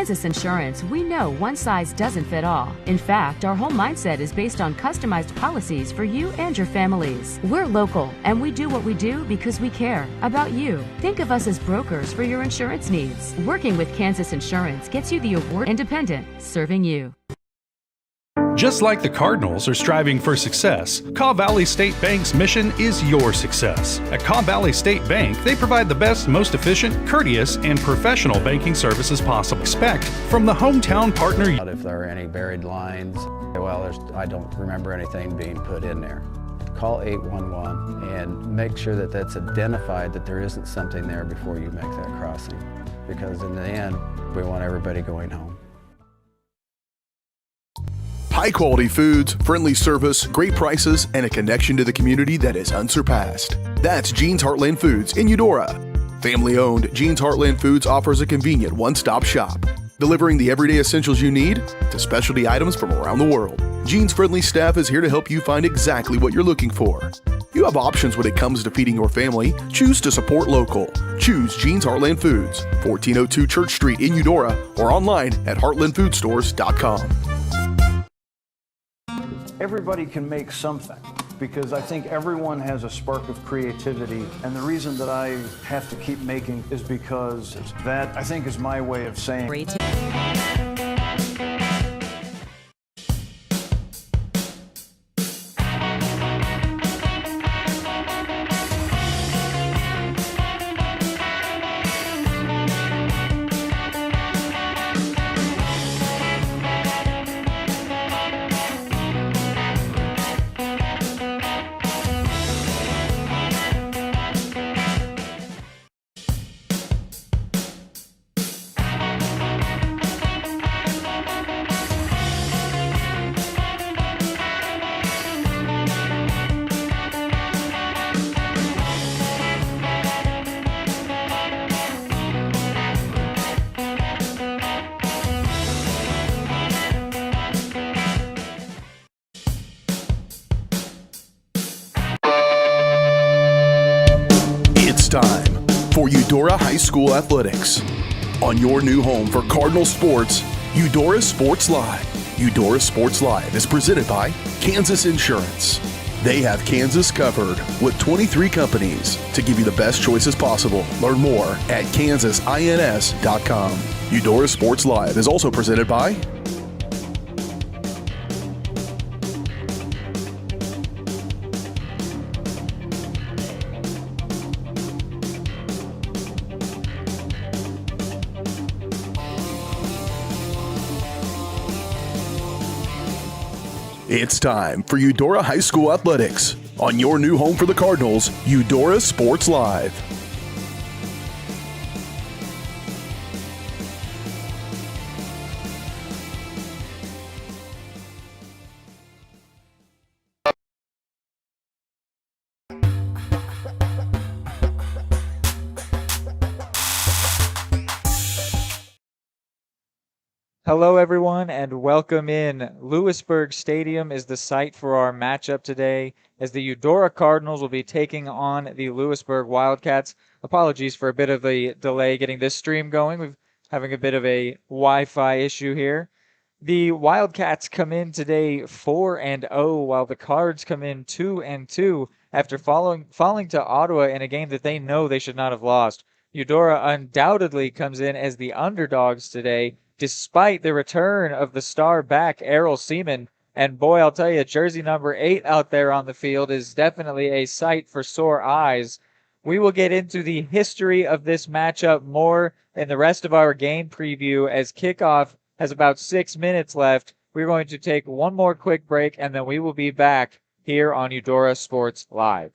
Kansas Insurance, we know one size doesn't fit all. In fact, our whole mindset is based on customized policies for you and your families. We're local, and we do what we do because we care about you. Think of us as brokers for your insurance needs. Working with Kansas Insurance gets you the award independent, serving you. Just like the Cardinals are striving for success, Kaw Valley State Bank's mission is your success. At Kaw Valley State Bank, they provide the best, most efficient, courteous, and professional banking services possible. Expect from the hometown partner. If there are any buried lines, well, I don't remember anything being put in there. Call 811 and make sure that that's identified, that there isn't something there before you make that crossing. Because in the end, we want everybody going home. High quality foods, friendly service, great prices, and a connection to the community that is unsurpassed. That's Jean's Heartland Foods in Eudora. Family owned, Jean's Heartland Foods offers a convenient one-stop shop, delivering the everyday essentials you need to specialty items from around the world. Jean's friendly staff is here to help you find exactly what you're looking for. You have options when it comes to feeding your family. Choose to support local. Choose Jean's Heartland Foods, 1402 Church Street in Eudora, or online at heartlandfoodstores.com. Everybody can make something, because I think everyone has a spark of creativity, and the reason that I have to keep making is because that, I think, is my way of saying Time for Eudora High School Athletics. On your new home for Cardinal sports, Eudora Sports Live. Eudora Sports Live is presented by Kansas Insurance. They have Kansas covered with 23 companies to give you the best choices possible. Learn more at kansasins.com. Eudora Sports Live is also presented by It's time for Eudora High School Athletics. On your new home for the Cardinals, Eudora Sports Live. Hello, everyone, and welcome in. Louisburg Stadium is the site for our matchup today, as the Eudora Cardinals will be taking on the Louisburg Wildcats. Apologies for a bit of a delay getting this stream going. We're having a bit of a Wi-Fi issue here. The Wildcats come in today 4-0, while the Cards come in 2-2 after falling to Ottawa in a game that they know they should not have lost. Eudora undoubtedly comes in as the underdogs today, despite the return of the star back, Errol Seaman. And boy, I'll tell you, jersey number 8 out there on the field is definitely a sight for sore eyes. We will get into the history of this matchup more in the rest of our game preview, as kickoff has about 6 minutes left. We're going to take one more quick break, and then we will be back here on Eudora Sports Live.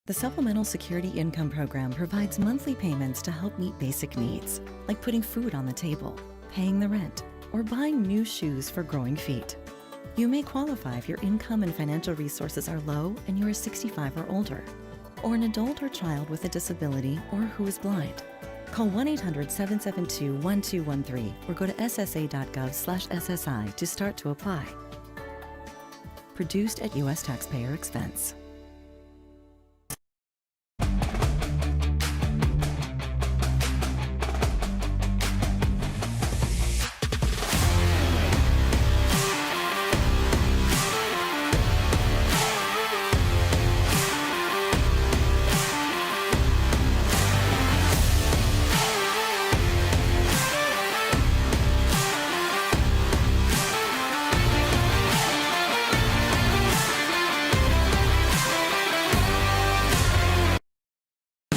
The Supplemental Security Income Program provides monthly payments to help meet basic needs, like putting food on the table, paying the rent, or buying new shoes for growing feet. You may qualify if your income and financial resources are low and you are 65 or older, or an adult or child with a disability or who is blind. Call 1-800-772-1213 or go to ssa.gov/SSI to start to apply. Produced at U.S. taxpayer expense.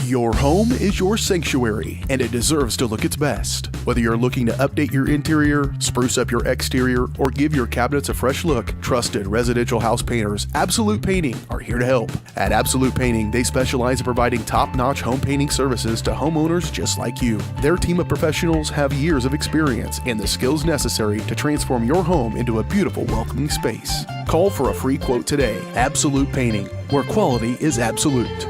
Your home is your sanctuary, and it deserves to look its best. Whether you're looking to update your interior, spruce up your exterior, or give your cabinets a fresh look, trusted residential house painters Absolute Painting are here to help. At Absolute Painting, they specialize in providing top-notch home painting services to homeowners just like you. Their team of professionals have years of experience and the skills necessary to transform your home into a beautiful, welcoming space. Call for a free quote today. Absolute Painting, where quality is absolute.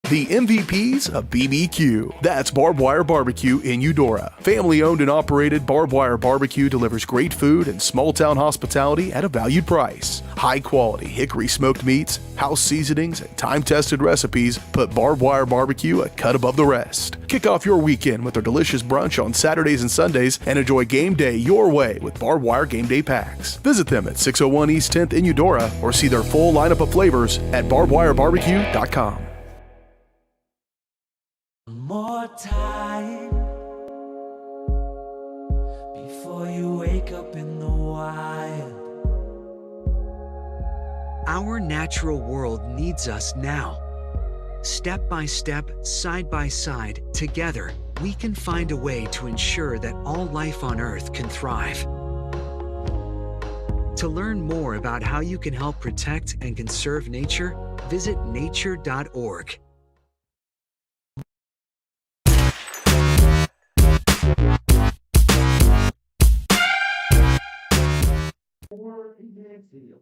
The MVPs of BBQ. That's Barbed Wire Barbecue in Eudora. Family owned and operated, Barbed Wire Barbecue delivers great food and small town hospitality at a valued price. High quality hickory smoked meats, house seasonings, and time tested recipes put Barbed Wire Barbecue a cut above the rest. Kick off your weekend with their delicious brunch on Saturdays and Sundays and enjoy game day your way with Barbed Wire Game Day Packs. Visit them at 601 East 10th in Eudora or see their full lineup of flavors at barbedwirebarbecue.com. More time before you wake up in the wild. Our natural world needs us now. Step by step, side by side, together, we can find a way to ensure that all life on Earth can thrive. To learn more about how you can help protect and conserve nature, visit nature.org.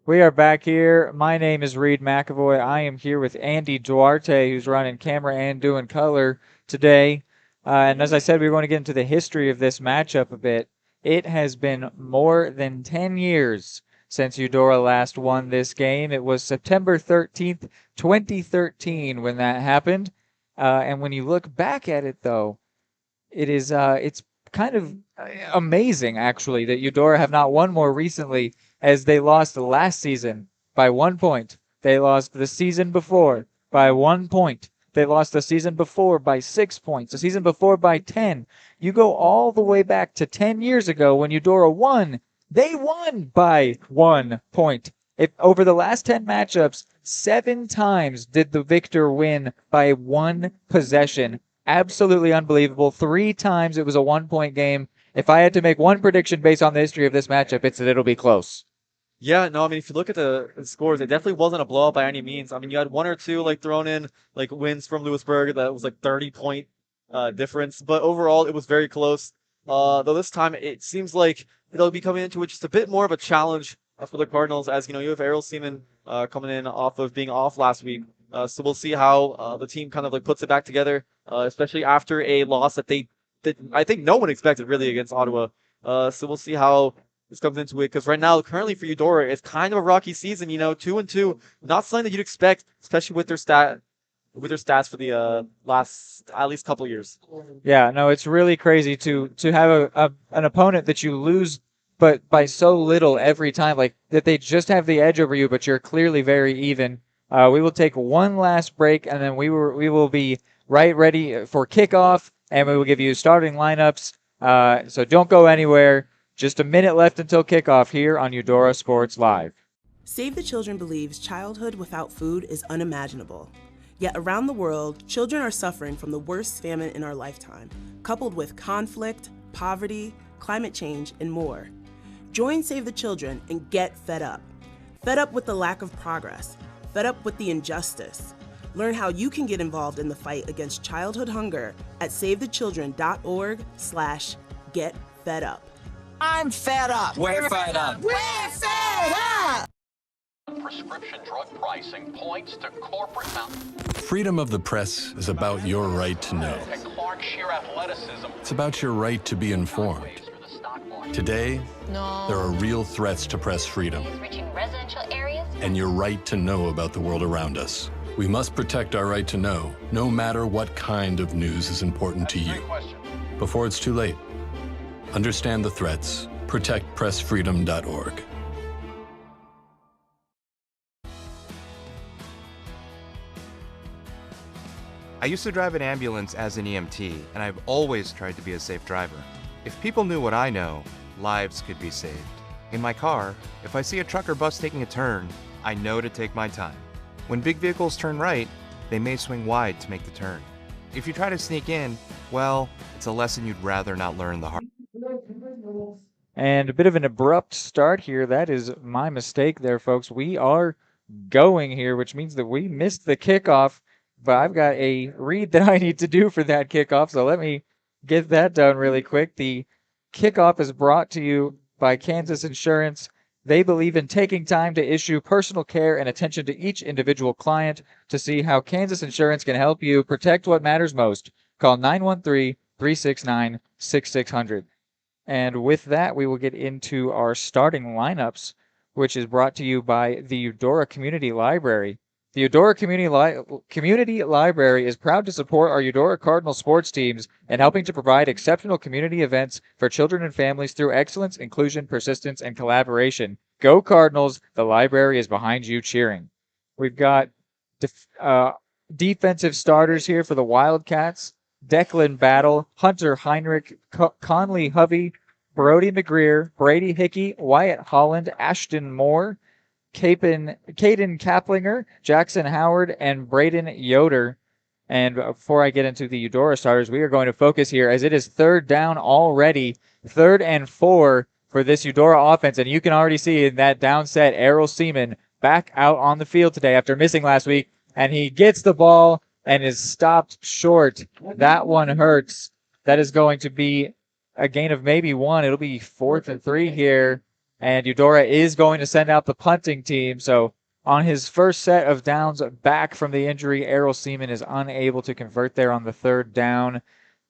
We are back here. My name is Reed McAvoy. I am here with Andy Duarte, who's running camera and doing color today. And as I said, we were going to get into the history of this matchup a bit. It has been more than 10 years since Eudora last won this game. It was September 13th, 2013 when that happened. And when you look back at it, though, it's kind of amazing, actually, that Eudora have not won more recently, as they lost last season by 1 point. They lost the season before by 1 point. They lost the season before by 6 points. The season before by 10. You go all the way back to 10 years ago when Eudora won. They won by 1 point. Over the last 10 matchups, 7 times did the victor win by 1 possession. Absolutely unbelievable. 3 times it was a 1-point game. If I had to make one prediction based on the history of this matchup, it's that it'll be close. Yeah, no, I mean, if you look at the scores, it definitely wasn't a blowout by any means. I mean, you had 1 or 2 thrown in wins from Louisburg that was 30-point difference, but overall it was very close. Though this time it seems like it'll be coming into it just a bit more of a challenge for the Cardinals, as you have Errol Seaman coming in off of being off last week. So we'll see how the team kind of puts it back together, especially after a loss that I think no one expected really against Ottawa. So we'll see how this comes into it, because right now, currently for Eudora, it's kind of a rocky season. 2-2, not something that you'd expect, especially with their stats for the last at least couple years. Yeah, no, it's really crazy to have an opponent that you lose, but by so little every time, that they just have the edge over you, but you're clearly very even. We will take one last break, and then we will be right ready for kickoff, and we will give you starting lineups. So don't go anywhere. Just a minute left until kickoff here on Eudora Sports Live. Save the Children believes childhood without food is unimaginable. Yet around the world, children are suffering from the worst famine in our lifetime, coupled with conflict, poverty, climate change, and more. Join Save the Children and get fed up. Fed up with the lack of progress. Fed up with the injustice? Learn how you can get involved in the fight against childhood hunger at savethechildren.org/getfedup. I'm fed up. We're fed up. We're fed up. Prescription drug pricing points to corporate Freedom of the press is about your right to know. It's about your right to be informed. Today, there are real threats to press freedom and your right to know about the world around us. We must protect our right to know, no matter what kind of news is important to you. Before it's too late, understand the threats. ProtectPressFreedom.org. I used to drive an ambulance as an EMT, and I've always tried to be a safe driver. If people knew what I know, lives could be saved. In my car, if I see a truck or bus taking a turn, I know to take my time. When big vehicles turn right, they may swing wide to make the turn. If you try to sneak in, well, it's a lesson you'd rather not learn the hard way. And a bit of an abrupt start here. That is my mistake there, folks. We are going here, which means that we missed the kickoff, but I've got a read that I need to do for that kickoff, so let me get that done really quick. The kickoff is brought to you by Kansas Insurance. They believe in taking time to issue personal care and attention to each individual client. To see how Kansas Insurance can help you protect what matters most, call 913-369-6600. And with that, we will get into our starting lineups, which is brought to you by the Eudora Community Library. The Eudora Community Library is proud to support our Eudora Cardinal sports teams and helping to provide exceptional community events for children and families through excellence, inclusion, persistence, and collaboration. Go Cardinals! The library is behind you cheering. We've got defensive starters here for the Wildcats. Declan Battle, Hunter Heinrich, Conley Hovey, Brody McGreer, Brady Hickey, Wyatt Holland, Ashton Moore, Caden Kaplinger, Jackson Howard, and Braden Yoder. And before I get into the Eudora starters, we are going to focus here as it is third down already, 3rd and 4 for this Eudora offense. And you can already see in that down set, Errol Seaman back out on the field today after missing last week. And he gets the ball and is stopped short. That one hurts. That is going to be a gain of maybe 1. It'll be 4th and 3 here. And Eudora is going to send out the punting team. So on his first set of downs back from the injury, Errol Seaman is unable to convert there on the 3rd down.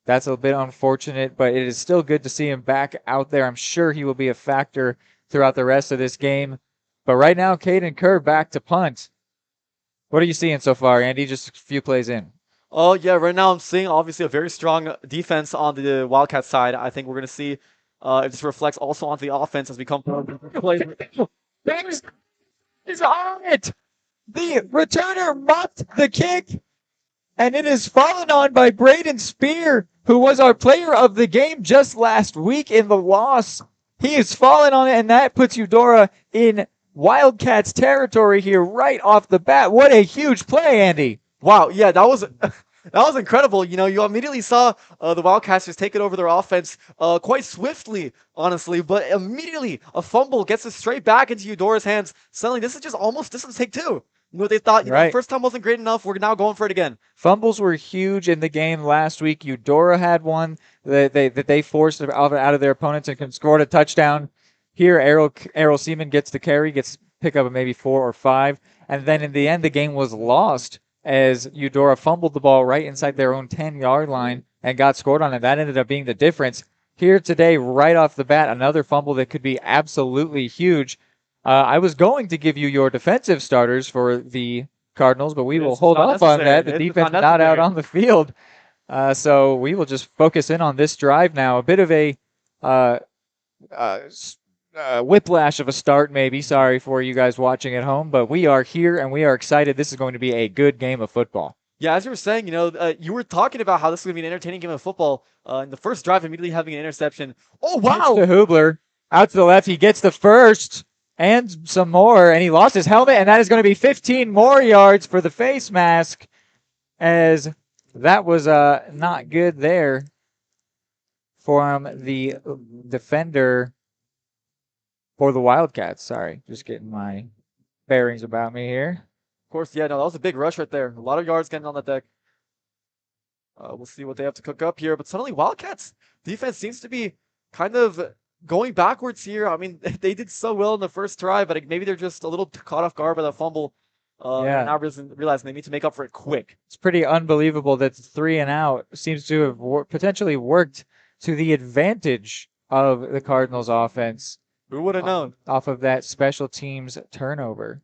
That's a bit unfortunate, but it is still good to see him back out there. I'm sure he will be a factor throughout the rest of this game. But right now, Caden Kerr back to punt. What are you seeing so far, Andy? Just a few plays in. Oh, yeah, right now I'm seeing obviously a very strong defense on the Wildcat side. I think we're going to see if this reflects also onto the offense as we come forward. He's on it! The returner muffed the kick, and it is fallen on by Braden Spear, who was our player of the game just last week in the loss. He is fallen on it, and that puts Eudora in Wildcats territory here right off the bat. What a huge play, Andy. Wow, yeah, that was incredible. You know, you immediately saw the Wildcats just take it over their offense quite swiftly, honestly, but immediately a fumble gets it straight back into Eudora's hands. Suddenly, this is take 2. You know, they thought, right. First time wasn't great enough. We're now going for it again. Fumbles were huge in the game last week. Eudora had one that they forced out of their opponents and scored a touchdown. Here, Errol Seaman gets the carry, gets pick up maybe 4 or 5, and then in the end, the game was lost as Eudora fumbled the ball right inside their own 10-yard line and got scored on, and that ended up being the difference. Here today, right off the bat, another fumble that could be absolutely huge. I was going to give you your defensive starters for the Cardinals, but we will hold off on that. The defense not out on the field. So we will just focus in on this drive now. A bit of a whiplash of a start, maybe. Sorry for you guys watching at home, but we are here and we are excited. This is going to be a good game of football. Yeah, as you were saying, you were talking about how this is going to be an entertaining game of football. In the first drive, immediately having an interception. Oh, wow! To Hubler. Out to the left. He gets the first and some more, and he lost his helmet, and that is going to be 15 more yards for the face mask, as that was not good there from the defender for the Wildcats. Sorry, just getting my bearings about me here. course. Yeah, no, that was a big rush right there. A lot of yards getting on the deck. We'll see what they have to cook up here. But suddenly, Wildcats defense seems to be kind of going backwards here. I mean, they did so well in the first try, but maybe they're just a little caught off guard by the fumble. And now realizing they need to make up for it quick. It's pretty unbelievable that 3 and out seems to have potentially worked to the advantage of the Cardinals offense. Who would have known? Off of that special teams turnover.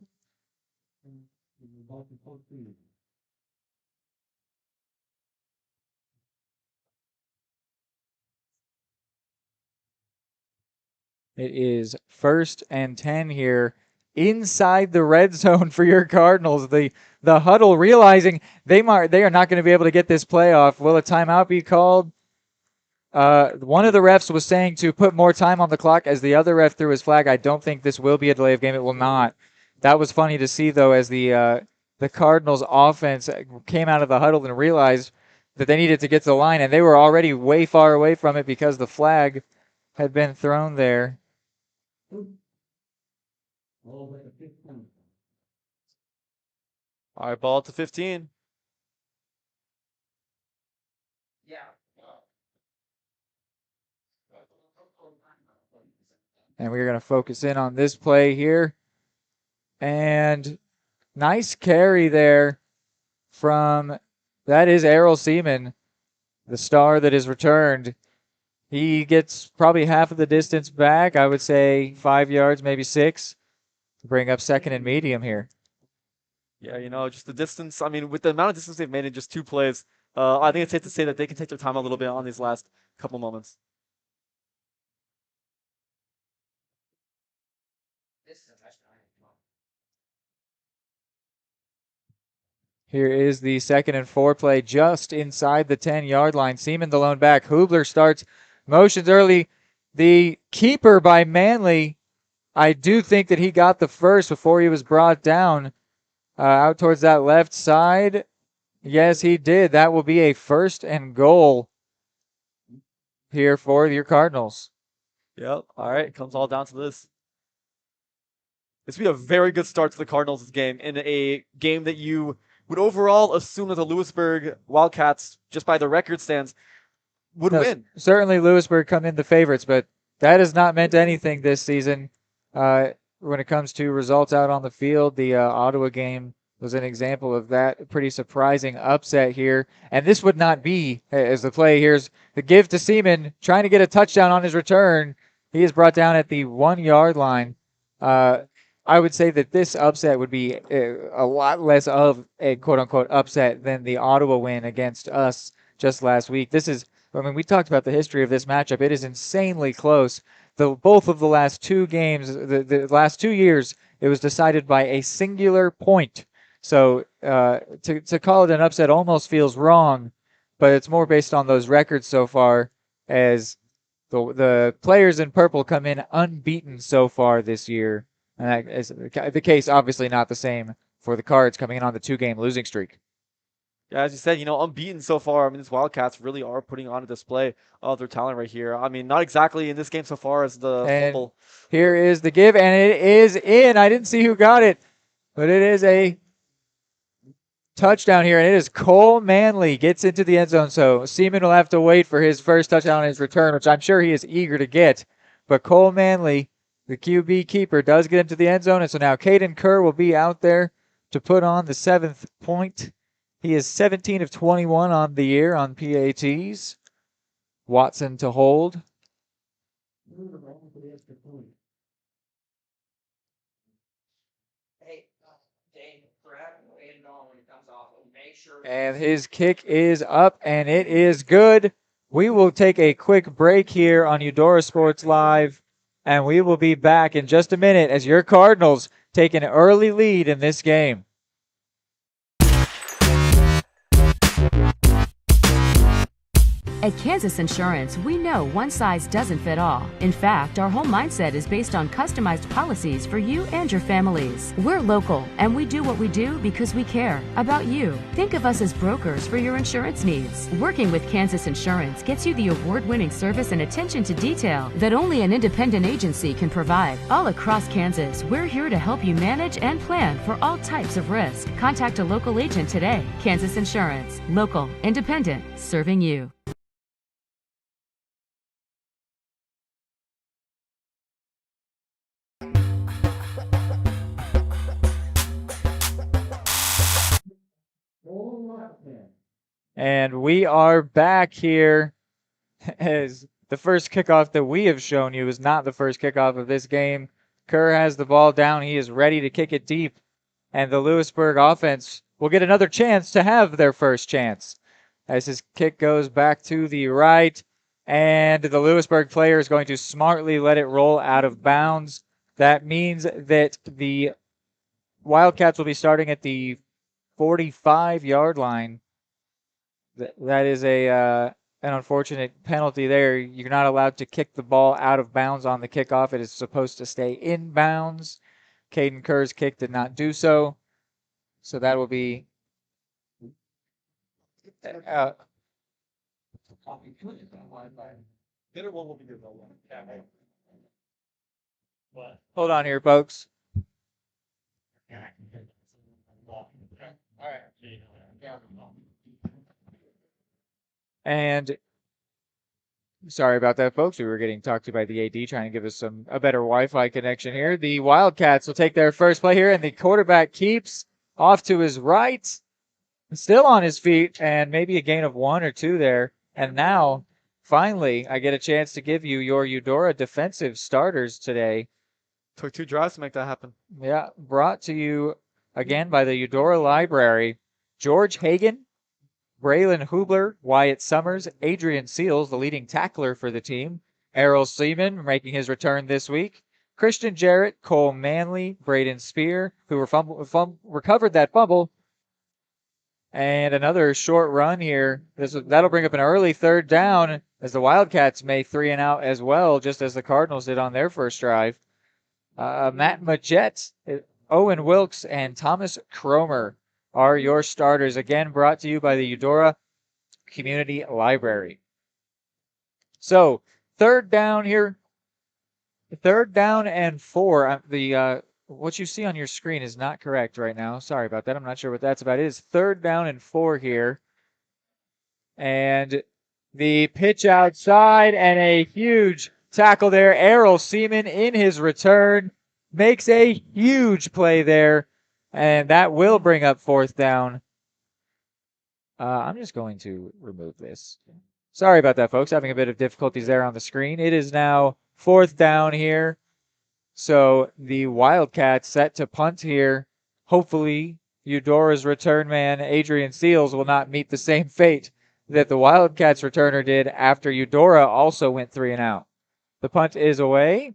It is 1st and 10 here inside the red zone for your Cardinals. The huddle realizing they are not going to be able to get this play off. Will a timeout be called? One of the refs was saying to put more time on the clock as the other ref threw his flag. I don't think this will be a delay of game. It will not. That was funny to see, though, as the Cardinals offense came out of the huddle and realized that they needed to get to the line, and they were already way far away from it because the flag had been thrown there. All right, ball to 15. Yeah. And we're going to focus in on this play here. And nice carry there from, that is Errol Seaman, the star that is returned. He gets probably half of the distance back, I would say 5 yards, maybe 6, to bring up 2nd and medium here. Yeah, just the distance. I mean, with the amount of distance they've made in just 2 plays, I think it's safe to say that they can take their time a little bit on these last couple moments. Here is the 2nd and 4 play just inside the 10-yard line. Seaman the lone back. Hubler starts motions early. The keeper by Manley, I do think that he got the first before he was brought down out towards that left side. Yes, he did. That will be a 1st and goal here for your Cardinals. Yep. All right. It comes all down to this. This would be a very good start to the Cardinals' game in a game that you would overall assume that the Louisburg Wildcats, just by the record stands, would win. Certainly Louisburg come in the favorites, but that has not meant anything this season when it comes to results out on the field. The Ottawa game was an example of that. Pretty surprising upset here. And this would not be, as the play here's the give to Seaman, trying to get a touchdown on his return. He is brought down at the 1-yard line. I would say that this upset would be a lot less of a quote-unquote upset than the Ottawa win against us just last week. We talked about the history of this matchup. It is insanely close. Both of the last 2 games, the last 2 years, it was decided by a singular point. So to call it an upset almost feels wrong, but it's more based on those records so far, as the players in purple come in unbeaten so far this year. And that is the case, obviously not the same for the Cards coming in on the 2-game losing streak. Yeah, as you said, unbeaten so far. I mean, these Wildcats really are putting on a display of their talent right here. I mean, not exactly in this game so far as the fumble. Here is the give, and it is in. I didn't see who got it, but it is a touchdown here, and it is Cole Manley gets into the end zone. So Seaman will have to wait for his first touchdown on his return, which I'm sure he is eager to get. But Cole Manley, the QB keeper, does get into the end zone, and so now Caden Kerr will be out there to put on the 7th point. He is 17 of 21 on the year on PATs. Watson to hold. And his kick is up, and it is good. We will take a quick break here on Eudora Sports Live, and we will be back in just a minute as your Cardinals take an early lead in this game. At Kansas Insurance, we know one size doesn't fit all. In fact, our whole mindset is based on customized policies for you and your families. We're local, and we do what we do because we care about you. Think of us as brokers for your insurance needs. Working with Kansas Insurance gets you the award-winning service and attention to detail that only an independent agency can provide. All across Kansas, we're here to help you manage and plan for all types of risk. Contact a local agent today. Kansas Insurance. Local, independent, serving you. And we are back here as the first kickoff that we have shown you is not the first kickoff of this game. Kerr has the ball down. He is ready to kick it deep. And the Louisburg offense will get another chance to have their first chance. As his kick goes back to the right. And the Louisburg player is going to smartly let it roll out of bounds. That means that the Wildcats will be starting at the 45-yard line. That is an unfortunate penalty there. You're not allowed to kick the ball out of bounds on the kickoff. It is supposed to stay in bounds. Caden Kerr's kick did not do so. So that will be... hold on here, folks. And sorry about that, folks. We were getting talked to by the AD trying to give us a better Wi-Fi connection here. The Wildcats will take their first play here, and the quarterback keeps off to his right, still on his feet, and maybe a gain of 1 or 2 there. And now, finally, I get a chance to give you your Eudora defensive starters today. Took 2 drives to make that happen. Yeah, brought to you again by the Eudora Library. George Hagan, Braylon Hubler, Wyatt Summers, Adrian Seals, the leading tackler for the team. Errol Seaman making his return this week. Christian Jarrett, Cole Manley, Braden Spear, who recovered that fumble. And another short run here. That'll bring up an early 3rd down as the Wildcats may 3 and out as well, just as the Cardinals did on their first drive. Matt Majette, Owen Wilkes, and Thomas Cromer are your starters. Again, brought to you by the Eudora Community Library. So, 3rd down here. 3rd down and 4. What you see on your screen is not correct right now. Sorry about that. I'm not sure what that's about. It is 3rd down and 4 here. And the pitch outside and a huge tackle there. Errol Seaman in his return makes a huge play there. And that will bring up 4th down. I'm just going to remove this. Sorry about that, folks. Having a bit of difficulties there on the screen. It is now 4th down here. So the Wildcats set to punt here. Hopefully, Eudora's return man, Adrian Seals, will not meet the same fate that the Wildcats returner did after Eudora also went 3 and out. The punt is away.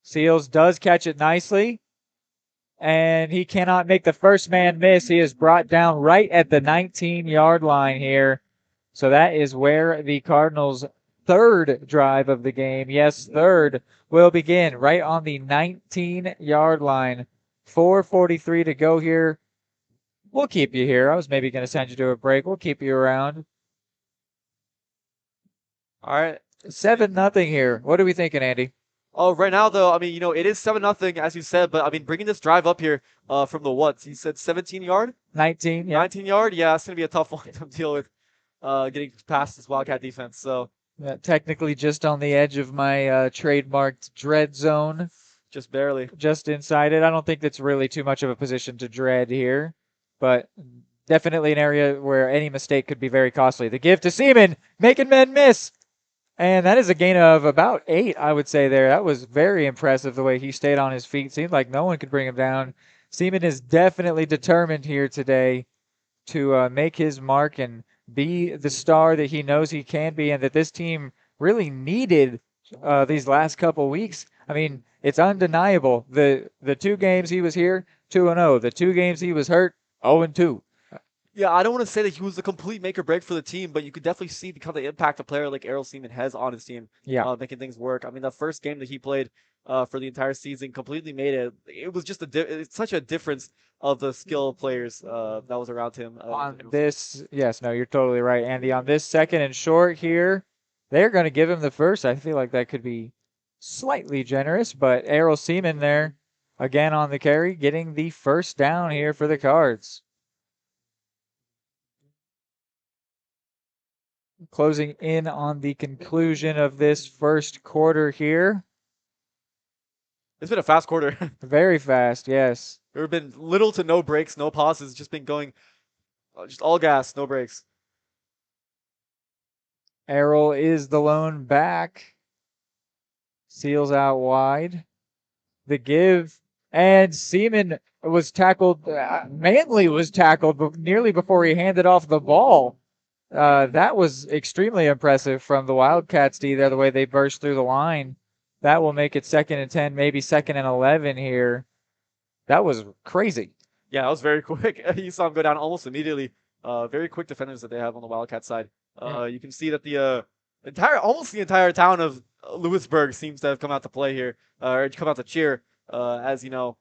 Seals does catch it nicely. And he cannot make the first man miss. He is brought down right at the 19-yard line here. So that is where the Cardinals' 3rd drive of the game, yes, 3rd, will begin right on the 19-yard line. 4:43 to go here. We'll keep you here. I was maybe going to send you to a break. We'll keep you around. All right. 7-0 here. What are we thinking, Andy? Oh, right now, though, I mean, it is 7-0, as you said, but, I mean, bringing this drive up here from the what? You said 17-yard? 19, yeah. 19-yard? Yeah, it's going to be a tough one to deal with getting past this Wildcat defense, so. Yeah, technically just on the edge of my trademarked dread zone. Just barely. Just inside it. I don't think that's really too much of a position to dread here, but definitely an area where any mistake could be very costly. The give to Seaman, making men miss. And that is a gain of about 8, I would say there. That was very impressive the way he stayed on his feet. Seemed like no one could bring him down. Seaman is definitely determined here today to make his mark and be the star that he knows he can be and that this team really needed these last couple weeks. I mean, it's undeniable. The 2 games he was here, 2-0. The 2 games he was hurt, 0-2. Yeah, I don't want to say that he was the complete make or break for the team, but you could definitely see because of the impact a player like Errol Seaman has on his team, Yeah. making things work. I mean, the first game that he played for the entire season completely made it. It was just it's such a difference of the skill players that was around him. On this, yes, no, you're totally right, Andy. On this second and short here, they're going to give him the first. I feel like that could be slightly generous, but Errol Seaman there again on the carry, getting the first down here for the Cards. Closing in on the conclusion of this first quarter here. It's been a fast quarter. Very fast, yes. There have been little to no breaks, no pauses. Just been going, just all gas, no breaks. Errol is the lone back. Seals out wide. The give, and Seaman was tackled. Manley was tackled nearly before he handed off the ball. That was extremely impressive from the Wildcats D there, the way they burst through the line. That will make it 2nd and 10, maybe 2nd and 11 here. That was crazy. Yeah, that was very quick. You saw him go down almost immediately. Very quick defenders that they have on the Wildcat side. You can see that the almost the entire town of Louisburg seems to have come out to play here, or come out to cheer. As you know,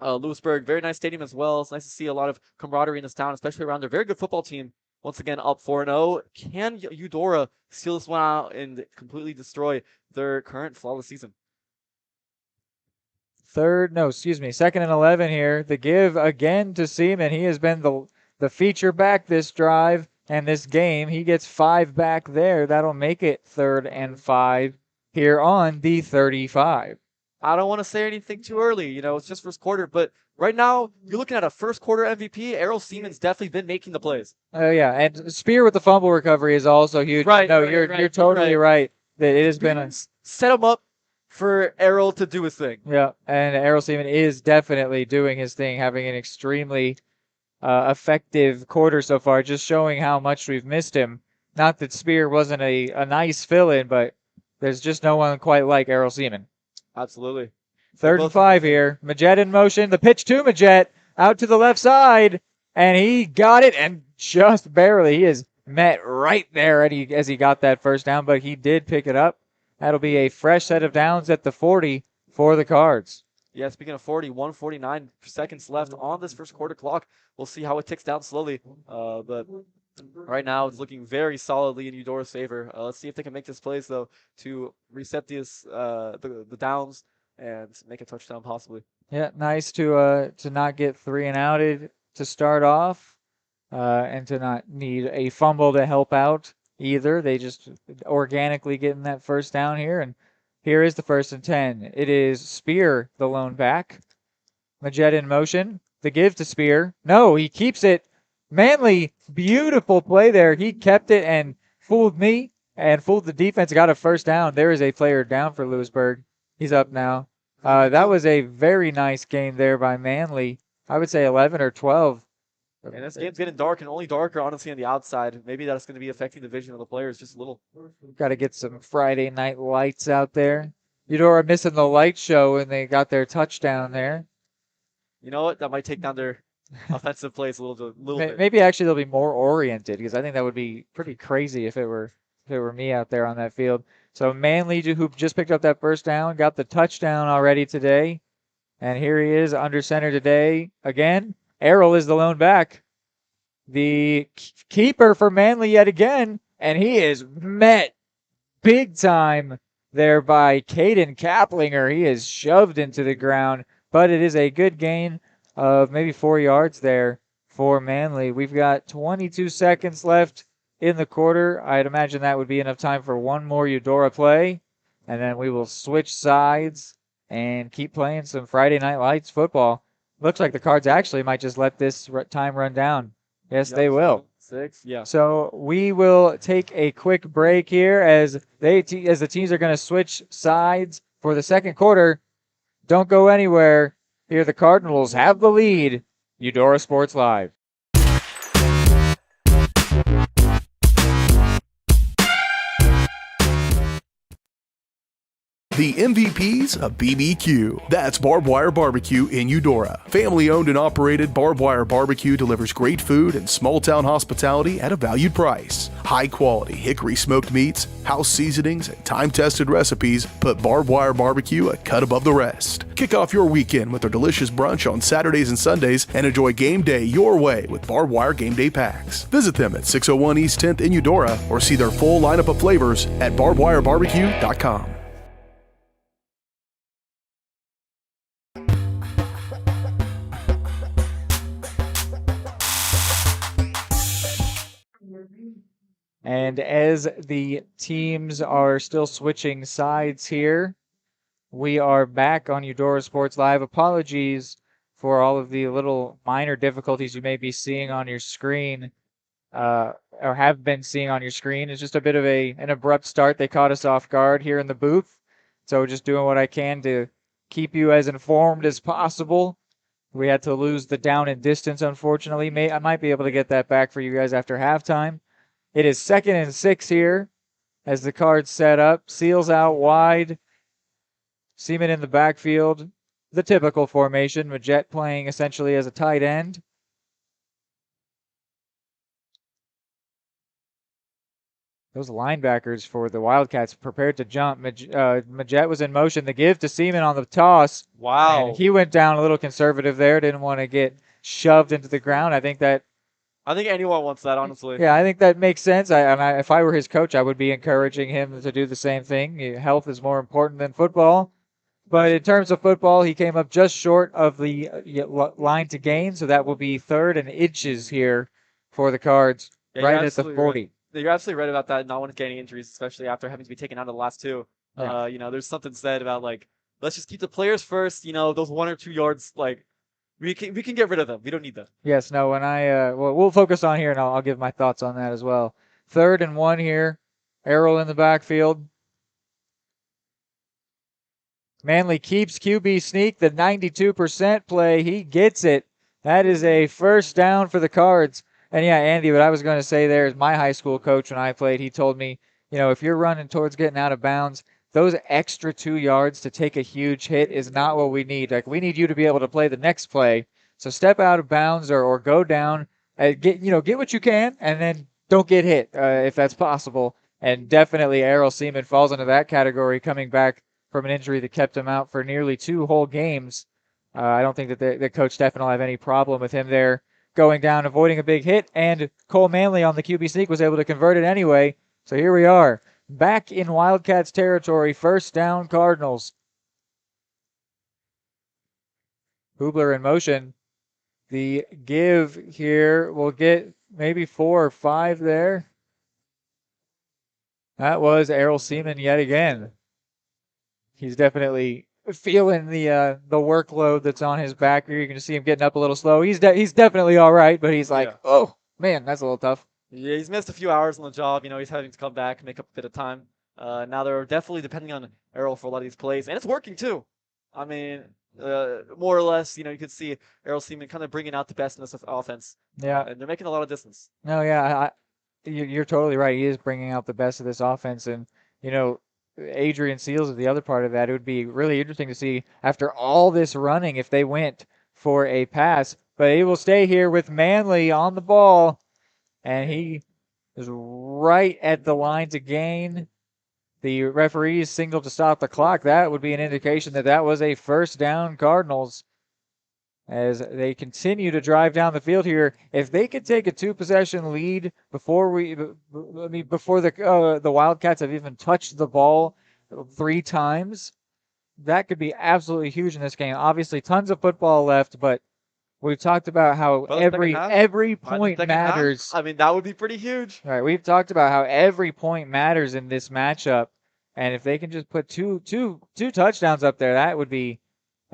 Louisburg, very nice stadium as well. It's nice to see a lot of camaraderie in this town, especially around their very good football team. Once again, up 4-0. Can Eudora steal this one out and completely destroy their current flawless season? 2nd and 11 here. The give again to Seaman. He has been the feature back this drive and this game. He gets 5 back there. That'll make it 3rd and 5 here on the 35. I don't want to say anything too early. You know, it's just first quarter, but right now you're looking at a first quarter MVP. Errol Seaman's definitely been making the plays. Oh yeah, and Spear with the fumble recovery is also huge. Right. No, you're totally right. That it has been a set him up for Errol to do his thing. Yeah, and Errol Seaman is definitely doing his thing, having an extremely effective quarter so far, just showing how much we've missed him. Not that Spear wasn't a nice fill-in, but there's just no one quite like Errol Seaman. Absolutely. 3rd and 5 here. Majette in motion. The pitch to Majette out to the left side, and he got it, and just barely. He is met right there as he got that first down, but he did pick it up. That'll be a fresh set of downs at the 40 for the Cards. Yeah, speaking of 40, 1:49 seconds left on this first quarter clock. We'll see how it ticks down slowly. But right now it's looking very solidly in Eudora's favor. Let's see if they can make this plays, though, to reset this the downs and make a touchdown possibly. Yeah, nice to not get 3 and outed to start off, and to not need a fumble to help out either. They just organically getting that first down here, and here is the 1st and 10. It is Spear, the lone back. Majette in motion. The give to Spear. No, he keeps it. Manley, beautiful play there. He kept it and fooled me and fooled the defense. Got a first down. There is a player down for Louisburg. He's up now. That was a very nice game there by Manley. I would say 11 or 12. And this game's getting dark and only darker, honestly, on the outside. Maybe that's going to be affecting the vision of the players just a little. Got to get some Friday night lights out there. Eudora missing the light show and they got their touchdown there. You know what? That might take down their offensive plays a little bit. Maybe actually they'll be more oriented, because I think that would be pretty crazy if it were me out there on that field. So Manley, who just picked up that first down, got the touchdown already today. And here he is under center today. Again, Errol is the lone back. The keeper for Manley yet again. And he is met big time there by Caden Kaplinger. He is shoved into the ground. But it is a good gain of maybe 4 yards there for Manley. We've got 22 seconds left in the quarter. I'd imagine that would be enough time for one more Eudora play. And then we will switch sides and keep playing some Friday Night Lights football. Looks like the Cards actually might just let this time run down. Yes, they will. 6, yeah. So we will take a quick break here as the teams are going to switch sides for the second quarter. Don't go anywhere. Here the Cardinals have the lead. Eudora Sports Live. The MVPs of BBQ. That's Barbed Wire Barbecue in Eudora. Family owned and operated, Barbed Wire Barbecue delivers great food and small town hospitality at a valued price. High quality hickory smoked meats, house seasonings, and time tested recipes put Barbed Wire Barbecue a cut above the rest. Kick off your weekend with their delicious brunch on Saturdays and Sundays and enjoy game day your way with Barbed Wire Game Day Packs. Visit them at 601 East 10th in Eudora or see their full lineup of flavors at barbedwirebarbecue.com. And as the teams are still switching sides here, we are back on Eudora Sports Live. Apologies for all of the little minor difficulties you may be seeing on your screen, or have been seeing on your screen. It's just a bit of an abrupt start. They caught us off guard here in the booth. So just doing what I can to keep you as informed as possible. We had to lose the down and distance, unfortunately. I might be able to get that back for you guys after halftime. It is 2nd and 6 here as the Cards set up. Seals out wide. Seaman in the backfield. The typical formation. Majette playing essentially as a tight end. Those linebackers for the Wildcats prepared to jump. Majette was in motion. The give to Seaman on the toss. Wow. And he went down a little conservative there. Didn't want to get shoved into the ground. I think anyone wants that, honestly. Yeah, I think that makes sense. If I were his coach, I would be encouraging him to do the same thing. Health is more important than football. But in terms of football, he came up just short of the line to gain, so that will be 3rd and inches here for the Cards, right at the 40. Right. You're absolutely right about that, not wanting to get any injuries, especially after having to be taken out of the last two. Yeah. There's something said about, let's just keep the players first, those 1 or 2 yards, we can get rid of them. We don't need them. Yes, no, when we'll focus on here, and I'll give my thoughts on that as well. 3rd and 1 here. Errol in the backfield. Manley keeps QB sneak, the 92% play. He gets it. That is a first down for the Cards. And yeah, Andy, what I was going to say there is my high school coach when I played, he told me, if you're running towards getting out of bounds, those extra 2 yards to take a huge hit is not what we need. We need you to be able to play the next play. So step out of bounds or go down, get what you can, and then don't get hit if that's possible. And definitely Errol Seaman falls into that category, coming back from an injury that kept him out for nearly 2 whole games. I don't think that the Coach Stephan will have any problem with him there going down, avoiding a big hit. And Cole Manley on the QB sneak was able to convert it anyway. So here we are. Back in Wildcats territory, first down Cardinals. Hubler in motion. The give here will get maybe 4 or 5 there. That was Errol Seaman yet again. He's definitely feeling the workload that's on his back here. You can see him getting up a little slow. He's definitely all right, but he's like, oh, man, that's a little tough. Yeah, he's missed a few hours on the job. He's having to come back and make up a bit of time. Now they're definitely depending on Errol for a lot of these plays, and it's working too. I mean, more or less, you could see Errol Seaman kind of bringing out the best in this offense. Yeah. And they're making a lot of distance. No, yeah, you're totally right. He is bringing out the best of this offense, and, Adrian Seals is the other part of that. It would be really interesting to see after all this running if they went for a pass, but he will stay here with Manley on the ball. And he is right at the line to gain. The referees signaled to stop the clock. That would be an indication that was a first down Cardinals as they continue to drive down the field here. If they could take a 2-possession lead before the Wildcats have even touched the ball 3 times, that could be absolutely huge in this game. Obviously, tons of football left, but we've talked about how every point matters. I mean, that would be pretty huge. All right, we've talked about how every point matters in this matchup, and if they can just put two touchdowns up there, that would be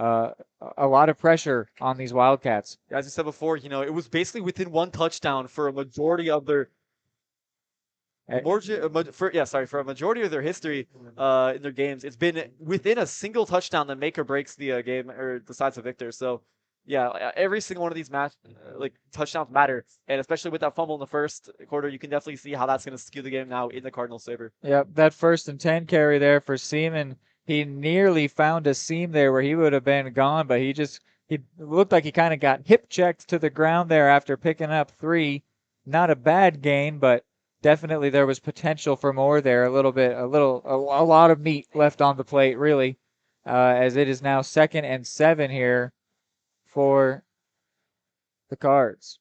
a lot of pressure on these Wildcats. As I said before, it was basically within 1 touchdown for a majority of their for a majority of their history in their games. It's been within a single touchdown that make or breaks the game or decides the victor. So yeah, every single one of these touchdowns matter, and especially with that fumble in the first quarter, you can definitely see how that's going to skew the game now in the Cardinals' favor. Yep, that 1st and 10 carry there for Seaman. He nearly found a seam there where he would have been gone, but he looked like he kind of got hip checked to the ground there after picking up 3. Not a bad gain, but definitely there was potential for more there. A lot of meat left on the plate, really, as it is now 2nd and 7 here for the Cards.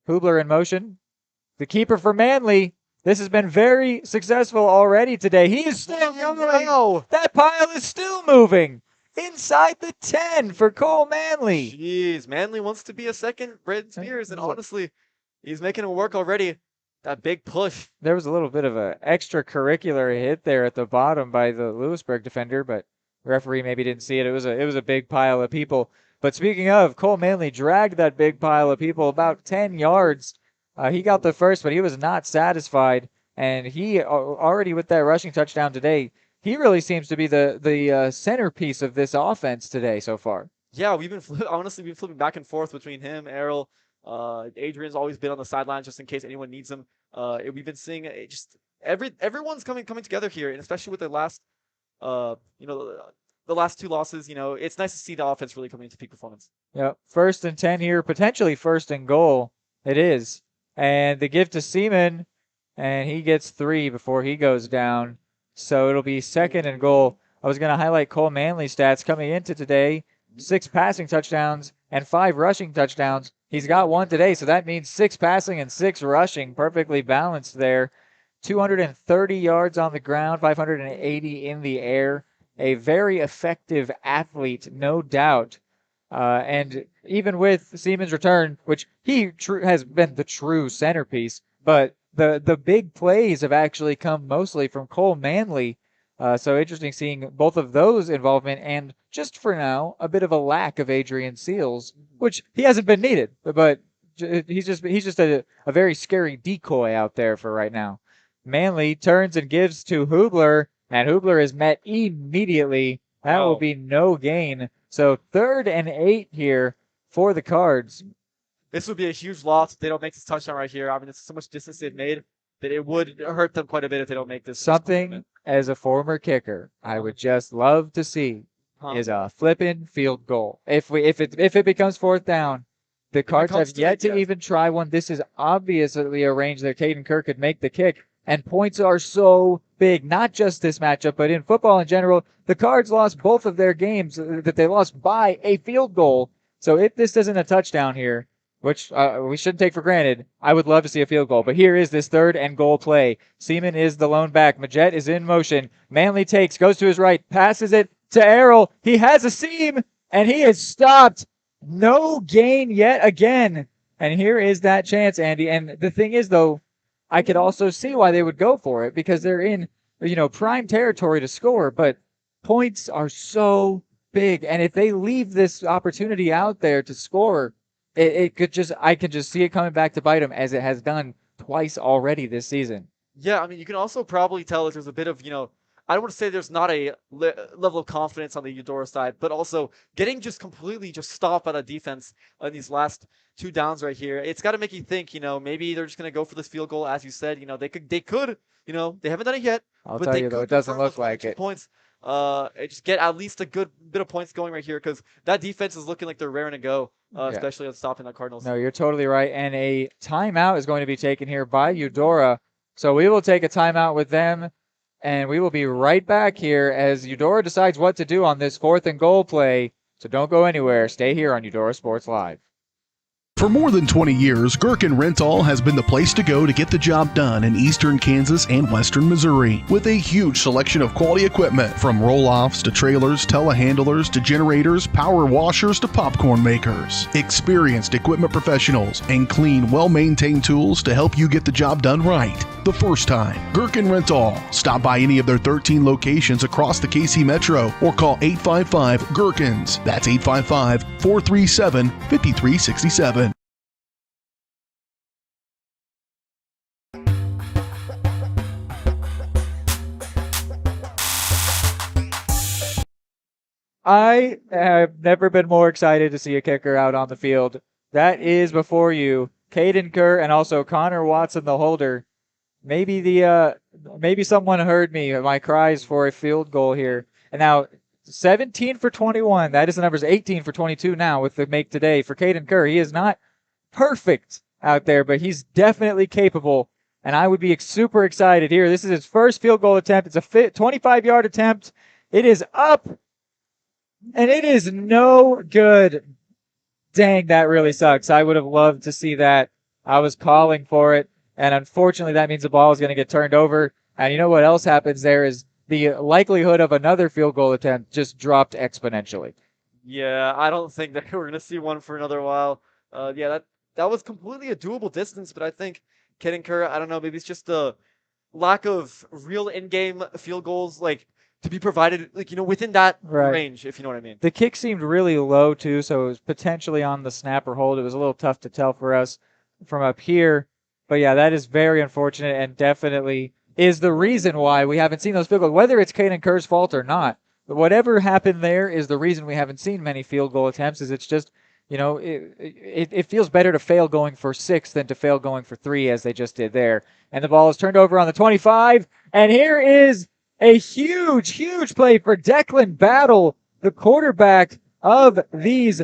Hubler in motion. The keeper for Manly. This has been very successful already today. He is still moving. No. That pile is still moving. Inside the 10 for Cole Manley. Jeez, Manly wants to be a second Braden Spears, and honestly, he's making it work already. That big push. There was a little bit of an extracurricular hit there at the bottom by the Louisburg defender, but the referee maybe didn't see it. It was a big pile of people. But speaking of, Cole Manley dragged that big pile of people about 10 yards. He got the first, but he was not satisfied. And he already with that rushing touchdown today, he really seems to be the centerpiece of this offense today so far. Yeah, we've been flipping back and forth between him, Errol. Adrian's always been on the sidelines just in case anyone needs him. We've been seeing just everyone's coming together here, and especially with the last, the last 2 losses. It's nice to see the offense really coming into peak performance. Yep, 1st and 10 here, potentially 1st and goal. It is, and the give to Seaman, and he gets 3 before he goes down. So it'll be 2nd and goal. I was going to highlight Cole Manley's stats coming into today: 6 passing touchdowns and 5 rushing touchdowns. He's got 1 today, so that means 6 passing and 6 rushing, perfectly balanced there. 230 yards on the ground, 580 in the air. A very effective athlete, no doubt. And even with Seaman's return, which he has been the true centerpiece, but the big plays have actually come mostly from Cole Manley. So interesting seeing both of those involvement, and just for now, a bit of a lack of Adrian Seals, which he hasn't been needed, but he's just a very scary decoy out there for right now. Manley turns and gives to Hubler, and Hubler is met immediately. That will be no gain. So 3rd and 8 here for the Cards. This would be a huge loss if they don't make this touchdown right here. I mean, it's so much distance they've made that it would hurt them quite a bit if they don't make this. Something as a former kicker I would just love to see is a flipping field goal. If it becomes 4th down, the Cards have yet to even try one. This is obviously a range that Caden Kerr could make the kick, and points are so big, not just this matchup, but in football in general. The Cards lost both of their games that they lost by a field goal. So if this isn't a touchdown here, which we shouldn't take for granted, I would love to see a field goal. But here is this 3rd and goal play. Seaman is the lone back. Majette is in motion. Manley goes to his right, passes it to Errol. He has a seam, and he is stopped. No gain yet again. And here is that chance, Andy. And the thing is, though, I could also see why they would go for it, because they're in, prime territory to score, but points are so big. And if they leave this opportunity out there to score, I could just see it coming back to bite them, as it has done twice already this season. Yeah, I mean, you can also probably tell that there's a bit of, I don't want to say there's not a level of confidence on the Eudora side, but also getting just completely stopped by the defense on these last 2 downs right here. It's got to make you think, maybe they're just going to go for this field goal, as you said. They could, they haven't done it yet. I'll tell you, though, it doesn't look like it. Points. Just get at least a good bit of points going right here, because that defense is looking like they're raring to go, especially on stopping the Cardinals. No, you're totally right. And a timeout is going to be taken here by Eudora. So we will take a timeout with them, and we will be right back here as Eudora decides what to do on this 4th and goal play. So don't go anywhere. Stay here on Eudora Sports Live. For more than 20 years, Gherkin Rental has been the place to go to get the job done in eastern Kansas and western Missouri. With a huge selection of quality equipment, from roll-offs to trailers, telehandlers to generators, power washers to popcorn makers. Experienced equipment professionals and clean, well-maintained tools to help you get the job done right the first time. Gherkin Rental. Stop by any of their 13 locations across the KC Metro or call 855-GHERKINS. That's 855-437-5367. I have never been more excited to see a kicker out on the field. That is before you, Caden Kerr and also Connor Watson, the holder. Maybe the maybe someone heard me, my cries for a field goal here. And now 17 for 21. That is the numbers. 18 for 22 now with the make today for Caden Kerr. He is not perfect out there, but he's definitely capable. And I would be super excited here. This is his first field goal attempt. It's a 25-yard attempt. It is up, and it is no good. Dang, that really sucks. I would have loved to see that. I was calling for it, and unfortunately that means the ball is going to get turned over. And you know what else happens there is the likelihood of another field goal attempt just dropped exponentially. Yeah, I don't think that we're going to see one for another while. Yeah, that was completely a doable distance, but I think Caden Kerr, I don't know, maybe it's just the lack of real in-game field goals, like, to be provided, like, within that range, if you know what I mean. The kick seemed really low, too, so it was potentially on the snap or hold. It was a little tough to tell for us from up here. But, yeah, that is very unfortunate and definitely is the reason why we haven't seen those field goals, whether it's Caden Kerr's fault or not. But whatever happened there is the reason we haven't seen many field goal attempts, is it's just, it feels better to fail going for 6 than to fail going for 3, as they just did there. And the ball is turned over on the 25, and here is a huge, huge play for Declan Battle, the quarterback of these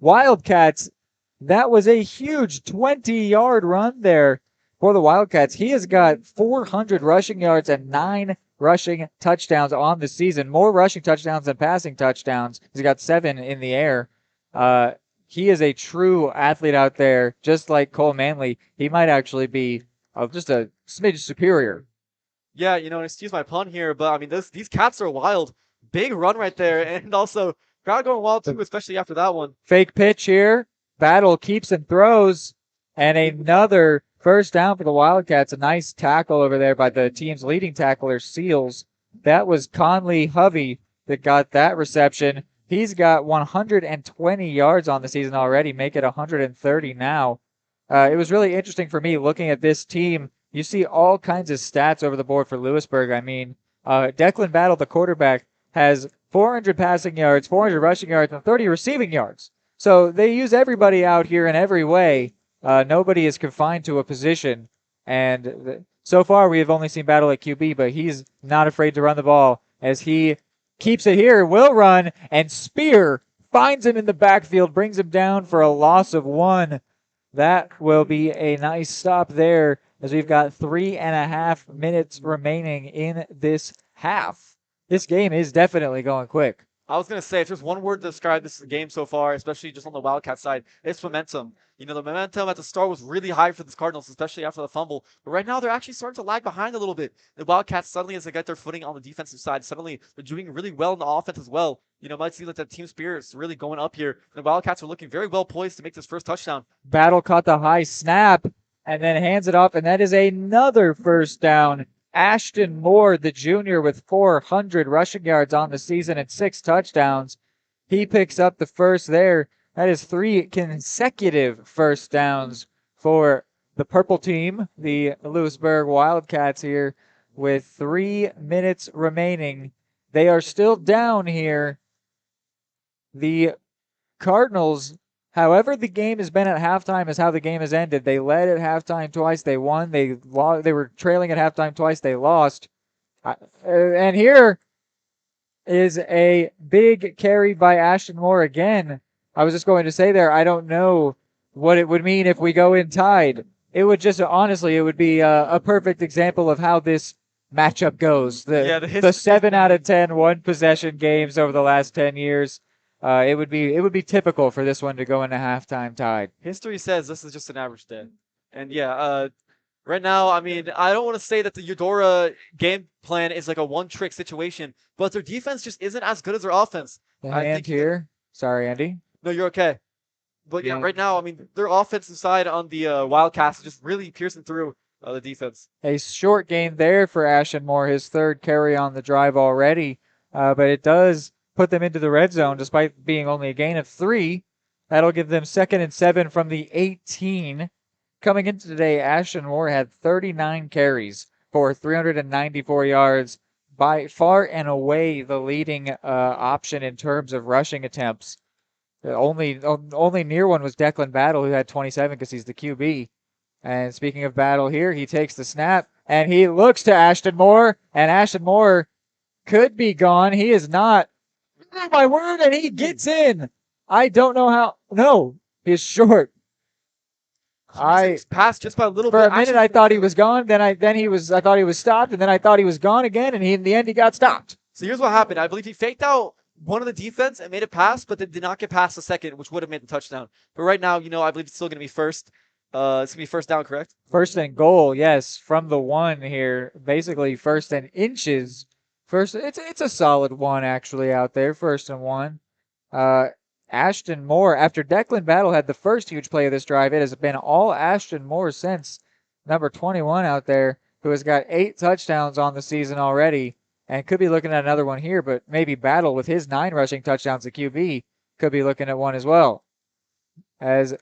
Wildcats. That was a huge 20-yard run there for the Wildcats. He has got 400 rushing yards and 9 rushing touchdowns on the season. More rushing touchdowns than passing touchdowns. He's got 7 in the air. He is a true athlete out there, just like Cole Manley. He might actually be just a smidge superior. Yeah, excuse my pun here, but I mean, these Cats are wild. Big run right there, and also crowd going wild too, especially after that one. Fake pitch here. Battle keeps and throws, and another first down for the Wildcats. A nice tackle over there by the team's leading tackler, Seals. That was Conley Hovey that got that reception. He's got 120 yards on the season already, make it 130 now. It was really interesting for me looking at this team. You see all kinds of stats over the board for Louisburg. I mean, Declan Battle, the quarterback, has 400 passing yards, 400 rushing yards, and 30 receiving yards. So they use everybody out here in every way. Nobody is confined to a position. And so far we have only seen Battle at QB, but he's not afraid to run the ball as he keeps it here, will run, and Spear finds him in the backfield, brings him down for a loss of 1. That will be a nice stop there as we've got 3.5 minutes remaining in this half. This game is definitely going quick. I was going to say, if there's one word to describe this game so far, especially just on the Wildcat side, it's momentum. The momentum at the start was really high for the Cardinals, especially after the fumble. But right now, they're actually starting to lag behind a little bit. The Wildcats, suddenly, as they get their footing on the defensive side, suddenly they're doing really well in the offense as well. Might seem like the team spirit is really going up here. The Wildcats are looking very well poised to make this first touchdown. Battle caught the high snap and then hands it off, and that is another first down. Ashton Moore, the junior, with 400 rushing yards on the season and 6 touchdowns. He picks up the first there. That is 3 consecutive first downs for the purple team, the Louisburg Wildcats here, with 3 minutes remaining. They are still down here. The Cardinals, however the game has been at halftime is how the game has ended. They led at halftime twice. They won. They were trailing at halftime twice. They lost. And here is a big carry by Ashton Moore again. I was just going to say there, I don't know what it would mean if we go in tied. It would just, honestly, it would be a perfect example of how this matchup goes. The 7 out of 10 one-possession games over the last 10 years. It would be typical for this one to go into halftime tied. History says this is just an average day. And yeah, right now, I mean, I don't want to say that the Eudora game plan is like a one-trick situation, but their defense just isn't as good as their offense. Sorry, Andy. No, you're okay. But yeah, right now, I mean, their offensive side on the Wildcats is just really piercing through the defense. A short gain there for Ashton Moore, his 3rd carry on the drive already, but it does put them into the red zone despite being only a gain of 3. That'll give them 2nd and 7 from the 18. Coming into today, Ashton Moore had 39 carries for 394 yards, by far and away the leading option in terms of rushing attempts. The only near one was Declan Battle, who had 27 because he's the QB. And speaking of Battle here, he takes the snap, and he looks to Ashton Moore, and Ashton Moore could be gone. He is not. Oh, my word, and he gets in. I don't know how. No, he's short. I passed just by a little for bit. a minute I thought he was gone. I thought he was stopped, and then I thought he was gone again. And in the end he got stopped. So here's what happened. I believe he faked out one of the defense and made it pass, but then did not get past the second, which would have made the touchdown. But right now, I believe it's still going to be first. It's going to be first down, correct? First and goal, yes, from the 1 here. Basically, first and inches. It's a solid 1 actually out there. First and 1. Ashton Moore, after Declan Battle had the first huge play of this drive, it has been all Ashton Moore since. Number 21 out there, who has got 8 touchdowns on the season already, and could be looking at another one here, but maybe Battle with his 9 rushing touchdowns at QB could be looking at one as well. As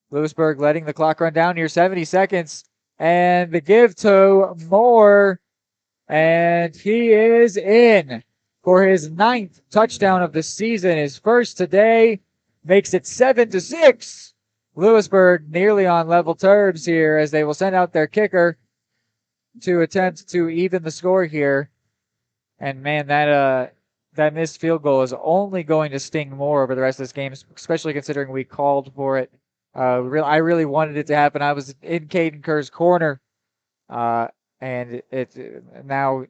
Louisburg letting the clock run down here, 70 seconds, and the give to Moore, and he is in for his 9th touchdown of the season. His first today, makes it 7-6. Louisburg nearly on level terms here as they will send out their kicker to attempt to even the score here. And man, that missed field goal is only going to sting more over the rest of this game, especially considering we I really wanted it to happen. I was in Caden Kerr's corner, and now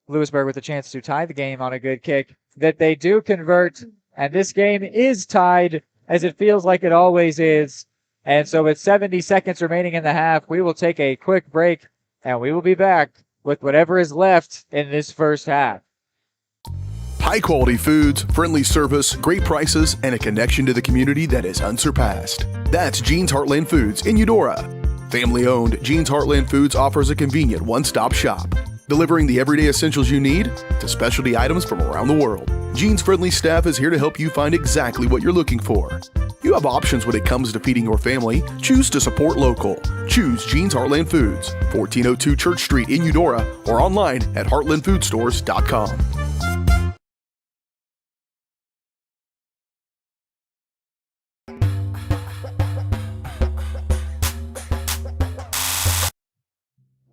Louisburg with a chance to tie the game on a good kick that they do convert, and this game is tied as it feels like it always is. And so with 70 seconds remaining in the half, we will take a quick break, and we will be back with whatever is left in this first half. High quality foods, friendly service, great prices, and a connection to the community that is unsurpassed. That's Jean's Heartland Foods in Eudora. Family owned, Jean's Heartland Foods offers a convenient one-stop shop, delivering the everyday essentials you need to specialty items from around the world. Jean's friendly staff is here to help you find exactly what you're looking for. You have options when it comes to feeding your family. Choose to support local. Choose Jean's Heartland Foods, 1402 Church Street in Eudora, or online at heartlandfoodstores.com.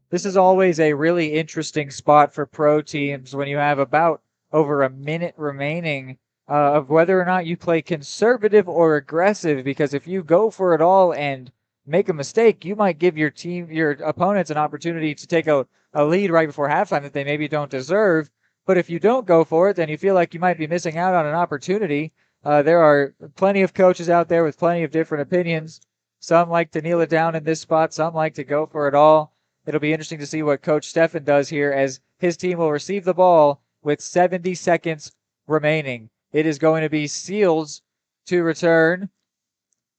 This is always a really interesting spot for pro teams when you have about over a minute remaining of whether or not you play conservative or aggressive, because if you go for it all and make a mistake, you might give your opponents an opportunity to take a lead right before halftime that they maybe don't deserve. But if you don't go for it, then you feel like you might be missing out on an opportunity. There are plenty of coaches out there with plenty of different opinions. Some like to kneel it down in this spot. Some like to go for it all. It'll be interesting to see what Coach Steffen does here as his team will receive the ball with 70 seconds remaining. It is going to be Seals to return.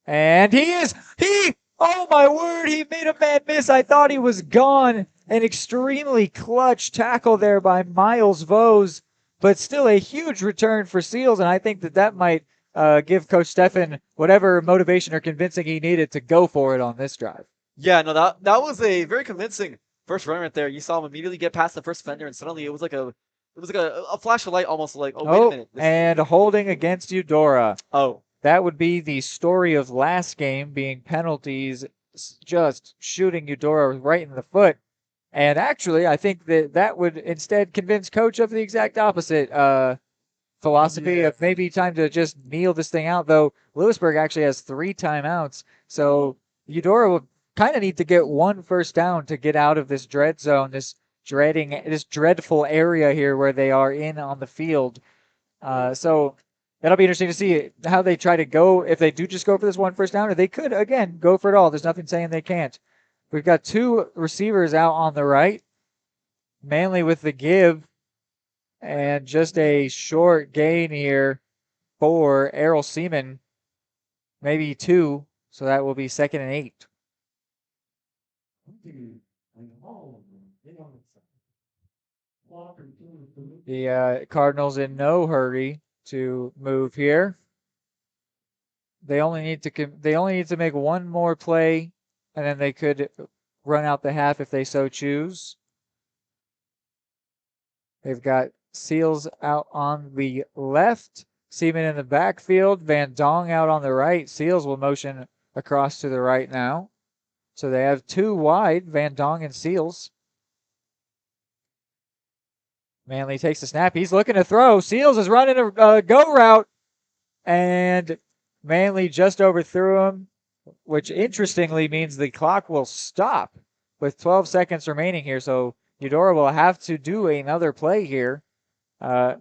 And oh my word, he made a man miss. I thought he was gone. An extremely clutch tackle there by Miles Vose, but still a huge return for Seals. And I think that might give Coach Steffen whatever motivation or convincing he needed to go for it on this drive. Yeah, no, that was a very convincing first run right there. You saw him immediately get past the first fender, and suddenly it was like a flash of light, almost like, wait a minute. And holding against Eudora. Oh. That would be the story of last game, being penalties, just shooting Eudora right in the foot. And actually, I think that would instead convince Coach of the exact opposite philosophy of maybe time to just kneel this thing out, though Louisburg actually has 3 timeouts. So Eudora will kind of need to get 1 first down to get out of this dread zone, this dreadful area here where they are in on the field. So that'll be interesting to see how they try to go, if they do just go for this 1 first down, or they could, again, go for it all. There's nothing saying they can't. We've got 2 receivers out on the right, mainly with the give, and just a short gain here for Errol Seaman, maybe 2, so that will be 2nd and 8. The Cardinals in no hurry to move here. They only need to make 1 more play, and then they could run out the half if they so choose. They've got Seals out on the left, Seaman in the backfield, Van Dong out on the right. Seals will motion across to the right now. So they have 2 wide, Van Dong and Seals. Manley takes the snap. He's looking to throw. Seals is running a go route, and Manley just overthrew him, which interestingly means the clock will stop with 12 seconds remaining here. So Eudora will have to do another play here.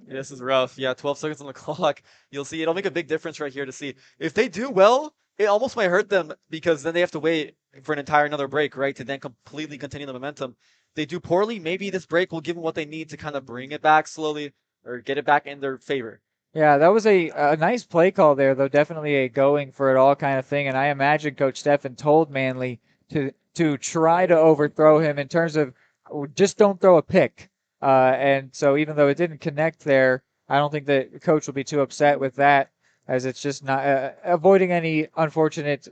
This is rough. Yeah, 12 seconds on the clock. You'll see it'll make a big difference right here to see. If they do well, it almost might hurt them because then they have to wait for another break, right, to then completely continue the momentum. If they do poorly, maybe this break will give them what they need to kind of bring it back slowly or get it back in their favor. Yeah, that was a nice play call there, though. Definitely a going for it all kind of thing. And I imagine Coach Steffen told Manley to try to overthrow him in terms of just don't throw a pick. And so even though it didn't connect there, I don't think the coach will be too upset with that, as it's just not avoiding any unfortunate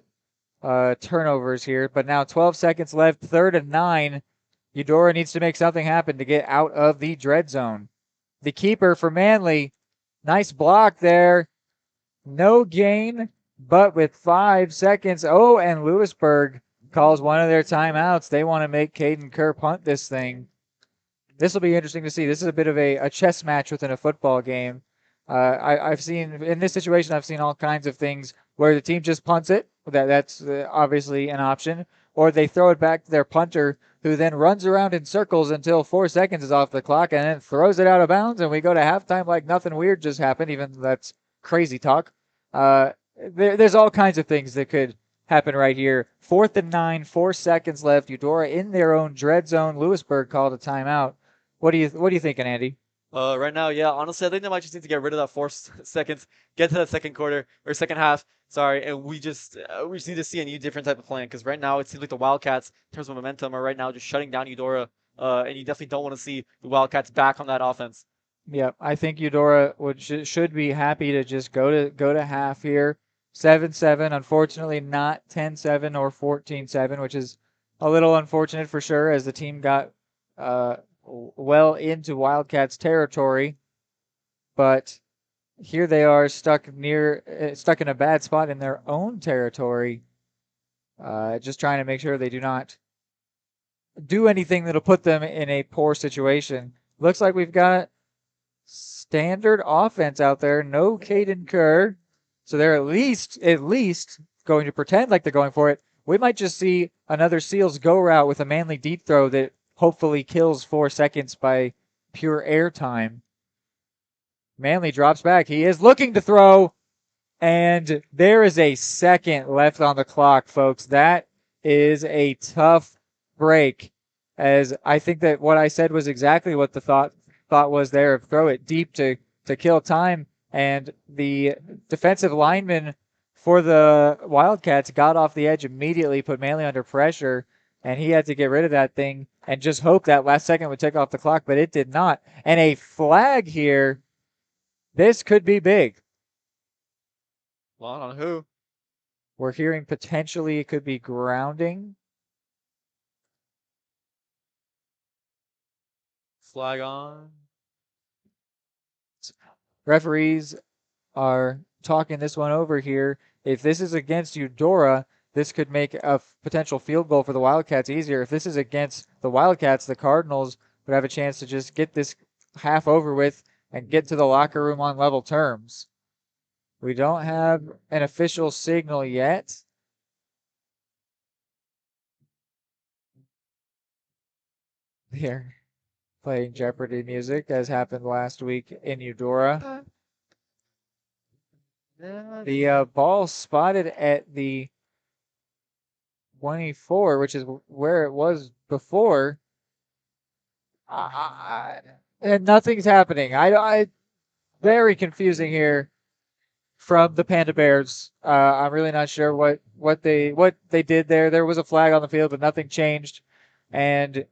turnovers here. But now 12 seconds left, 3rd and 9. Eudora needs to make something happen to get out of the dread zone. The keeper for Manley, nice block there. No gain, but with 5 seconds. Oh, and Louisburg calls one of their timeouts. They want to make Caden Kerr punt this thing. This will be interesting to see. This is a bit of a chess match within a football game. I've seen, in this situation, I've seen all kinds of things where the team just punts it. That's obviously an option. Or they throw it back to their punter, who then runs around in circles until 4 seconds is off the clock and then throws it out of bounds, and we go to halftime like nothing weird just happened, even though that's crazy talk. There's all kinds of things that could happen right here. 4th and 9, 4 seconds left. Eudora in their own dread zone. Lewisburg called a timeout. What are you thinking, Andy? Right now, yeah, honestly, I think they might just need to get rid of that 4 seconds, get to that second quarter or second half. Sorry, and we just need to see a new different type of plan, because right now it seems like the Wildcats, in terms of momentum, are right now just shutting down Eudora, and you definitely don't want to see the Wildcats back on that offense. Yeah, I think Eudora should be happy to just go to half here. 7-7, unfortunately not 10-7 or 14-7, which is a little unfortunate for sure, as the team got well into Wildcats territory. But here they are stuck in a bad spot in their own territory, just trying to make sure they do not do anything that'll put them in a poor situation. Looks like we've got standard offense out there. No Caden Kerr. So they're at least going to pretend like they're going for it. We might just see another Seals go route with a Manley deep throw that hopefully kills 4 seconds by pure air time. Manley drops back. He is looking to throw, and there is a second left on the clock, folks. That is a tough break, as I think that what I said was exactly what the thought was there, of throw it deep to kill time. And the defensive lineman for the Wildcats got off the edge immediately, put Manley under pressure, and he had to get rid of that thing and just hope that last second would take off the clock, but it did not. And a flag here. This could be big. Well, on who? We're hearing potentially it could be grounding. Flag on. Referees are talking this one over here. If this is against Eudora, this could make a potential field goal for the Wildcats easier. If this is against the Wildcats, the Cardinals would have a chance to just get this half over with and get to the locker room on level terms. We don't have an official signal yet. They're playing Jeopardy music, as happened last week in Eudora. The ball spotted at the 24, which is where it was before. And nothing's happening. Very confusing here from the Panda Bears. I'm really not sure what they did there. There was a flag on the field, but nothing changed. And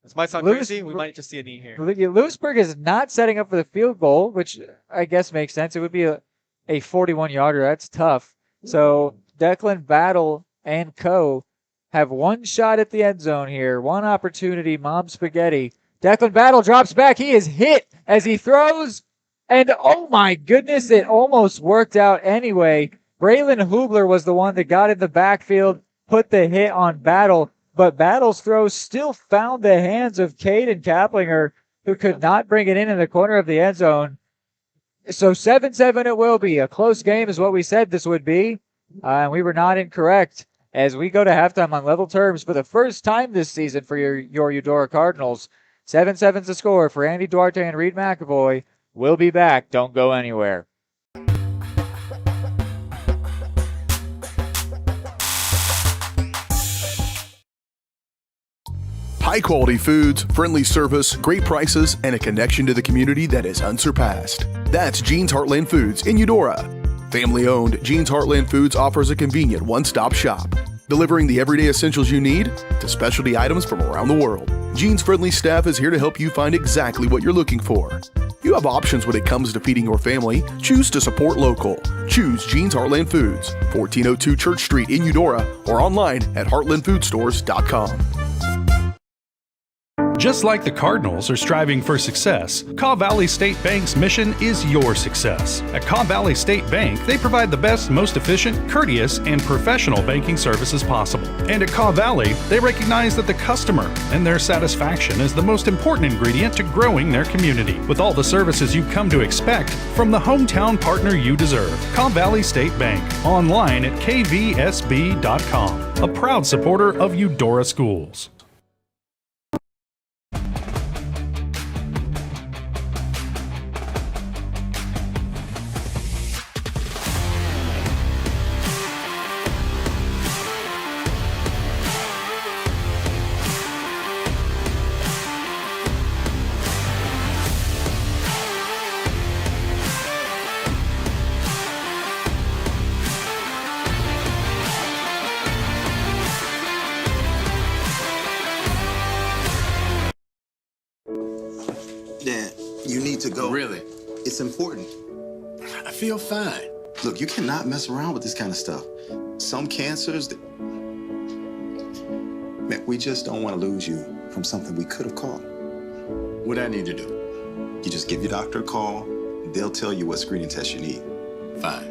this might sound crazy. We might just see a knee here. Louisburg is not setting up for the field goal, which I guess makes sense. It would be a 41-yarder. That's tough. So Declan Battle and co. have one shot at the end zone here. One opportunity. Mom Spaghetti. Declan Battle drops back. He is hit as he throws. And oh my goodness, it almost worked out anyway. Braylon Hubler was the one that got in the backfield, put the hit on Battle. But Battle's throw still found the hands of Caden Kaplinger, who could not bring it in the corner of the end zone. So 7-7 it will be. A close game is what we said this would be. And we were not incorrect as we go to halftime on level terms for the first time this season for your Eudora Cardinals. 7-7's the score for Andy Duarte and Reed McAvoy. We'll be back. Don't go anywhere. High quality foods, friendly service, great prices, and a connection to the community that is unsurpassed. That's Gene's Heartland Foods in Eudora. Family owned, Gene's Heartland Foods offers a convenient one-stop shop, delivering the everyday essentials you need to specialty items from around the world. Gene's friendly staff is here to help you find exactly what you're looking for. You have options when it comes to feeding your family. Choose to support local. Choose Gene's Heartland Foods, 1402 Church Street in Eudora, or online at heartlandfoodstores.com. Just like the Cardinals are striving for success, Kaw Valley State Bank's mission is your success. At Kaw Valley State Bank, they provide the best, most efficient, courteous, and professional banking services possible. And at Kaw Valley, they recognize that the customer and their satisfaction is the most important ingredient to growing their community. With all the services you've come to expect from the hometown partner you deserve, Kaw Valley State Bank, online at kvsb.com, a proud supporter of Eudora Schools. To go. Really? It's important. I feel fine. Look, you cannot mess around with this kind of stuff. Some cancers, man, we just don't want to lose you from something we could have caught. What I need to do? You just give your doctor a call. They'll tell you what screening test you need. Fine.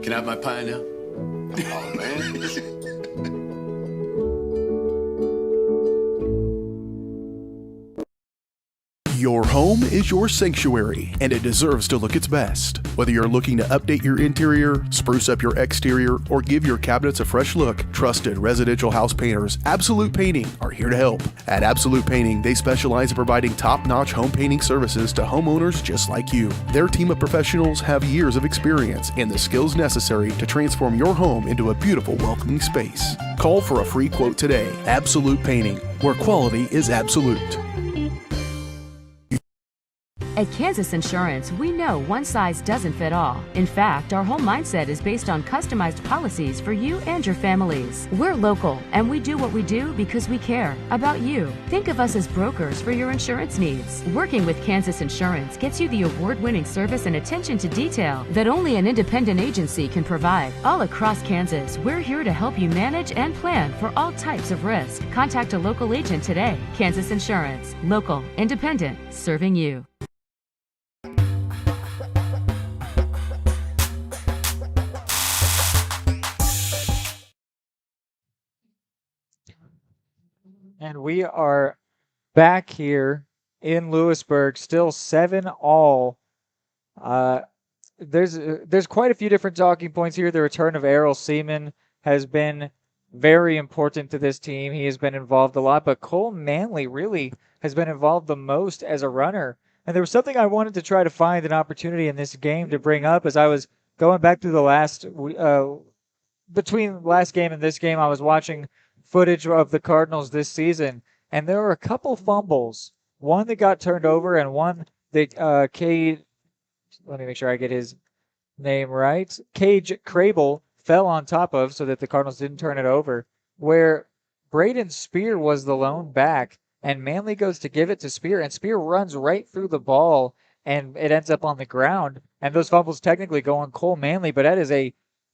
Can I have my pie now? Oh, man. Your home is your sanctuary, and it deserves to look its best. Whether you're looking to update your interior, spruce up your exterior, or give your cabinets a fresh look, trusted residential house painters Absolute Painting are here to help. At Absolute Painting, they specialize in providing top-notch home painting services to homeowners just like you. Their team of professionals have years of experience and the skills necessary to transform your home into a beautiful, welcoming space. Call for a free quote today. Absolute Painting, where quality is absolute. At Kansas Insurance, we know one size doesn't fit all. In fact, our whole mindset is based on customized policies for you and your families. We're local, and we do what we do because we care about you. Think of us as brokers for your insurance needs. Working with Kansas Insurance gets you the award-winning service and attention to detail that only an independent agency can provide. All across Kansas, we're here to help you manage and plan for all types of risk. Contact a local agent today. Kansas Insurance. Local, independent, serving you. And we are back here in Louisburg, still 7-all. There's quite a few different talking points here. The return of Errol Seaman has been very important to this team. He has been involved a lot, but Cole Manley really has been involved the most as a runner. And there was something I wanted to try to find an opportunity in this game to bring up as I was going back through the between last game and this game, I was watching footage of the Cardinals this season, and there were a couple fumbles. One that got turned over, and one that let me make sure I get his name right. Cage Crable fell on top of so that the Cardinals didn't turn it over, where Braden Spear was the lone back, and Manley goes to give it to Spear, and Spear runs right through the ball, and it ends up on the ground. And those fumbles technically go on Cole Manley, but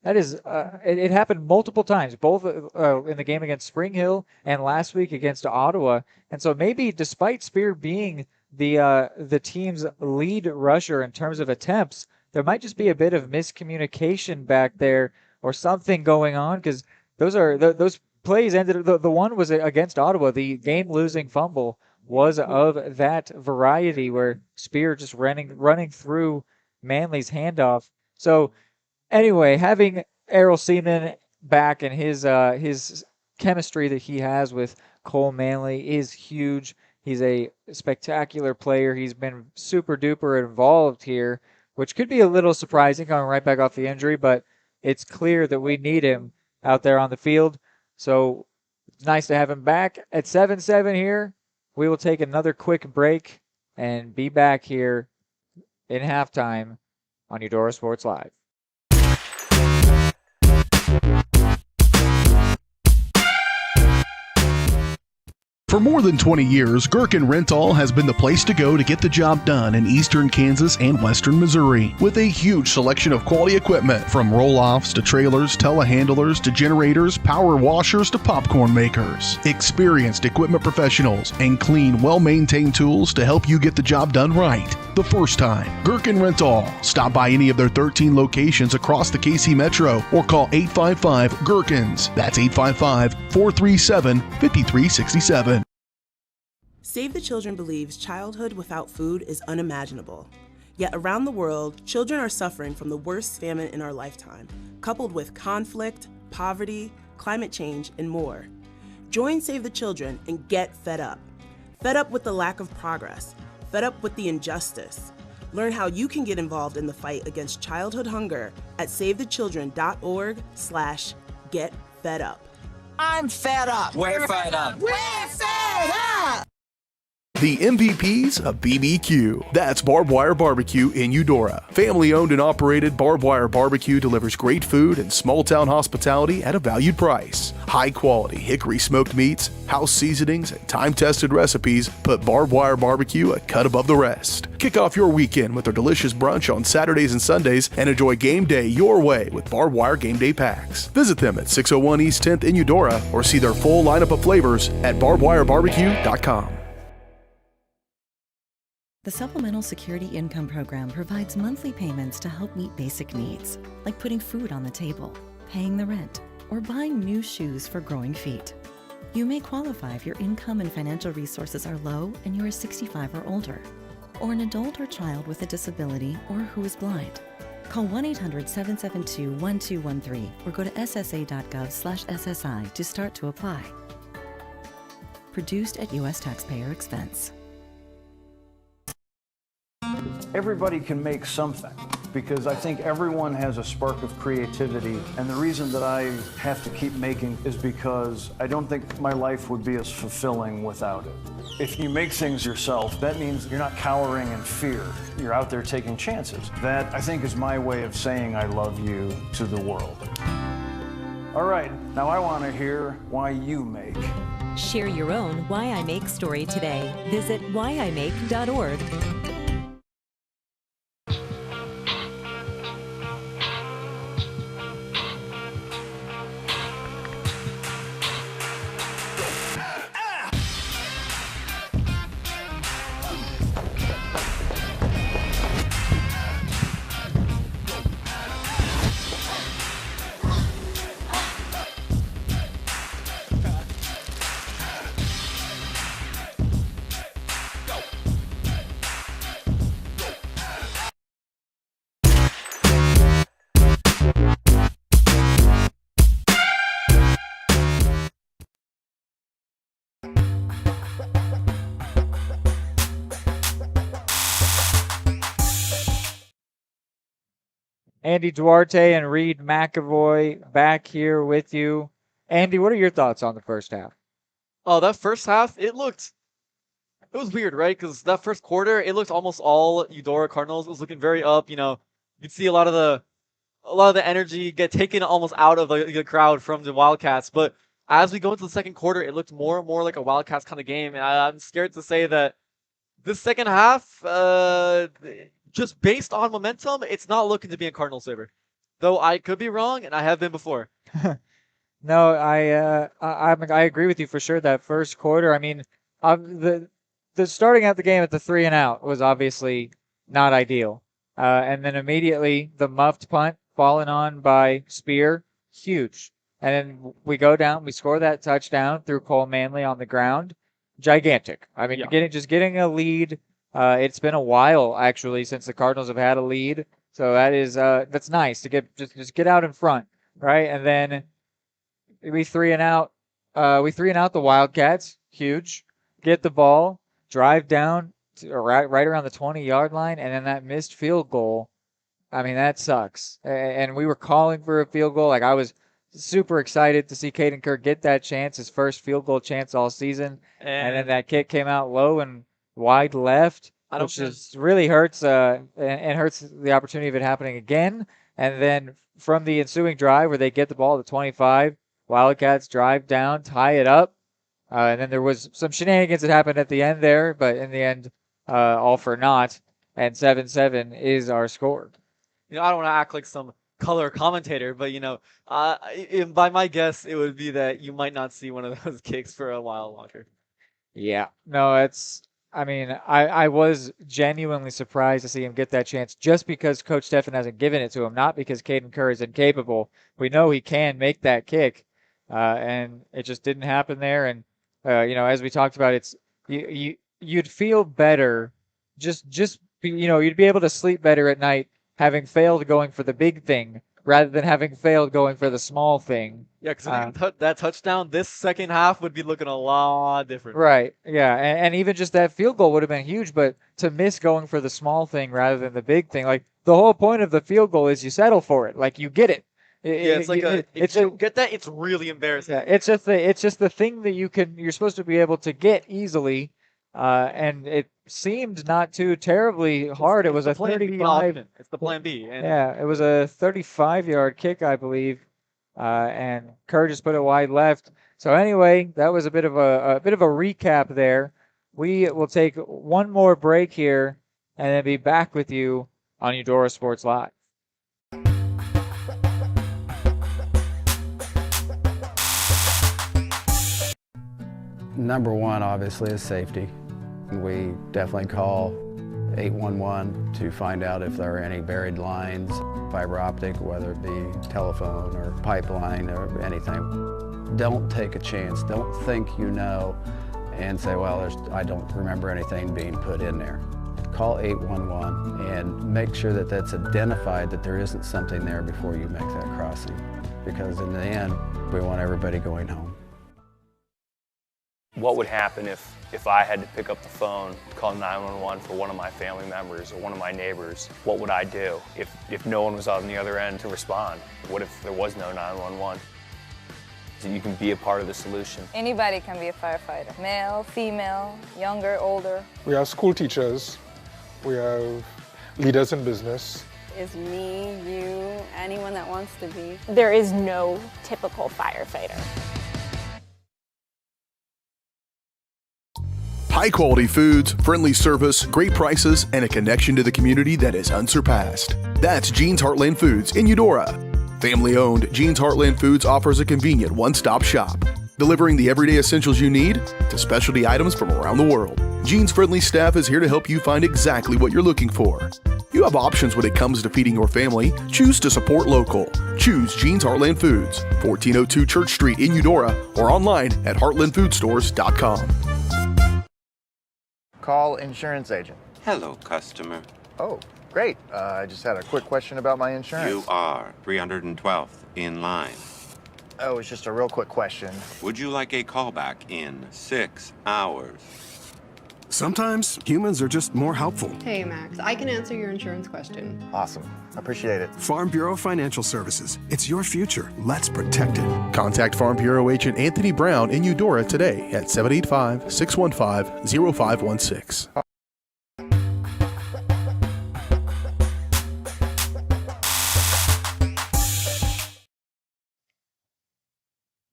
it happened multiple times, both in the game against Spring Hill and last week against Ottawa. And so maybe despite Spear being the team's lead rusher in terms of attempts, there might just be a bit of miscommunication back there or something going on, because those plays ended. The one was against Ottawa, the game-losing fumble was of that variety where Spear just running through Manley's handoff. So anyway, having Errol Seaman back and his chemistry that he has with Cole Manley is huge. He's a spectacular player. He's been super duper involved here, which could be a little surprising coming right back off the injury, but it's clear that we need him out there on the field. So it's nice to have him back at 7-7 here. We will take another quick break and be back here in halftime on Eudora Sports Live. For more than 20 years, Gherkin Rental has been the place to go to get the job done in eastern Kansas and western Missouri. With a huge selection of quality equipment, from roll-offs to trailers, telehandlers to generators, power washers to popcorn makers. Experienced equipment professionals and clean, well-maintained tools to help you get the job done right the first time. Gherkin Rental. Stop by any of their 13 locations across the KC Metro or call 855-GHERKINS. That's 855-437-5367. Save the Children believes childhood without food is unimaginable. Yet around the world, children are suffering from the worst famine in our lifetime, coupled with conflict, poverty, climate change, and more. Join Save the Children and get fed up. Fed up with the lack of progress. Fed up with the injustice. Learn how you can get involved in the fight against childhood hunger at savethechildren.org/getfedup. I'm fed up. We're fed up. We're fed up. The MVPs of BBQ. That's Barbed Wire Barbecue in Eudora. Family owned and operated, Barbed Wire Barbecue delivers great food and small town hospitality at a valued price. High quality hickory smoked meats, house seasonings, and time tested recipes put Barbed Wire Barbecue a cut above the rest. Kick off your weekend with their delicious brunch on Saturdays and Sundays and enjoy game day your way with Barbed Wire Game Day Packs. Visit them at 601 East 10th in Eudora or see their full lineup of flavors at barbedwirebarbecue.com. The Supplemental Security Income Program provides monthly payments to help meet basic needs, like putting food on the table, paying the rent, or buying new shoes for growing feet. You may qualify if your income and financial resources are low and you are 65 or older, or an adult or child with a disability or who is blind. Call 1-800-772-1213 or go to ssa.gov/SSI to start to apply. Produced at U.S. taxpayer expense. Everybody can make something, because I think everyone has a spark of creativity, and the reason that I have to keep making is because I don't think my life would be as fulfilling without it. If you make things yourself, that means you're not cowering in fear. You're out there taking chances. That, I think, is my way of saying I love you to the world. All right, now I want to hear why you make. Share your own Why I Make story today. Visit whyimake.org. Andy Duarte and Reed McAvoy back here with you. Andy, what are your thoughts on the first half? Oh, that first half, it was weird, right? Because that first quarter, it looked almost all Eudora Cardinals. It was looking very up. You'd see a lot of the energy get taken almost out of the crowd from the Wildcats. But as we go into the second quarter, it looked more and more like a Wildcats kind of game. And I'm scared to say that this second half, just based on momentum, it's not looking to be in Cardinals' favor. Though I could be wrong, and I have been before. No, I agree with you for sure. That first quarter, I mean, the starting out the game at the 3-and-out was obviously not ideal, and then immediately the muffed punt fallen on by Spear, huge. And then we go down, we score that touchdown through Cole Manley on the ground. gigantic. I mean, getting a lead. It's been a while actually since the Cardinals have had a lead, so that's nice to get just get out in front, right? And then we 3-and-out. We 3-and-out the Wildcats. Huge. Get the ball, drive down right around the 20-yard line, and then that missed field goal. I mean, that sucks. And we were calling for a field goal. Like, I was super excited to see Caden Kerr get that chance, his first field goal chance all season. And then that kick came out low and wide left, which just really hurts and hurts the opportunity of it happening again. And then from the ensuing drive where they get the ball at the 25, Wildcats drive down, tie it up. And then there was some shenanigans that happened at the end there, but in the end, all for naught. And 7-7 is our score. I don't want to act like some color commentator, but by my guess, it would be that you might not see one of those kicks for a while longer. Yeah, no, I was genuinely surprised to see him get that chance just because Coach Steffen hasn't given it to him, not because Caden Kerr is incapable. We know he can make that kick, and it just didn't happen there. And, as we talked about, you'd feel better, you'd be able to sleep better at night having failed going for the big thing rather than having failed going for the small thing. Yeah, because that touchdown this second half would be looking a lot different. Right, yeah, and even just that field goal would have been huge, but to miss going for the small thing rather than the big thing, like, the whole point of the field goal is you settle for it. Like, you get it. If you get that, it's really embarrassing. Yeah, it's just the thing that you're supposed to be able to get easily, and it seemed not too terribly hard. It was a 35. It's the plan B. Yeah, it was a 35-yard kick, I believe, and Kerr just put it wide left. So anyway, that was a bit of a recap there. We will take one more break here, and then be back with you on Eudora Sports Live. Number one, obviously, is safety. We definitely call 811 to find out if there are any buried lines, fiber optic, whether it be telephone or pipeline or anything. Don't take a chance. Don't think you know and say, well, I don't remember anything being put in there. Call 811 and make sure that that's identified, that there isn't something there before you make that crossing. Because in the end, we want everybody going home. What would happen if I had to pick up the phone, call 911 for one of my family members or one of my neighbors? What would I do if no one was on the other end to respond? What if there was no 911? So you can be a part of the solution. Anybody can be a firefighter. Male, female, younger, older. We have school teachers. We have leaders in business. Is me, you, anyone that wants to be. There is no typical firefighter. High-quality foods, friendly service, great prices, and a connection to the community that is unsurpassed. That's Jean's Heartland Foods in Eudora. Family-owned, Jean's Heartland Foods offers a convenient one-stop shop, delivering the everyday essentials you need to specialty items from around the world. Jean's friendly staff is here to help you find exactly what you're looking for. You have options when it comes to feeding your family. Choose to support local. Choose Jean's Heartland Foods, 1402 Church Street in Eudora, or online at heartlandfoodstores.com. Call insurance agent. Hello, customer. Oh, great. I just had a quick question about my insurance. You are 312th in line. Oh, it's just a real quick question. Would you like a callback in 6 hours? Sometimes humans are just more helpful. Hey, Max, I can answer your insurance question. Awesome. Appreciate it. Farm Bureau Financial Services. It's your future. Let's protect it. Contact Farm Bureau agent Anthony Brown in Eudora today at 785-615-0516.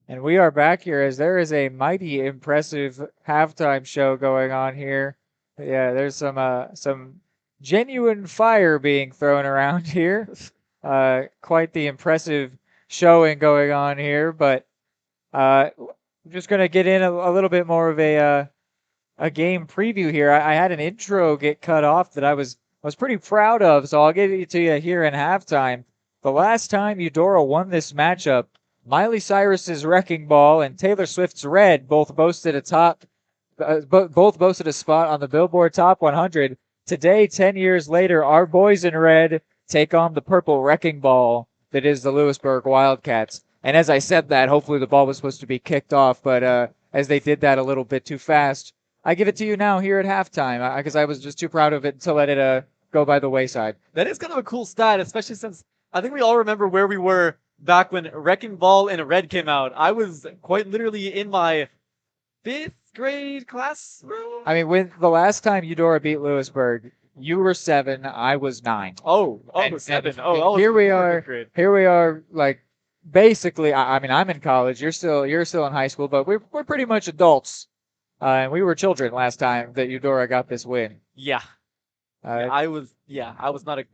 And we are back here as there is a mighty impressive halftime show going on here. Yeah, there's some genuine fire being thrown around here. Quite the impressive showing going on here, but I'm just going to get in a little bit more of a game preview here. I had an intro get cut off that I was pretty proud of, so I'll give it to you here in halftime. The last time Eudora won this matchup, Miley Cyrus's Wrecking Ball and Taylor Swift's Red both boasted a top both boasted a spot on the Billboard Top 100. Today, 10 years later, our boys in red take on the purple wrecking ball that is the Louisburg Wildcats. And as I said that, hopefully the ball was supposed to be kicked off, but as they did that a little bit too fast, I give it to you now here at halftime because I was just too proud of it to let it go by the wayside. That is kind of a cool stat, especially since I think we all remember where we were back when Wrecking Ball in Red came out. I was quite literally in my 5th grade classroom. I mean, when the last time Eudora beat Louisburg, you were 7, I was 9. Oh, 7. Oh, here we are. Here we are, like basically. I mean, I'm in college. You're still in high school, but we're pretty much adults, and we were children last time that Eudora got this win. Yeah. I was not a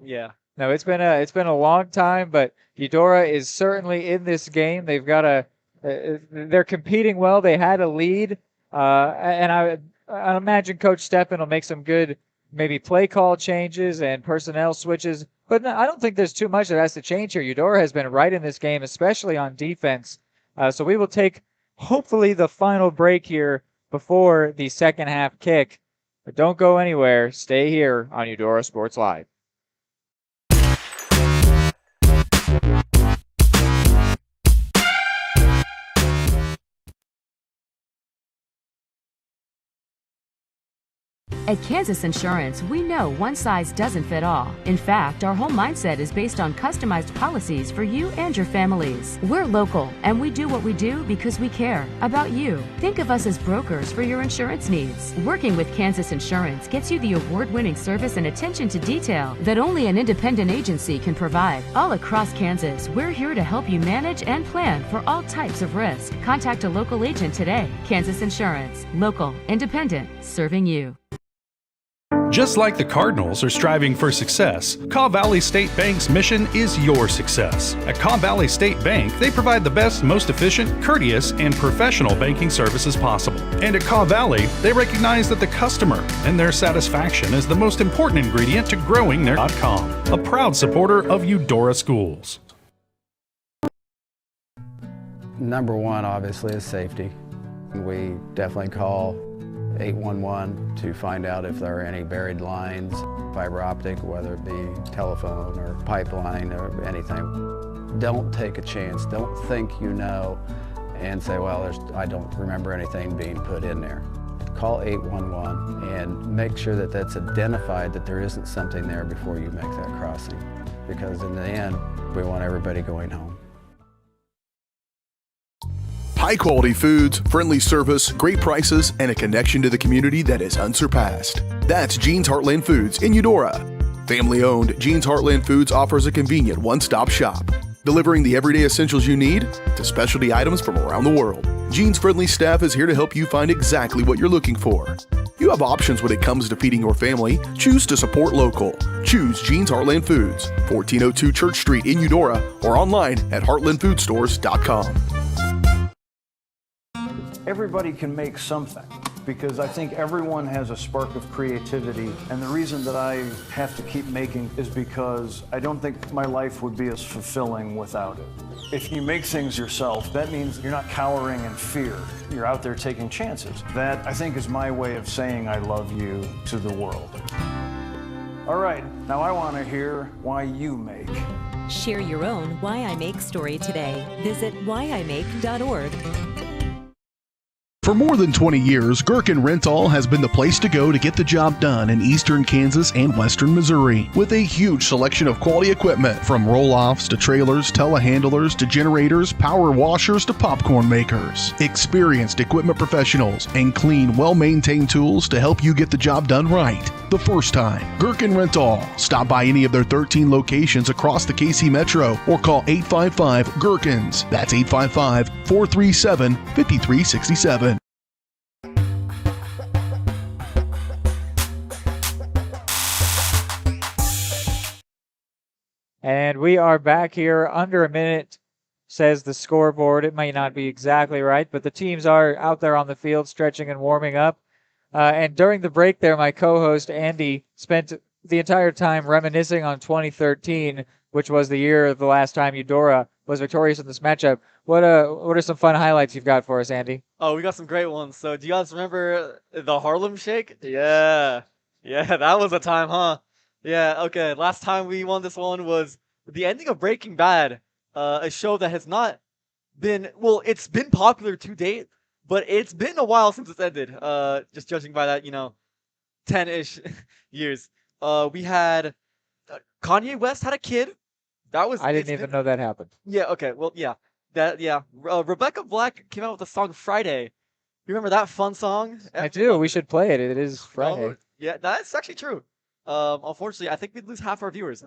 No, it's been a long time, but Eudora is certainly in this game. They've got they're competing well. They had a lead, and I imagine Coach Steppen will make some good maybe play call changes and personnel switches. But no, I don't think there's too much that has to change here. Eudora has been right in this game, especially on defense. So we will take hopefully the final break here before the second half kick. But don't go anywhere. Stay here on Eudora Sports Live. At Kansas Insurance, we know one size doesn't fit all. In fact, our whole mindset is based on customized policies for you and your families. We're local, and we do what we do because we care about you. Think of us as brokers for your insurance needs. Working with Kansas Insurance gets you the award-winning service and attention to detail that only an independent agency can provide. All across Kansas, we're here to help you manage and plan for all types of risk. Contact a local agent today. Kansas Insurance. Local, independent, serving you. Just like the Cardinals are striving for success, Kaw Valley State Bank's mission is your success. At Kaw Valley State Bank, they provide the best, most efficient, courteous, and professional banking services possible. And at Kaw Valley, they recognize that the customer and their satisfaction is the most important ingredient to growing their .com, a proud supporter of Eudora schools. Number one, obviously, is safety. We definitely call 811 to find out if there are any buried lines, fiber optic, whether it be telephone or pipeline or anything. Don't take a chance. Don't think you know and say, well, I don't remember anything being put in there. Call 811 and make sure that that's identified, that there isn't something there before you make that crossing. Because in the end, we want everybody going home. High-quality foods, friendly service, great prices, and a connection to the community that is unsurpassed. That's Jean's Heartland Foods in Eudora. Family-owned, Jean's Heartland Foods offers a convenient one-stop shop, delivering the everyday essentials you need to specialty items from around the world. Jean's friendly staff is here to help you find exactly what you're looking for. You have options when it comes to feeding your family. Choose to support local. Choose Jean's Heartland Foods, 1402 Church Street in Eudora, or online at heartlandfoodstores.com. Everybody can make something, because I think everyone has a spark of creativity, and the reason that I have to keep making is because I don't think my life would be as fulfilling without it. If you make things yourself, that means you're not cowering in fear. You're out there taking chances. That, I think, is my way of saying I love you to the world. All right, now I want to hear why you make. Share your own Why I Make story today. Visit whyimake.org. For more than 20 years, Gherkin Rental has been the place to go to get the job done in eastern Kansas and western Missouri. With a huge selection of quality equipment, from roll-offs to trailers, telehandlers to generators, power washers to popcorn makers. Experienced equipment professionals and clean, well-maintained tools to help you get the job done right the first time. Gherkin Rental. Stop by any of their 13 locations across the KC Metro or call 855-GHERKINS. That's 855-437-5367. And we are back here under a minute, says the scoreboard. It may not be exactly right, but the teams are out there on the field stretching and warming up. And during the break there, my co-host Andy spent the entire time reminiscing on 2013, which was the year of the last time Eudora was victorious in this matchup. What are some fun highlights you've got for us, Andy? Oh, we got some great ones. So, do you guys remember the Harlem Shake? Yeah. Yeah, that was a time, huh? Yeah, okay. Last time we won this one was the ending of Breaking Bad, a show that has not been, well, it's been popular to date, but it's been a while since it's ended. Just judging by that, 10-ish years. We had Kanye West had a kid. I didn't even know that happened. Yeah, okay. Well, yeah. Rebecca Black came out with the song Friday. You remember that fun song? I do. We should play it. It is Friday. Oh, yeah, that's actually true. Unfortunately, I think we'd lose half our viewers.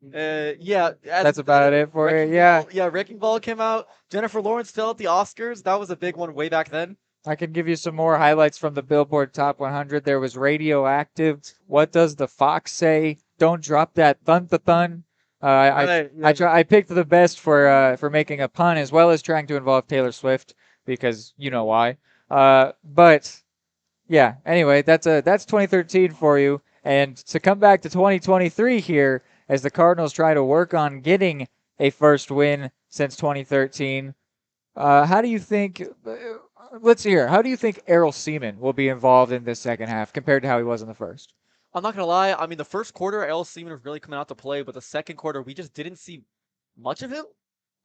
Yeah. That's about it for you. Yeah. Yeah, Wrecking Ball came out. Jennifer Lawrence fell at the Oscars. That was a big one way back then. I can give you some more highlights from the Billboard Top 100. There was Radioactive. What Does the Fox Say? Don't Drop That Thun-thun. I picked the best for making a pun as well as trying to involve Taylor Swift because you know why. But yeah, anyway, that's 2013 for you. And to come back to 2023 here as the Cardinals try to work on getting a first win since 2013. How do you think? Let's see here. How do you think Errol Seaman will be involved in this second half compared to how he was in the first? I'm not gonna lie. I mean, the first quarter, Errol Seaman was really coming out to play, but the second quarter, we just didn't see much of him.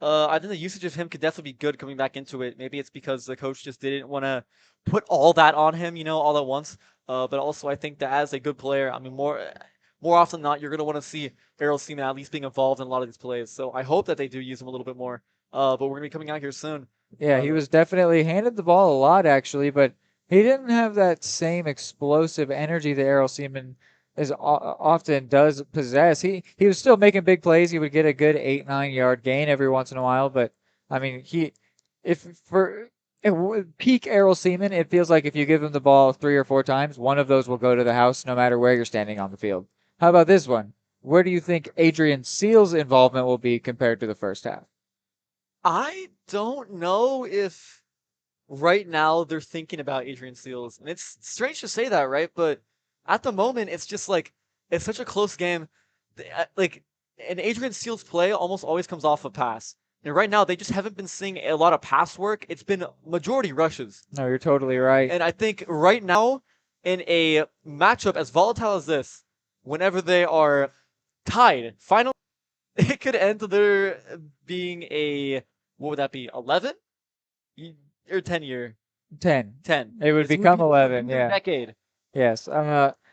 I think the usage of him could definitely be good coming back into it. Maybe it's because the coach just didn't want to put all that on him, all at once. But also, I think that as a good player, I mean, more often than not, you're gonna want to see Errol Seaman at least being involved in a lot of these plays. So I hope that they do use him a little bit more. But we're gonna be coming out here soon. Yeah, he was definitely handed the ball a lot actually, but he didn't have that same explosive energy that Errol Seaman often does possess. He was still making big plays. He would get a good 8-9 yard gain every once in a while, but I mean, peak Errol Seaman, it feels like if you give him the ball 3 or 4 times, one of those will go to the house no matter where you're standing on the field. How about this one? Where do you think Adrian Seals' involvement will be compared to the first half? I don't know if right now they're thinking about Adrian Seals. And it's strange to say that, right? But at the moment, it's just like, it's such a close game. Like, an Adrian Seals play almost always comes off a pass. And right now, they just haven't been seeing a lot of pass work. It's been majority rushes. No, you're totally right. And I think right now, in a matchup as volatile as this, whenever they are tied, finally, it could end there being a, what would that be, 11? Or 10 year? 10. 10. It would become 11, yeah. Decade. Yes.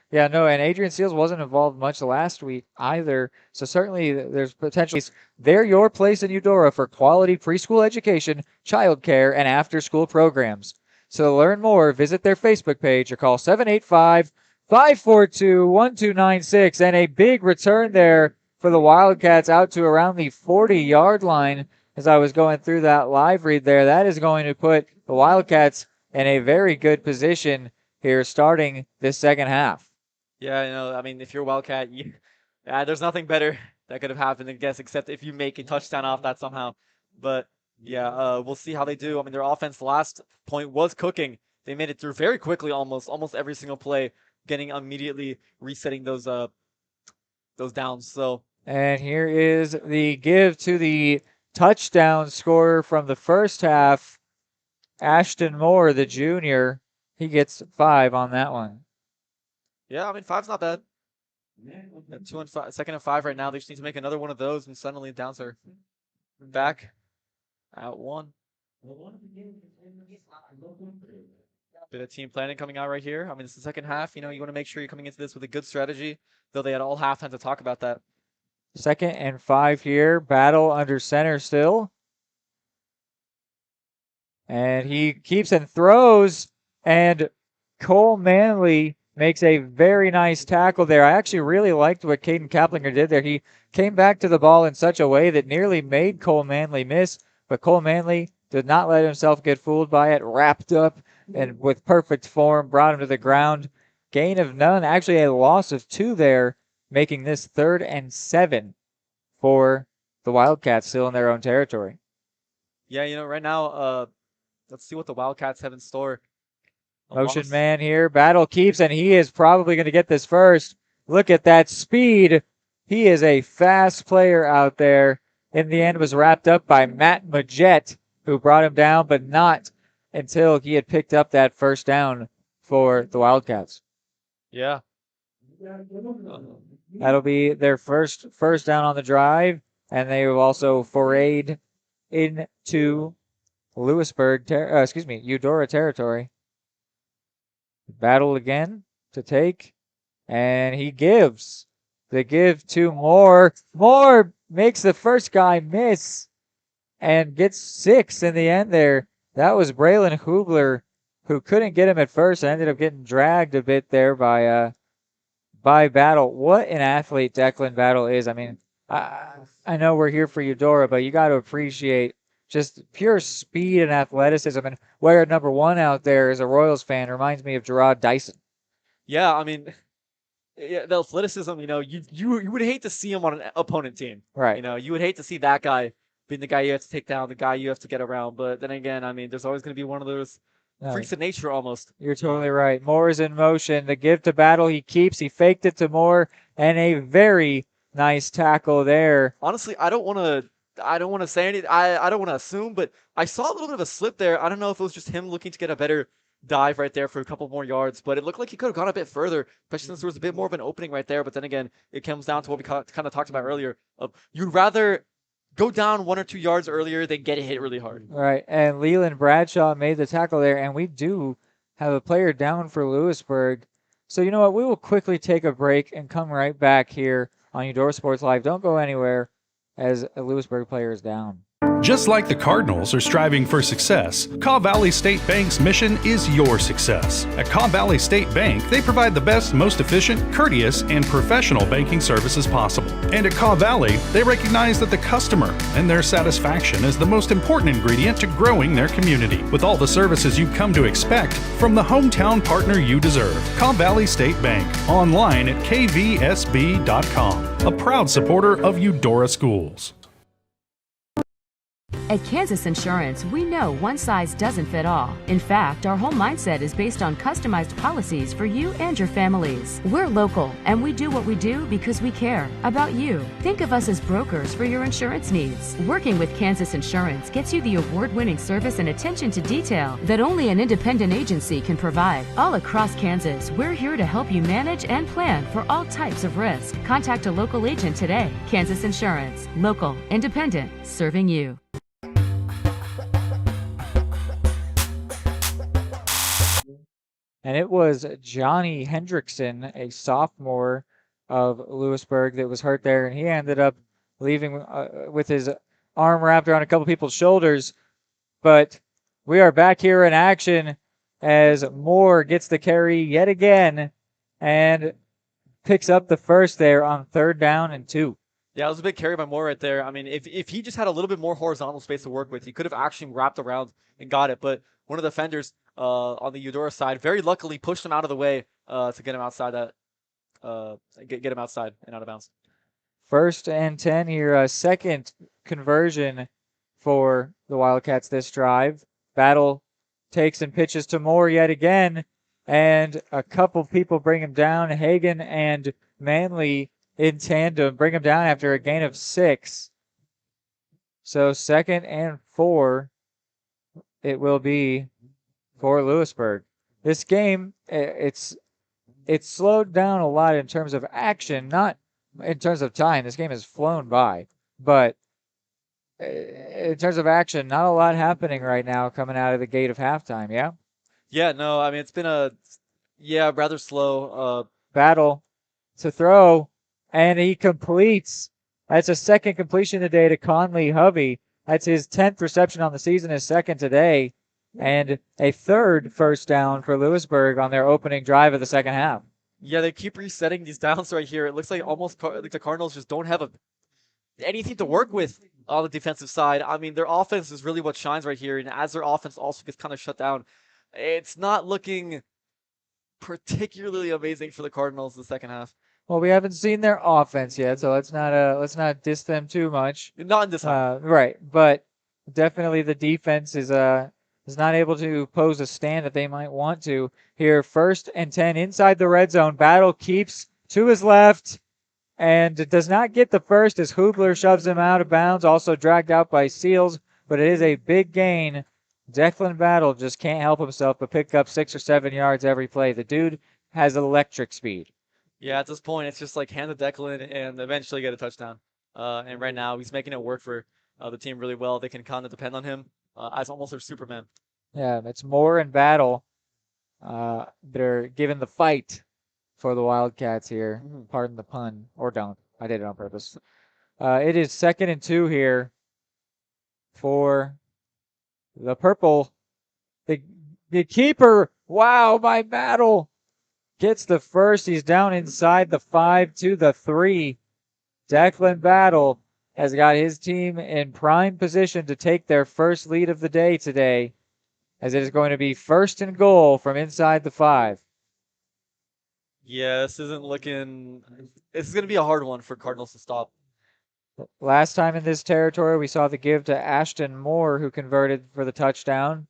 Yeah, no, and Adrian Seals wasn't involved much last week either. So certainly there's potential. They're your place in Eudora for quality preschool education, childcare, and after-school programs. So to learn more, visit their Facebook page or call 785-542-1296. And a big return there for the Wildcats out to around the 40-yard line as I was going through that live read there. That is going to put the Wildcats in a very good position here starting this second half. Yeah, I mean, if you're a Wildcat, there's nothing better that could have happened, I guess, except if you make a touchdown off that somehow. But, yeah, we'll see how they do. I mean, their offense last point was cooking. They made it through very quickly almost every single play, getting immediately resetting those downs. So. And here is the give to the touchdown scorer from the first half, Ashton Moore, the junior. He gets 5 on that one. Yeah, I mean, 5's not bad. 2 and 5, 2nd and 5 right now. They just need to make another one of those, and suddenly downs are back at 1. Bit of team planning coming out right here. I mean, it's the second half. You want to make sure you're coming into this with a good strategy, though they had all halftime to talk about that. 2nd and 5 here. Battle under center still. And he keeps and throws, and Cole Manley makes a very nice tackle there. I actually really liked what Caden Kaplinger did there. He came back to the ball in such a way that nearly made Cole Manley miss, but Cole Manley did not let himself get fooled by it, wrapped up and with perfect form, brought him to the ground. Gain of none, actually a loss of 2 there, making this 3rd and 7 for the Wildcats still in their own territory. Yeah, right now, let's see what the Wildcats have in store. Motion man here. Battle keeps, and he is probably going to get this first. Look at that speed. He is a fast player out there. in the end was wrapped up by Matt Majette, who brought him down, but not until he had picked up that first down for the Wildcats. Yeah. That'll be their first down on the drive, and they have also forayed into Eudora territory. Battle again to take, and he gives. They give to Moore. Moore makes the first guy miss and gets 6 in the end there. That was Braylon Hubler, who couldn't get him at first and ended up getting dragged a bit there by Battle. What an athlete Declan Battle is. I mean, I know we're here for Eudora, but you got to appreciate just pure speed and athleticism. And wearing number 1 out there as a Royals fan reminds me of Gerard Dyson. Yeah, I mean, the athleticism, you would hate to see him on an opponent team. Right. You would hate to see that guy being the guy you have to take down, the guy you have to get around. But then again, I mean, there's always going to be one of those freaks of nature almost. You're totally right. Moore is in motion. The give to Battle he keeps. He faked it to Moore, and a very nice tackle there. Honestly, I don't want to say anything. I don't want to assume, but I saw a little bit of a slip there. I don't know if it was just him looking to get a better dive right there for a couple more yards, but it looked like he could have gone a bit further, especially since there was a bit more of an opening right there. But then again, it comes down to what we kind of talked about earlier. You'd rather go down 1 or 2 yards earlier than get hit really hard. Right, and Leland Bradshaw made the tackle there, and we do have a player down for Louisburg. So you know what? We will quickly take a break and come right back here on Eudora Sports Live. Don't go anywhere as a Louisburg player is down. Just like the Cardinals are striving for success, Caw Valley State Bank's mission is your success. At Caw Valley State Bank, they provide the best, most efficient, courteous, and professional banking services possible. And at Caw Valley, they recognize that the customer and their satisfaction is the most important ingredient to growing their community. With all the services you've come to expect from the hometown partner you deserve, Caw Valley State Bank, online at kvsb.com, a proud supporter of Eudora Schools. At Kansas Insurance, we know one size doesn't fit all. In fact, our whole mindset is based on customized policies for you and your families. We're local, and we do what we do because we care about you. Think of us as brokers for your insurance needs. Working with Kansas Insurance gets you the award-winning service and attention to detail that only an independent agency can provide. All across Kansas, we're here to help you manage and plan for all types of risk. Contact a local agent today. Kansas Insurance. Local, independent, serving you. And it was Johnny Hendrickson, a sophomore of Louisburg, that was hurt there, and he ended up leaving with his arm wrapped around a couple people's shoulders. But we are back here in action as Moore gets the carry yet again and picks up the first there on 3rd down and 2. Yeah, it was a big carry by Moore right there. I mean, if he just had a little bit more horizontal space to work with, he could have actually wrapped around and got it. But one of the defenders on the Eudora side very luckily pushed him out of the way to get him outside get him outside and out of bounds. 1st and 10 here, a second conversion for the Wildcats this drive. Battle takes and pitches to Moore yet again, and a couple people bring him down. Hagan and Manley in tandem bring him down after a gain of 6. So 2nd and 4 it will be for Louisburg. This game, it's slowed down a lot in terms of action, not in terms of time. This game has flown by, but in terms of action, not a lot happening right now coming out of the gate of halftime. Yeah. Yeah. No. I mean, it's been rather slow. Battle to throw, and he completes. That's a 2nd completion today to Conley Hovey. That's his 10th reception on the season, his 2nd today, and a 3rd first down for Louisburg on their opening drive of the 2nd half. Yeah, they keep resetting these downs right here. It looks like almost like the Cardinals just don't have anything to work with on the defensive side. I mean, their offense is really what shines right here, and as their offense also gets kind of shut down, it's not looking particularly amazing for the Cardinals in the 2nd half. Well, we haven't seen their offense yet, so let's not diss them too much. Not in this time. Right, but definitely the defense is not able to pose a stand that they might want to. Here, 1st and 10 inside the red zone. Battle keeps to his left, and it does not get the first as Hubler shoves him out of bounds, also dragged out by Seals, but it is a big gain. Declan Battle just can't help himself but pick up 6 or 7 yards every play. The dude has electric speed. Yeah, at this point, it's just like hand to Declan and eventually get a touchdown. And right now, he's making it work for the team really well. They can kind of depend on him as almost their Superman. Yeah, it's Moore and Battle. They're giving the fight for the Wildcats here. Pardon the pun, or don't. I did it on purpose. It is 2nd and 2 here for the purple. The keeper, wow, by Battle, gets the first. He's down inside the 5 to the 3. Declan Battle has got his team in prime position to take their first lead of the day today, as it is going to be 1st and goal from inside the 5. Yeah, this isn't looking. This is going to be a hard one for Cardinals to stop. Last time in this territory, we saw the give to Ashton Moore, who converted for the touchdown.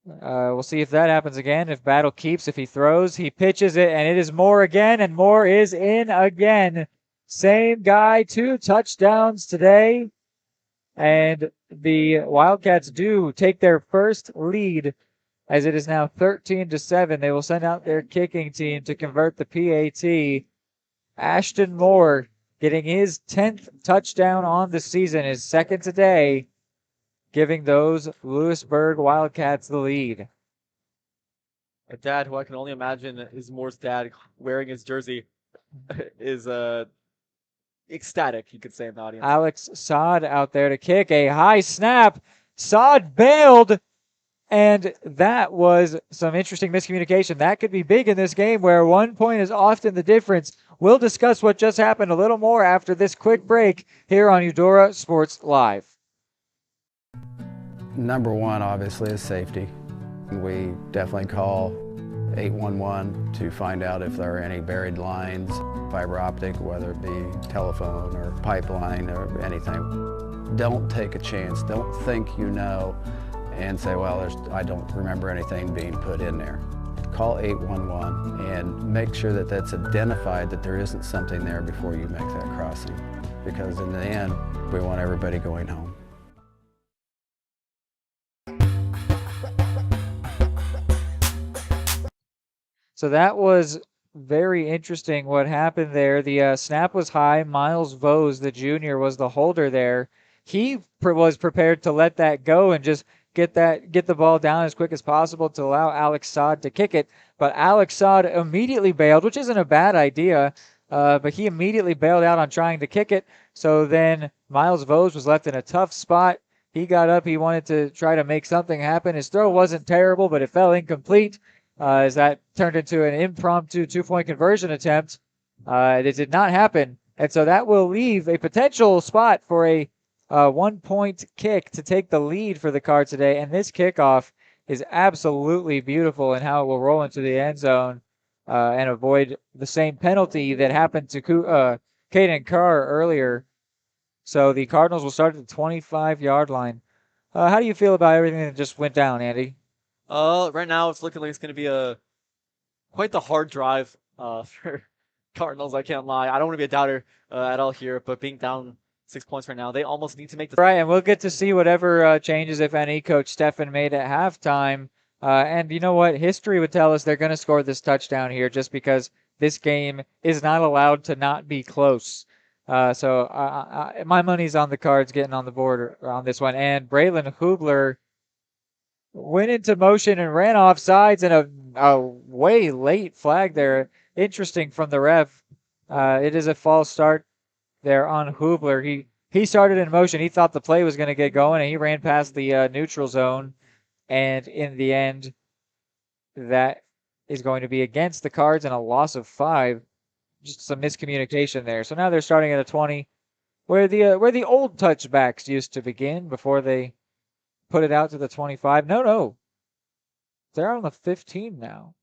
We'll see if that happens again. If Battle keeps, if he throws, he pitches it, and it is Moore again, and Moore is in again. Same guy, 2 touchdowns today. And the Wildcats do take their first lead, as it is now 13-7. They will send out their kicking team to convert the PAT. Ashton Moore getting his 10th touchdown on the season, his 2nd today, giving those Louisburg Wildcats the lead. A dad who I can only imagine is Moore's dad wearing his jersey is ecstatic, you could say, in the audience. Alex Saad out there to kick a high snap. Saad bailed, and that was some interesting miscommunication. That could be big in this game where 1 point is often the difference. We'll discuss what just happened a little more after this quick break here on Eudora Sports Live. Number one, obviously, is safety. We definitely call 811 to find out if there are any buried lines, fiber optic, whether it be telephone or pipeline or anything. Don't take a chance. Don't think you know and say, well, I don't remember anything being put in there. Call 811 and make sure that that's identified, that there isn't something there before you make that crossing. Because in the end, we want everybody going home. So that was very interesting what happened there. The snap was high. Miles Vose, the junior, was the holder there. He was prepared to let that go and just get the ball down as quick as possible to allow Alex Saad to kick it. But Alex Saad immediately bailed, which isn't a bad idea, but he immediately bailed out on trying to kick it. So then Miles Vose was left in a tough spot. He got up. He wanted to try to make something happen. His throw wasn't terrible, but it fell incomplete. As that turned into an impromptu 2-point conversion attempt. It did not happen. And so that will leave a potential spot for a 1-point kick to take the lead for the Cards today. And this kickoff is absolutely beautiful in how it will roll into the end zone and avoid the same penalty that happened to Caden Carr earlier. So the Cardinals will start at the 25-yard line. How do you feel about everything that just went down, Andy? Right now it's looking like it's going to be quite the hard drive for Cardinals. I can't lie. I don't want to be a doubter at all here, but being down 6 points right now, they almost need to make the right. And we'll get to see whatever changes, if any, Coach Steffen made at halftime. And you know what? History would tell us they're going to score this touchdown here, just because this game is not allowed to not be close. So my money's on the Cards getting on the board on this one. And Braylon Hubler went into motion and ran off sides, and a way late flag there. Interesting from the ref. It is a false start there on Hubler. He started in motion. He thought the play was going to get going, and he ran past the neutral zone. And in the end, that is going to be against the Cards and a loss of 5. Just some miscommunication there. So now they're starting at a 20, where the old touchbacks used to begin before they put it out to the 25. No. They're on the 15 now.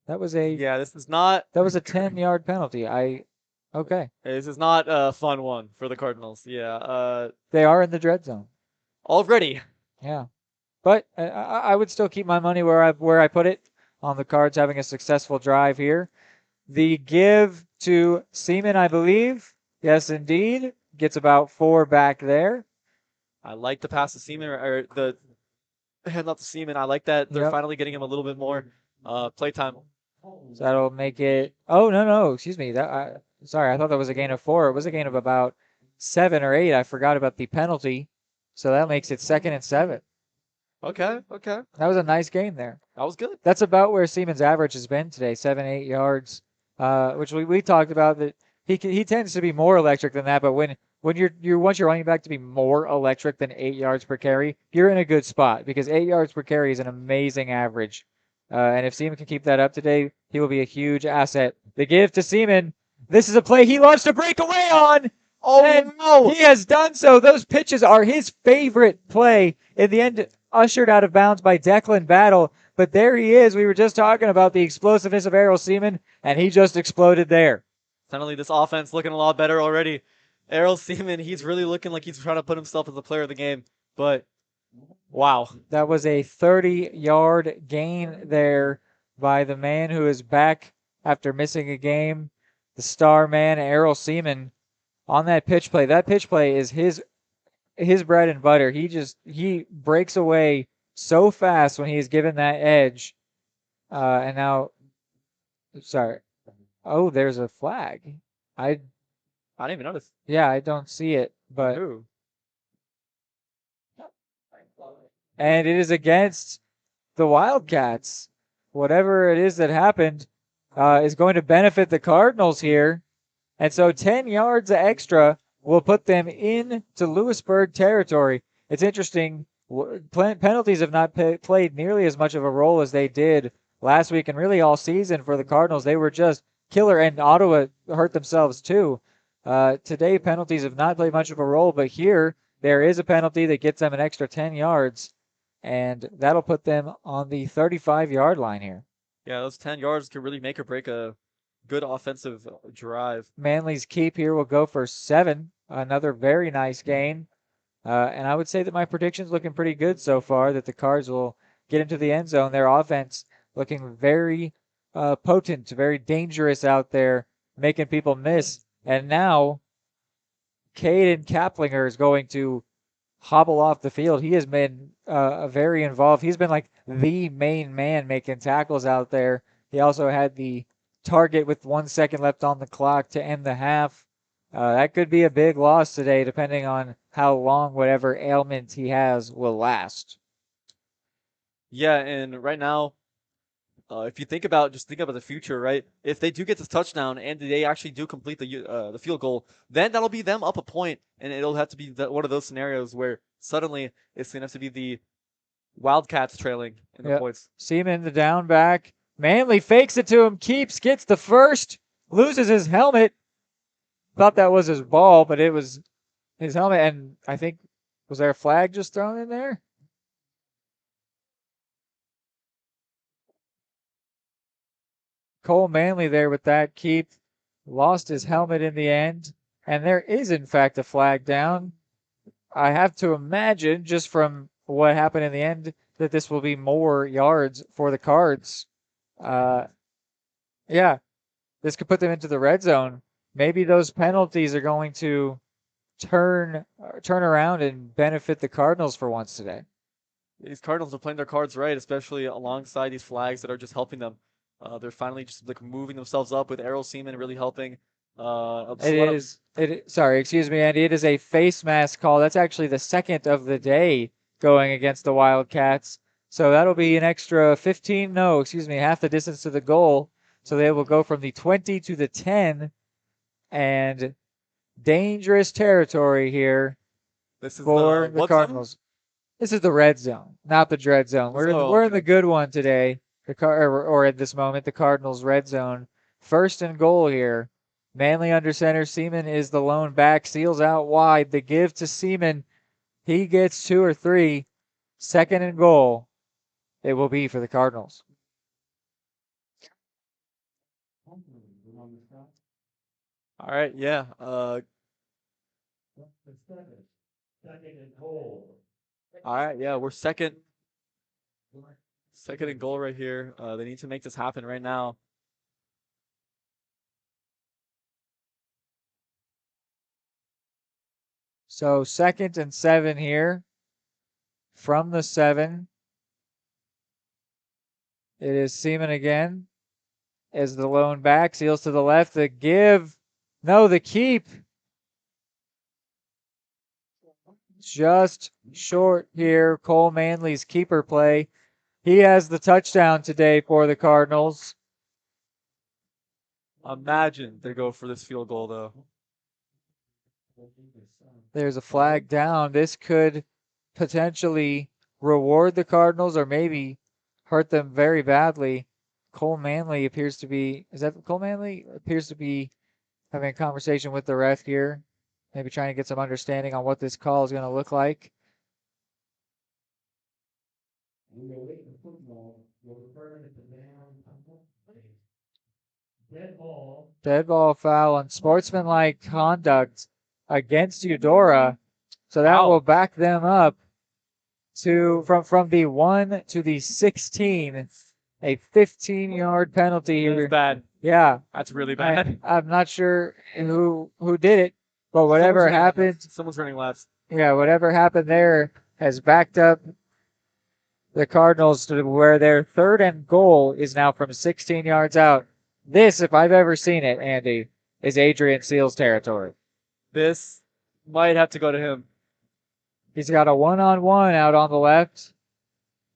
That was a 10-yard penalty. Okay. This is not a fun one for the Cardinals. Yeah. They are in the dread zone already. Yeah. But I would still keep my money where I put it on the Cards having a successful drive here. The give to Seaman, I believe. Yes, indeed. Gets about 4 back there. I like the pass to Seaman, or the hand off to Seaman. I like that they're finally getting him a little bit more play time. So that'll make it. Oh no, excuse me. Sorry, I thought that was a gain of 4. It was a gain of about 7 or 8. I forgot about the penalty. So that makes it 2nd and 7. Okay. That was a nice game there. That was good. That's about where Seaman's average has been today, 7-8 yards, which we talked about that he tends to be more electric than that. But when you want your running back to be more electric than 8 yards per carry, you're in a good spot because 8 yards per carry is an amazing average. And if Seaman can keep that up today, he will be a huge asset. The give to Seaman. This is a play he loves to break away on. Oh, and no. He has done so. Those pitches are his favorite play. In the end, ushered out of bounds by Declan Battle. But there he is. We were just talking about the explosiveness of Errol Seaman, and he just exploded there. Suddenly, this offense looking a lot better already. Errol Seaman, he's really looking like he's trying to put himself as the player of the game. But, wow. That was a 30-yard gain there by the man who is back after missing a game, the star man, Errol Seaman, on that pitch play. That pitch play is his bread and butter. He breaks away so fast when he's given that edge. And now, sorry. Oh, there's a flag. I didn't even notice. Yeah, I don't see it, but. Ooh. And it is against the Wildcats. Whatever it is that happened is going to benefit the Cardinals here. And so 10 yards extra will put them into Louisburg territory. It's interesting. Penalties have not played nearly as much of a role as they did last week and really all season for the Cardinals. They were just killer, and Ottawa hurt themselves too. Today, penalties have not played much of a role, but here there is a penalty that gets them an extra 10 yards, and that'll put them on the 35-yard line here. Yeah, those 10 yards could really make or break a good offensive drive. Manly's keep here will go for 7. Another very nice gain. And I would say that my prediction's looking pretty good so far, that the Cards will get into the end zone. Their offense looking very potent, very dangerous out there, making people miss. And now, Caden Kaplinger is going to hobble off the field. He has been very involved. He's been like the main man making tackles out there. He also had the target with 1 second left on the clock to end the half. That could be a big loss today, depending on how long whatever ailment he has will last. Yeah, and right now, if you think about the future, right? If they do get this touchdown and they actually do complete the field goal, then that'll be them up a point, and it'll have to be one of those scenarios where suddenly it's gonna have to be the Wildcats trailing in the points. Seaman, the down back. Manley fakes it to him, gets the first, loses his helmet. Thought that was his ball, but it was his helmet, and I think, was there a flag just thrown in there? Cole Manley there with that keep. Lost his helmet in the end, and there is, in fact, a flag down. I have to imagine, just from what happened in the end, that this will be more yards for the Cards. Yeah, this could put them into the red zone. Maybe those penalties are going to turn around and benefit the Cardinals for once today. These Cardinals are playing their cards right, especially alongside these flags that are just helping them. They're finally just like moving themselves up with Errol Seaman really helping. Sorry, excuse me, Andy. It is a face mask call. That's actually the second of the day going against the Wildcats. So that'll be an extra half the distance to the goal. So they will go from the 20 to the 10. And dangerous territory here for the Cardinals. This is the red zone, not the dread zone. We're in the good one today. Or at this moment, the Cardinals red zone. 1st and goal here. Manley under center. Seaman is the lone back. Seals out wide. The give to Seaman. He gets 2 or 3. 2nd and goal. It will be for the Cardinals. All right, yeah. All right, yeah, we're second and goal right here. They need to make this happen right now. So 2nd and 7 here from the 7. It is Seaman again as the lone back. Seals to the left. The give. No, the keep. Just short here. Cole Manley's keeper play. He has the touchdown today for the Cardinals. Imagine they go for this field goal, though. There's a flag down. This could potentially reward the Cardinals or maybe hurt them very badly. Cole Manley appears to be, is that Cole Manley? Appears to be having a conversation with the ref here. Maybe trying to get some understanding on what this call is going to look like. Dead ball foul on sportsmanlike conduct against Eudora. So that will back them up to from the 1 to the 16. A 15-yard penalty here. That's bad. Yeah. That's really bad. I'm not sure who did it, but whatever happened. Someone's running laps. Yeah, whatever happened there has backed up the Cardinals to where their 3rd and goal is now from 16 yards out. This, if I've ever seen it, Andy, is Adrian Seals territory. This might have to go to him. He's got a one-on-one out on the left,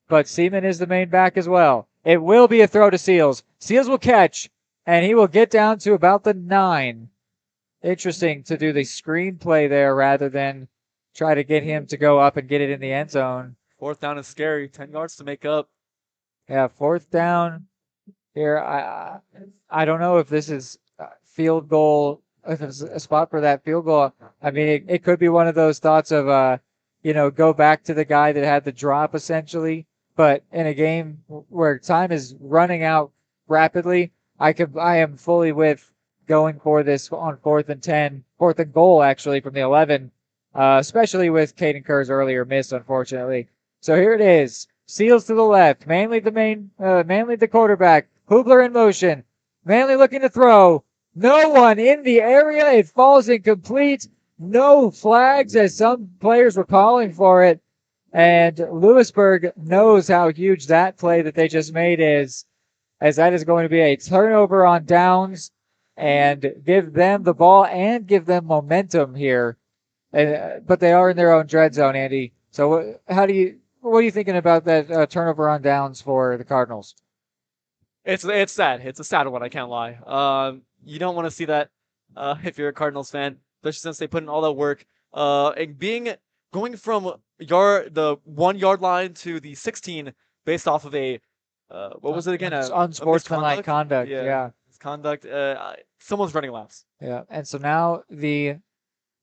but Seaman is the main back as well. It will be a throw to Seals. Seals will catch, and he will get down to about the 9. Interesting to do the screenplay there rather than try to get him to go up and get it in the end zone. 4th down is scary. 10 yards to make up. Yeah, 4th down here. I don't know if this is field goal, if it's a spot for that field goal. I mean, it could be one of those thoughts of, go back to the guy that had the drop essentially. But in a game where time is running out rapidly, I am fully with going for this on 4th and 10, 4th and goal actually from the 11, especially with Caden Kerr's earlier miss, unfortunately. So here it is. Seals to the left. Manley the quarterback. Hubler in motion. Manley looking to throw. No one in the area. It falls incomplete. No flags as some players were calling for it. And Louisburg knows how huge that play that they just made is, as that is going to be a turnover on downs and give them the ball and give them momentum here. But they are in their own dread zone, Andy. So what are you thinking about that turnover on downs for the Cardinals? It's sad. It's a sad one. I can't lie. You don't want to see that if you're a Cardinals fan, especially since they put in all that work. And going from the 1 yard line to the 16 based off of a what was it again? Unsportsmanlike conduct. Yeah. Conduct. Someone's running laps. Yeah. And so now the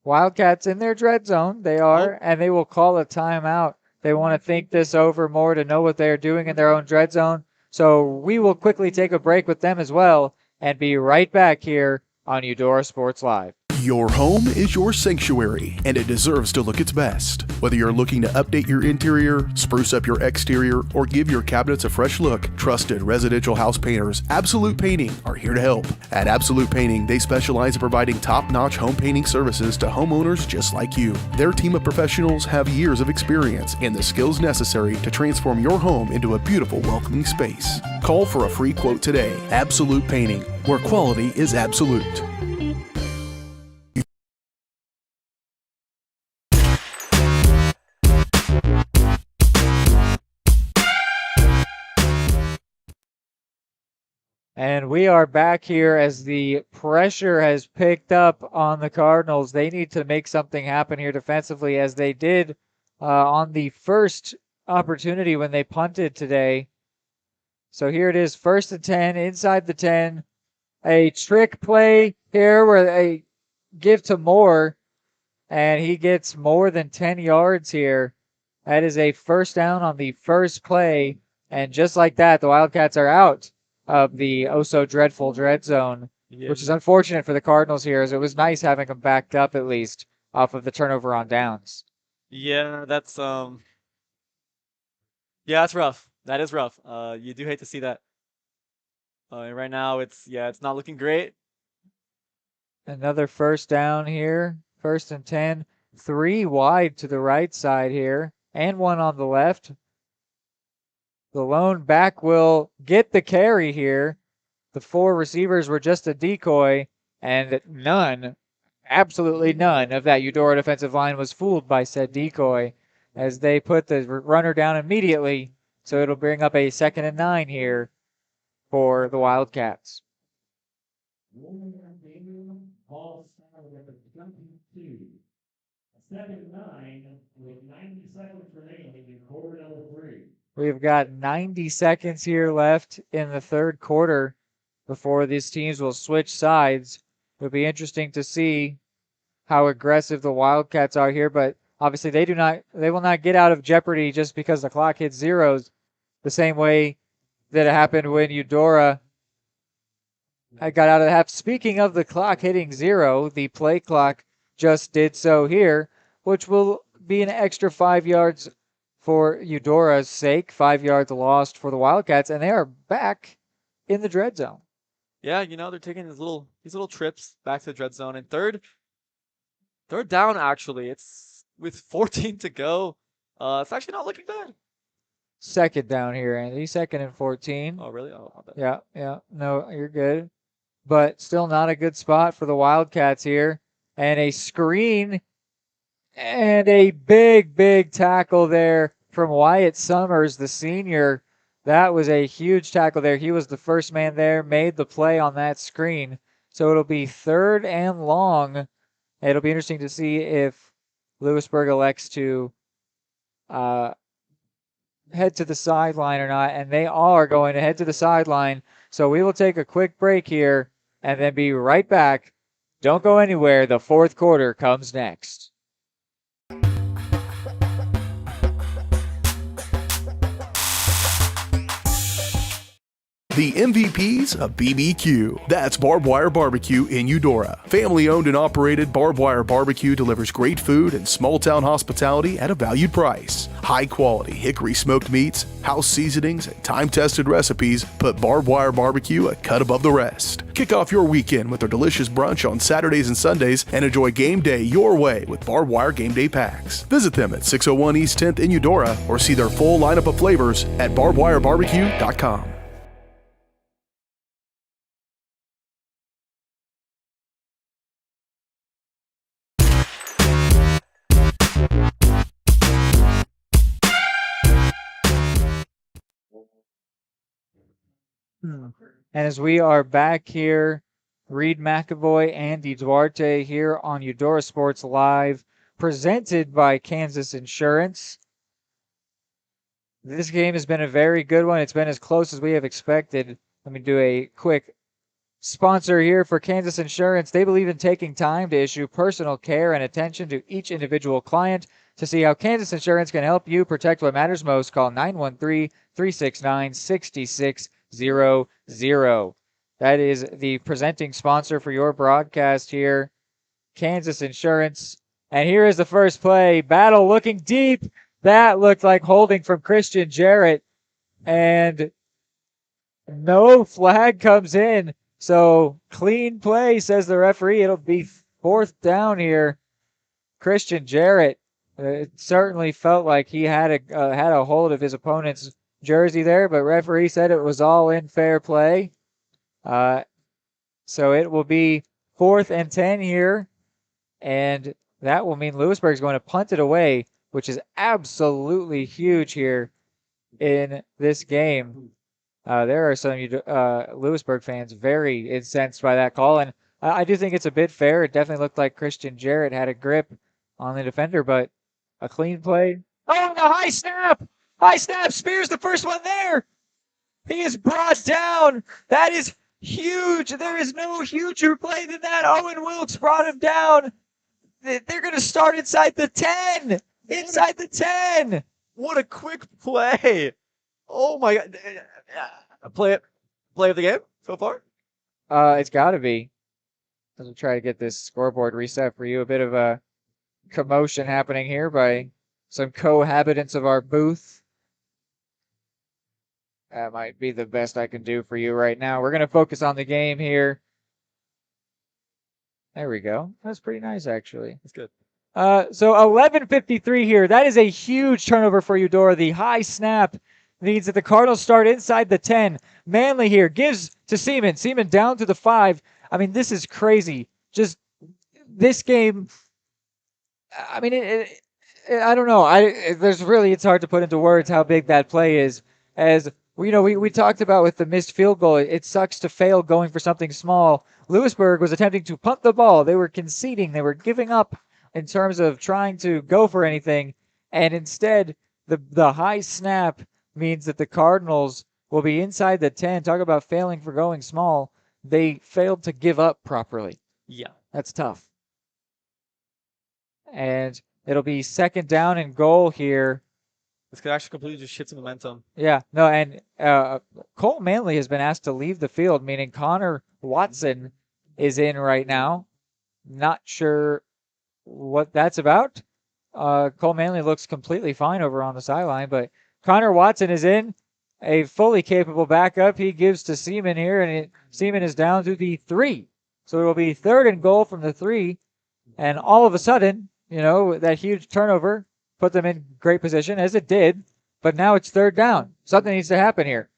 Wildcats in their dread zone, they are, and they will call a timeout. They want to think this over more to know what they are doing in their own dread zone. So we will quickly take a break with them as well and be right back here on Eudora Sports Live. Your home is your sanctuary, and it deserves to look its best. Whether you're looking to update your interior, spruce up your exterior, or give your cabinets a fresh look, trusted residential house painters Absolute Painting are here to help. At Absolute Painting, they specialize in providing top-notch home painting services to homeowners just like you. Their team of professionals have years of experience and the skills necessary to transform your home into a beautiful, welcoming space. Call for a free quote today. Absolute Painting, where quality is absolute. And we are back here as the pressure has picked up on the Cardinals. They need to make something happen here defensively, as they did on the first opportunity when they punted today. So here it is, 1st and 10, inside the 10. A trick play here where they give to Moore, and he gets more than 10 yards here. That is a 1st down on the first play. And just like that, the Wildcats are out of the oh-so-dreadful dread zone, which is unfortunate for the Cardinals here, as it was nice having them backed up at least off of the turnover on downs. Yeah, that's that's rough. That is rough. You do hate to see that. Right now, it's not looking great. Another 1st down here, 1st and 10. 3 wide to the right side here and 1 on the left. The lone back will get the carry here. The 4 receivers were just a decoy, and none, absolutely none, of that Eudora defensive line was fooled by said decoy as they put the runner down immediately. So it'll bring up a 2nd and 9 here for the Wildcats. We've got 90 seconds here left in the third quarter before these teams will switch sides. It'll be interesting to see how aggressive the Wildcats are here, but obviously they will not get out of jeopardy just because the clock hits zeros, the same way that it happened when Eudora got out of the half. Speaking of the clock hitting 0, the play clock just did so here, which will be an extra 5 yards for Eudora's sake, 5 yards lost for the Wildcats, and they are back in the dread zone. Yeah, they're taking these little trips back to the dread zone. And third down, actually. It's with 14 to go. It's actually not looking bad. 2nd down here, Andy. 2nd and 14. Oh, really? Oh, my bad. Yeah. No, you're good. But still not a good spot for the Wildcats here. And a screen and a big tackle there from Wyatt Summers, the senior. That was a huge tackle there. He was the first man there, made the play on that screen. So it'll be 3rd and long. It'll be interesting to see if Louisburg elects to head to the sideline or not. And they are going to head to the sideline. So we will take a quick break here and then be right back. Don't go anywhere. The fourth quarter comes next. The MVPs of BBQ. That's Barbed Wire Barbecue in Eudora. Family owned and operated, Barbed Wire Barbecue delivers great food and small town hospitality at a valued price. High quality hickory smoked meats, house seasonings, and time tested recipes put Barbed Wire Barbecue a cut above the rest. Kick off your weekend with their delicious brunch on Saturdays and Sundays and enjoy game day your way with Barbed Wire Game Day Packs. Visit them at 601 East 10th in Eudora or see their full lineup of flavors at barbedwirebarbecue.com. And as we are back here, Reed McAvoy, Andy Duarte here on Eudora Sports Live, presented by Kansas Insurance. This game has been a very good one. It's been as close as we have expected. Let me do a quick sponsor here for Kansas Insurance. They believe in taking time to issue personal care and attention to each individual client. To see how Kansas Insurance can help you protect what matters most, call 913-369-6600. That is the presenting sponsor for your broadcast here, Kansas Insurance. And here is the first play. Battle looking deep. That looked like holding from Christian Jarrett. And no flag comes in. So clean play, says the referee. It'll be 4th down here. Christian Jarrett. It certainly felt like he had a hold of his opponent's jersey there, but referee said it was all in fair play. So it will be 4th and 10 here, and that will mean Louisburg's going to punt it away, which is absolutely huge here in this game. There are some Louisburg fans very incensed by that call, and I do think it's a bit fair. It definitely looked like Christian Jarrett had a grip on the defender, but a clean play. Oh, the high snap! High snap! Spears the first one there! He is brought down! That is huge! There is no huger play than that! Owen Wilkes brought him down! They're going to start inside the 10! Inside the 10! What a quick play! Oh my God. Play of the game so far? It's got to be. As we try to get this scoreboard reset for you. A bit of a commotion happening here by some cohabitants of our booth. That might be the best I can do for you right now. We're going to focus on the game here. There we go. That's pretty nice, actually. That's good. So 11:53 here. That is a huge turnover for Eudora. The high snap means that the Cardinals start inside the 10. Manley here gives to Seaman. Seaman down to the 5. I mean, this is crazy. Just this game. I mean, I don't know. It's hard to put into words how big that play is. As we talked about with the missed field goal. It sucks to fail going for something small. Louisburg was attempting to punt the ball. They were conceding. They were giving up in terms of trying to go for anything. And instead, the high snap means that the Cardinals will be inside the 10. Talk about failing for going small. They failed to give up properly. Yeah. That's tough. And it'll be second down and goal here. This could actually completely just shift some momentum. Yeah, no, and Cole Manley has been asked to leave the field, meaning Connor Watson is in right now. Not sure what that's about. Cole Manley looks completely fine over on the sideline, but Connor Watson is in, a fully capable backup. He gives to Seaman here, and Seaman is down to the 3. So it will be third and goal from the 3, and all of a sudden, that huge turnover put them in great position, as it did, but now it's third down. Something needs to happen here.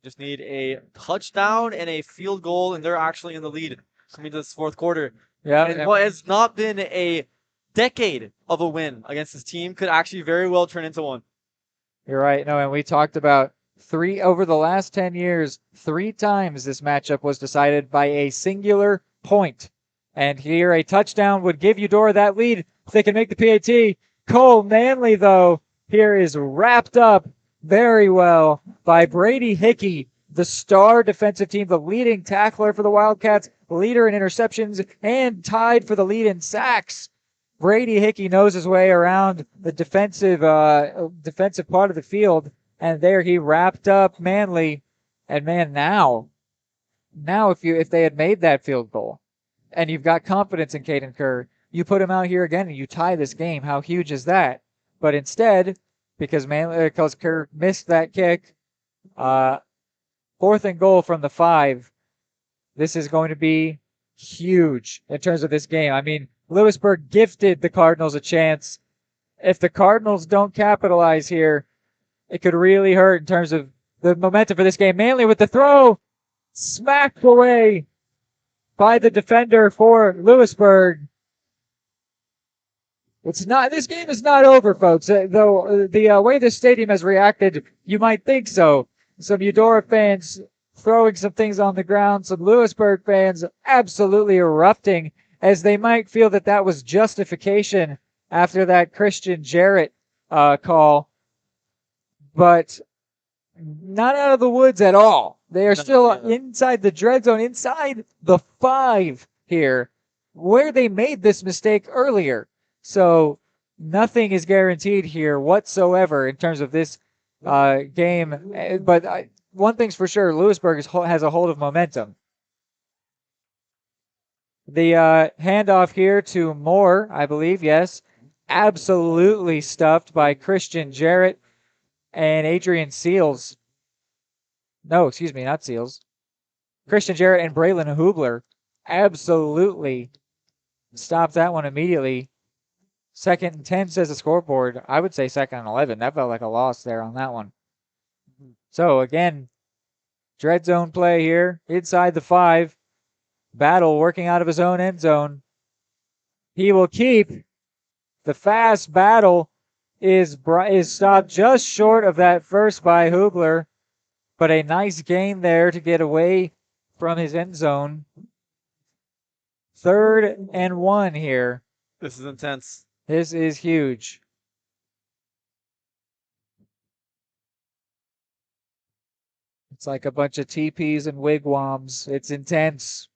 Just need a touchdown and a field goal, and they're actually in the lead coming to this fourth quarter. Yeah. And what has not been a decade of a win against this team could actually very well turn into one. You're right. No, and we talked about over the last 10 years, 3 times this matchup was decided by a singular point. And here a touchdown would give Eudora that lead if they can make the PAT. Cole Manley, though, here is wrapped up very well by Brady Hickey, the star defensive team, the leading tackler for the Wildcats, leader in interceptions, and tied for the lead in sacks. Brady Hickey knows his way around the defensive part of the field, and there he wrapped up Manley. And man, now if they had made that field goal, and you've got confidence in Caden Kerr, you put him out here again and you tie this game. How huge is that? But instead, because Kerr missed that kick, fourth and goal from the 5. This is going to be huge in terms of this game. I mean, Louisburg gifted the Cardinals a chance. If the Cardinals don't capitalize here, it could really hurt in terms of the momentum for this game. Manley with the throw, smacked away by the defender for Louisburg. This game is not over, folks. Though the way this stadium has reacted, you might think so. Some Eudora fans throwing some things on the ground, some Louisburg fans absolutely erupting, as they might feel that was justification after that Christian Jarrett call. But not out of the woods at all. They are still inside the dread zone, inside the 5 here, where they made this mistake earlier. So nothing is guaranteed here whatsoever in terms of this game. But one thing's for sure, Louisburg has a hold of momentum. The handoff here to Moore, I believe, yes. Absolutely stuffed by Christian Jarrett and Adrian Seals. No, excuse me, not Seals. Christian Jarrett and Braylon Hubler absolutely stopped that one immediately. 2nd and 10 says the scoreboard. I would say 2nd and 11. That felt like a loss there on that one. So again, dread zone play here inside the 5. Battle working out of his own end zone. He will keep. The fast Battle is stopped just short of that first by Hubler, but a nice gain there to get away from his end zone. 3rd and 1 here. This is intense. This is huge. It's like a bunch of teepees and wigwams. It's intense.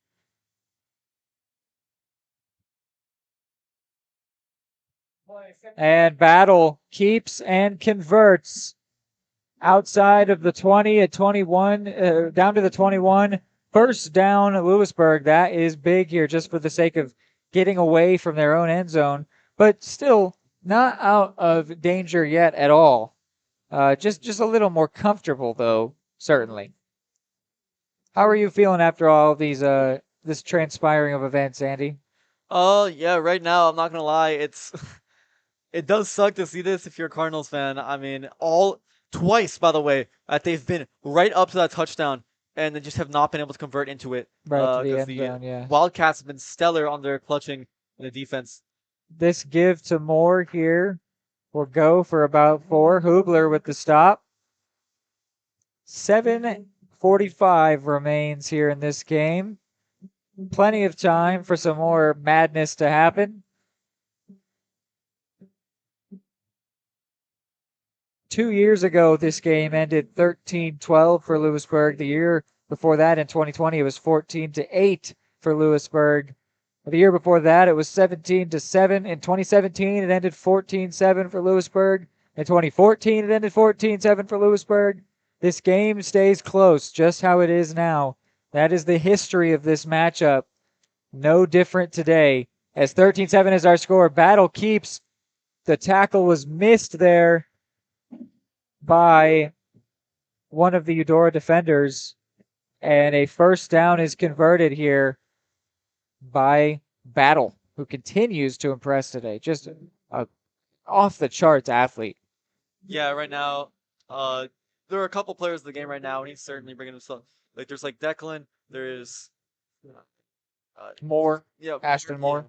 And Battle keeps and converts outside of the 20 at 21, down to the 21. First down, Louisburg. That is big here just for the sake of getting away from their own end zone, but still not out of danger yet at all. Just a little more comfortable, though, certainly. How are you feeling after all these this transpiring of events, Andy? Oh yeah, right now I'm not gonna lie, it's it does suck to see this if you're a Cardinals fan. I mean, all twice by the way that they've been right up to that touchdown and they just have not been able to convert into it. Right up to the Because end zone, yeah. Wildcats have been stellar on their clutching in the defense. This give to Moore here will go for about 4. Hubler with the stop. 7:45 remains here in this game. Plenty of time for some more madness to happen. 2 years ago, this game ended 13-12 for Louisburg. The year before that, in 2020, it was 14-8 for Louisburg. The year before that, it was 17-7. In 2017, it ended 14-7 for Louisburg. In 2014, it ended 14-7 for Louisburg. This game stays close, just how it is now. That is the history of this matchup. No different today. As 13-7 is our score, Battle keeps. The tackle was missed there by one of the Eudora defenders, and a first down is converted here by Battle, who continues to impress today. Just a off-the-charts athlete. Yeah, right now, there are a couple players in the game right now, and he's certainly bringing himself. Like, there's like Declan, there's Moore, yeah, Ashton Moore.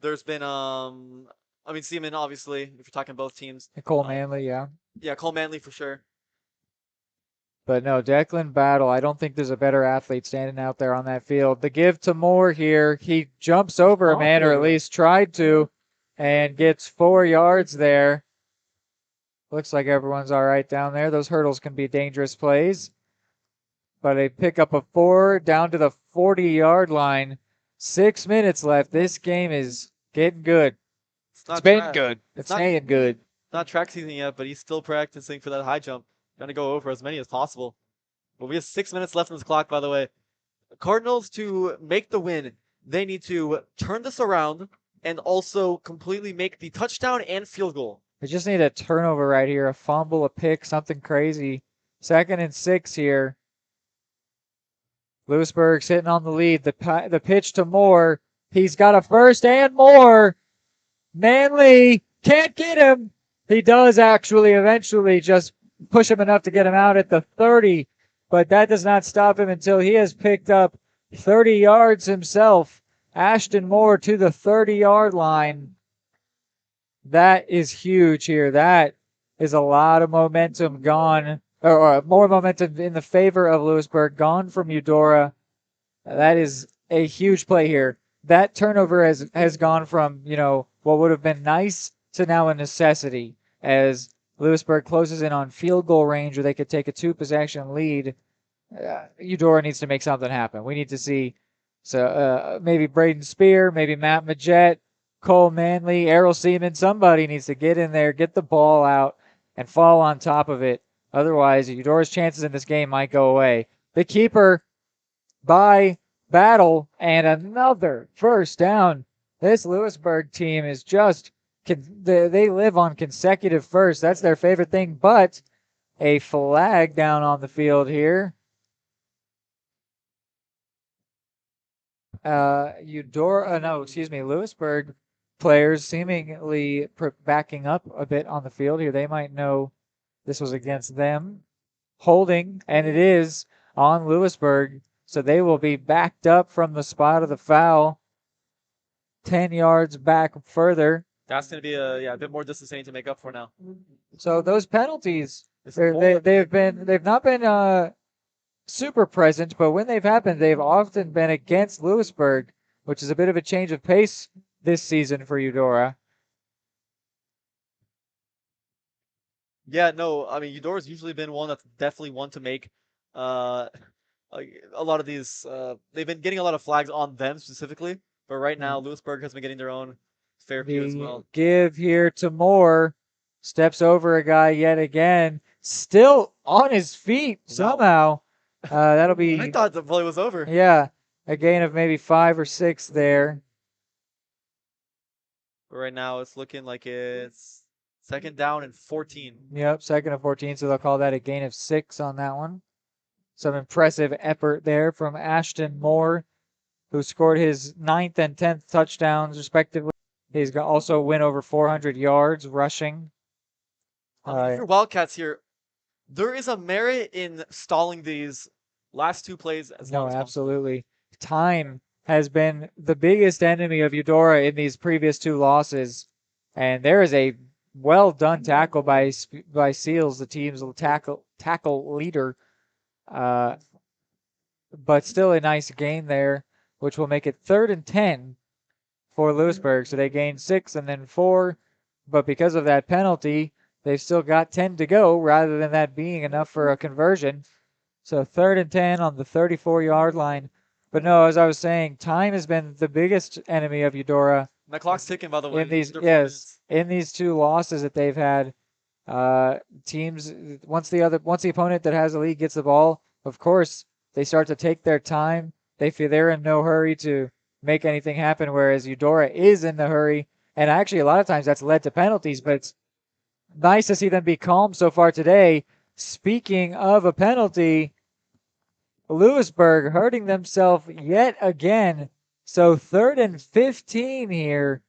There's been I mean Seaman, obviously, if you're talking both teams. And Cole Manley, yeah. Yeah, Cole Manley for sure. But no, Declan Battle, I don't think there's a better athlete standing out there on that field. The give to Moore here, he jumps over a man, or at least tried to, and gets 4 yards there. Looks like everyone's all right down there. Those hurdles can be dangerous plays. But they pick up a 4 down to the 40-yard line. 6 minutes left. This game is getting good. It's been good. It's staying good. Not track season yet, but he's still practicing for that high jump. Trying to go over as many as possible. But we have 6 minutes left on this clock, by the way. Cardinals, to make the win, they need to turn this around and also completely make the touchdown and field goal. They just need a turnover right here, a fumble, a pick, something crazy. 2nd and 6 here. Louisburg sitting on the lead. The pitch to Moore. He's got a first and more. Manley can't get him. He does actually eventually just push him enough to get him out at the 30, but that does not stop him until he has picked up 30 yards himself. Ashton Moore to the 30-yard line. That is huge here. That is a lot of momentum gone, or more momentum in the favor of Louisburg, gone from Eudora. That is a huge play here. That turnover has gone from, what would have been nice to now a necessity, as Louisburg closes in on field goal range where they could take a 2-possession lead. Eudora needs to make something happen. We need to see maybe Braden Spear, maybe Matt Majette, Cole Manley, Errol Seaman. Somebody needs to get in there, get the ball out, and fall on top of it. Otherwise, Eudora's chances in this game might go away. The keeper by Battle, and another first down. This Louisburg team is just, they live on consecutive firsts. That's their favorite thing, but a flag down on the field here. Louisburg players seemingly backing up a bit on the field here. They might know this was against them. Holding, and it is on Louisburg, so they will be backed up from the spot of the foul. 10 yards back further. That's going to be a bit more distance they need to make up for now. So those penalties, they've not been super present, but when they've happened, they've often been against Louisburg, which is a bit of a change of pace this season for Eudora. Yeah, no, I mean, Eudora's usually been one that's definitely one to make a lot of these. They've been getting a lot of flags on them specifically, but right now, Louisburg has been getting their own fair few as well. Give here to Moore. Steps over a guy yet again. Still on his feet somehow. That'll be. I thought the play was over. Yeah, a gain of maybe 5 or 6 there. But right now, it's looking like it's 2nd down and 14. Yep, 2nd and 14, so they'll call that a gain of 6 on that one. Some impressive effort there from Ashton Moore. who scored his 9th and 10th touchdowns, respectively. He's also went over 400 yards rushing. If you're Wildcats here, there is a merit in stalling these last two plays as long as possible. Absolutely. Time has been the biggest enemy of Eudora in these previous two losses, and there is a well done tackle by Seals, the team's tackle leader. But still a nice gain there, which will make it 3rd and 10 for Louisburg. So they gained 6 and then 4, but because of that penalty, they've still got 10 to go rather than that being enough for a conversion. So 3rd and 10 on the 34-yard line. But no, as I was saying, time has been the biggest enemy of Eudora. The clock's ticking, by the way. In these two losses that they've had, teams once the opponent that has the lead gets the ball, of course they start to take their time. They feel they're in no hurry to make anything happen, whereas Eudora is in the hurry. And actually, a lot of times that's led to penalties, but it's nice to see them be calm so far today. Speaking of a penalty, Louisburg hurting themselves yet again. So 3rd and 15 here.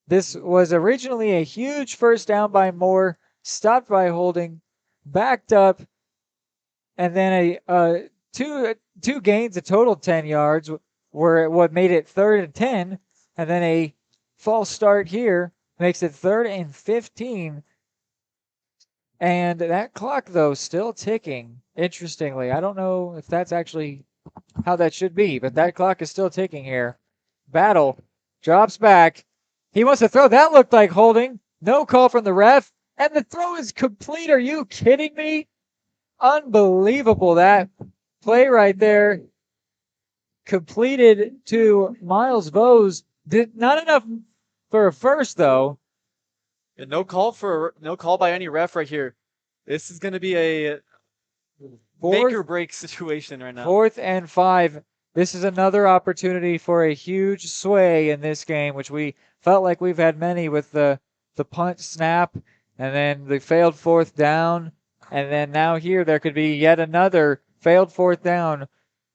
This was originally a huge first down by Moore, stopped by Holding, backed up, and then two gains, a total 10 yards, were what made it 3rd and 10, and then a false start here makes it 3rd and 15. And that clock, though, still ticking, interestingly. I don't know if that's actually how that should be, but that clock is still ticking here. Battle drops back. He wants to throw. That looked like Holding. No call from the ref. And the throw is complete. Are you kidding me? Unbelievable, that play right there. Completed to Miles Vose. Not enough for a first, though. And no call by any ref right here. This is going to be a make or break situation right now. 4th and 5. This is another opportunity for a huge sway in this game, which we felt like we've had many with the punt snap and then the failed 4th down. And then now here there could be yet another failed 4th down.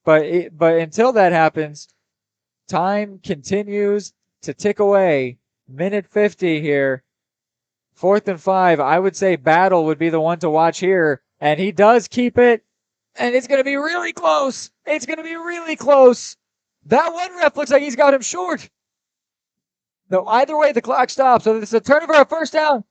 But until that happens, time continues to tick away. Minute 50 here. 4th and 5. I would say Battle would be the one to watch here. And he does keep it. And it's going to be really close. It's going to be really close. That one ref looks like he's got him short. No, either way, the clock stops. So this is a turnover, a first down.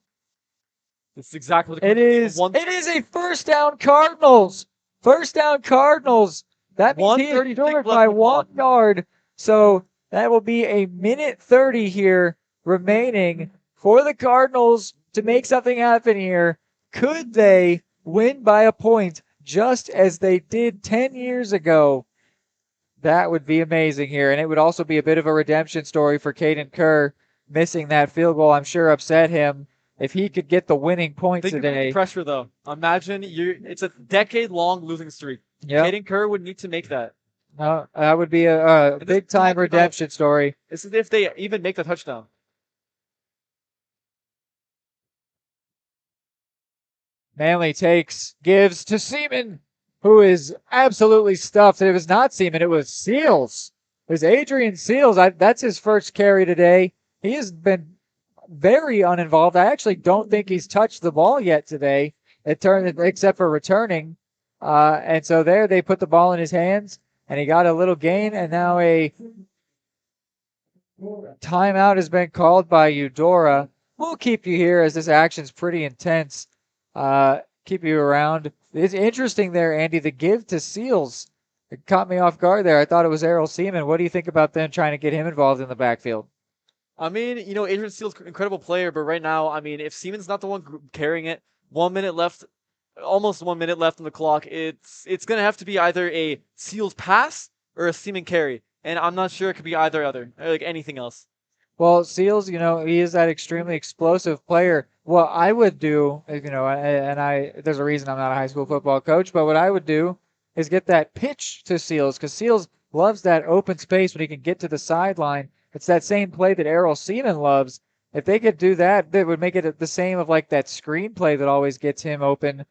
This is exactly what it is. It is a first down Cardinals. First down Cardinals. That means he is short by 1 yard. So that will be a minute 30 here remaining for the Cardinals to make something happen here. Could they win by a point just as they did 10 years ago? That would be amazing here. And it would also be a bit of a redemption story for Caden Kerr. Missing that field goal, I'm sure, upset him. If he could get the winning points today. Think about the pressure, though. Imagine it's a decade-long losing streak. Yep. Caden Kerr would need to make that. That would be a big-time redemption story. This is if they even make the touchdown. Manley gives to Seaman, who is absolutely stuffed. It was not Seaman, it was Seals. It was Adrian Seals. That's his first carry today. He has been very uninvolved. I actually don't think he's touched the ball yet today, except for returning. And so there they put the ball in his hands, and he got a little gain, and now a timeout has been called by Eudora. We'll keep you here as this action's pretty intense. Keep you around. It's interesting there, Andy, the give to Seals. It caught me off guard there. I thought it was Errol Seaman. What do you think about them trying to get him involved in the backfield? I mean, Adrian Seals, incredible player, but right now, I mean, if Seaman's not the one carrying it, 1 minute left, almost 1 minute left on the clock, it's going to have to be either a Seals pass or a Seaman carry. And I'm not sure it could be either other, like anything else. Well, Seals, he is that extremely explosive player. What I would do, there's a reason I'm not a high school football coach, but what I would do is get that pitch to Seals, because Seals loves that open space when he can get to the sideline. It's that same play that Errol Seaman loves. If they could do that, that would make it the same of like that screen play that always gets him open.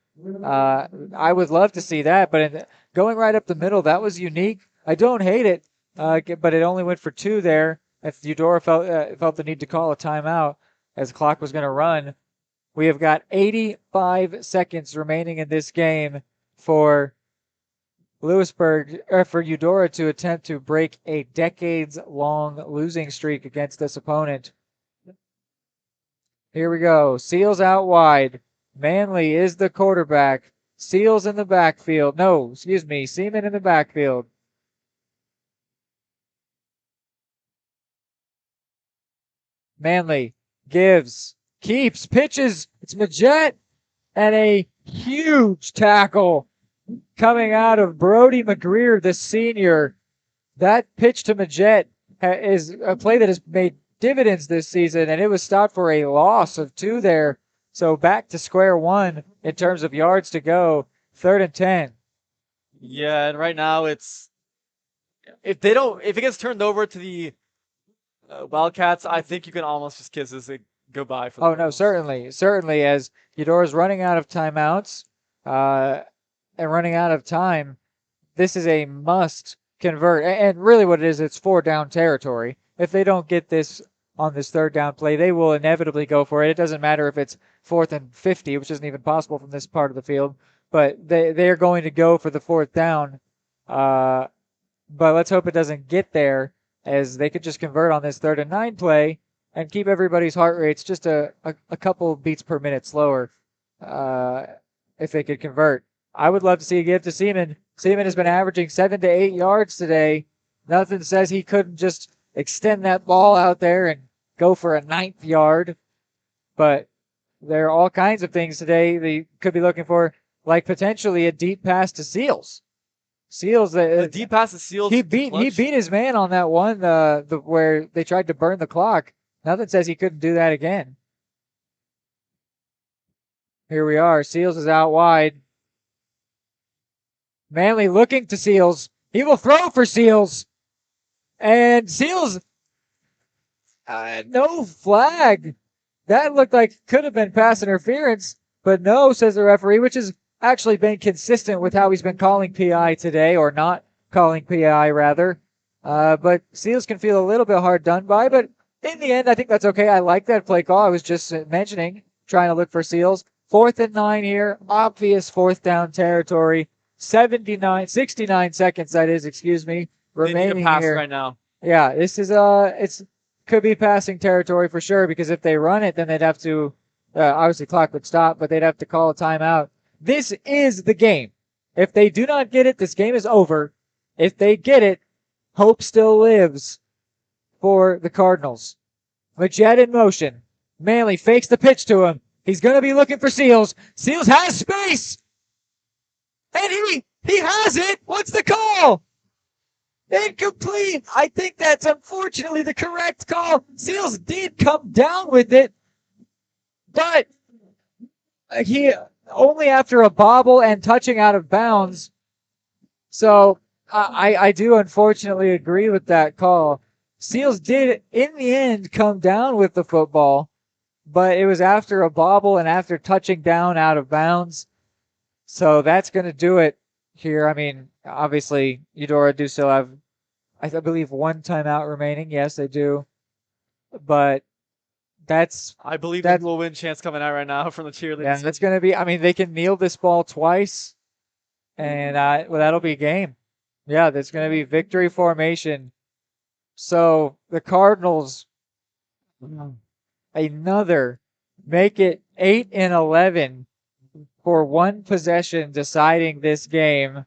I would love to see that, but going right up the middle, that was unique. I don't hate it. but it only went for 2 there. If Eudora felt the need to call a timeout as the clock was going to run. We have got 85 seconds remaining in this game for for Eudora to attempt to break a decades-long losing streak against this opponent. Here we go. Seals out wide. Manley is the quarterback. Seals in the backfield. No, excuse me. Seaman in the backfield. Manley gives, keeps, pitches. It's Majette, and a huge tackle coming out of Brody McGreer, the senior. That pitch to Majette is a play that has made dividends this season, and it was stopped for a loss of 2 there. So back to square one in terms of yards to go. 3rd and 10. Yeah, and right now it's if it gets turned over to the Wildcats, I think you can almost just kiss this goodbye. For Oh no, certainly, as Eudora's running out of timeouts and running out of time. This is a must convert, and really what it is, it's 4 down territory. If they don't get this on this 3rd down play, they will inevitably go for it. It doesn't matter if it's 4th and 50, which isn't even possible from this part of the field, but they're going to go for the 4th down. But let's hope it doesn't get there, as they could just convert on this 3rd and 9 play and keep everybody's heart rates just a couple beats per minute slower if they could convert. I would love to see a give to Seaman. Seaman has been averaging 7 to 8 yards today. Nothing says he couldn't just extend that ball out there and go for a 9th yard. But there are all kinds of things today they could be looking for, like potentially a deep pass to Seals. Seals, a deep pass to Seals. He beat his man on that one, where they tried to burn the clock. Nothing says he couldn't do that again. Here we are. Seals is out wide. Manley looking to Seals. He will throw for Seals. And Seals, no flag. That looked like could have been pass interference, but no, says the referee, which has actually been consistent with how he's been calling PI today, or not calling PI, rather. But Seals can feel a little bit hard done by, but in the end, I think that's okay. I like that play call. I was just mentioning, trying to look for Seals. 4th and 9 here. Obvious 4th down territory. 69 seconds, that is, excuse me, remaining they need a pass here. Right now. Yeah, this is, could be passing territory for sure, because if they run it, then they'd have to, obviously clock would stop, but they'd have to call a timeout. This is the game. If they do not get it, this game is over. If they get it, hope still lives for the Cardinals. Majette in motion. Manley fakes the pitch to him. He's going to be looking for Seals. Seals has space! And he has it! What's the call? Incomplete! I think that's unfortunately the correct call. Seals did come down with it, but he only after a bobble and touching out of bounds. So I do unfortunately agree with that call. Seals did, in the end, come down with the football, but it was after a bobble and after touching down out of bounds. So that's going to do it here. I mean, obviously, Eudora do still have, I believe, 1 timeout remaining. Yes, they do. But I believe there's a little win chance coming out right now from the cheerleaders. Yeah, that's going to be, I mean, they can kneel this ball twice, and that'll be game. Yeah, that's going to be victory formation. So the Cardinals, make it 8 and 11 for 1 possession deciding this game.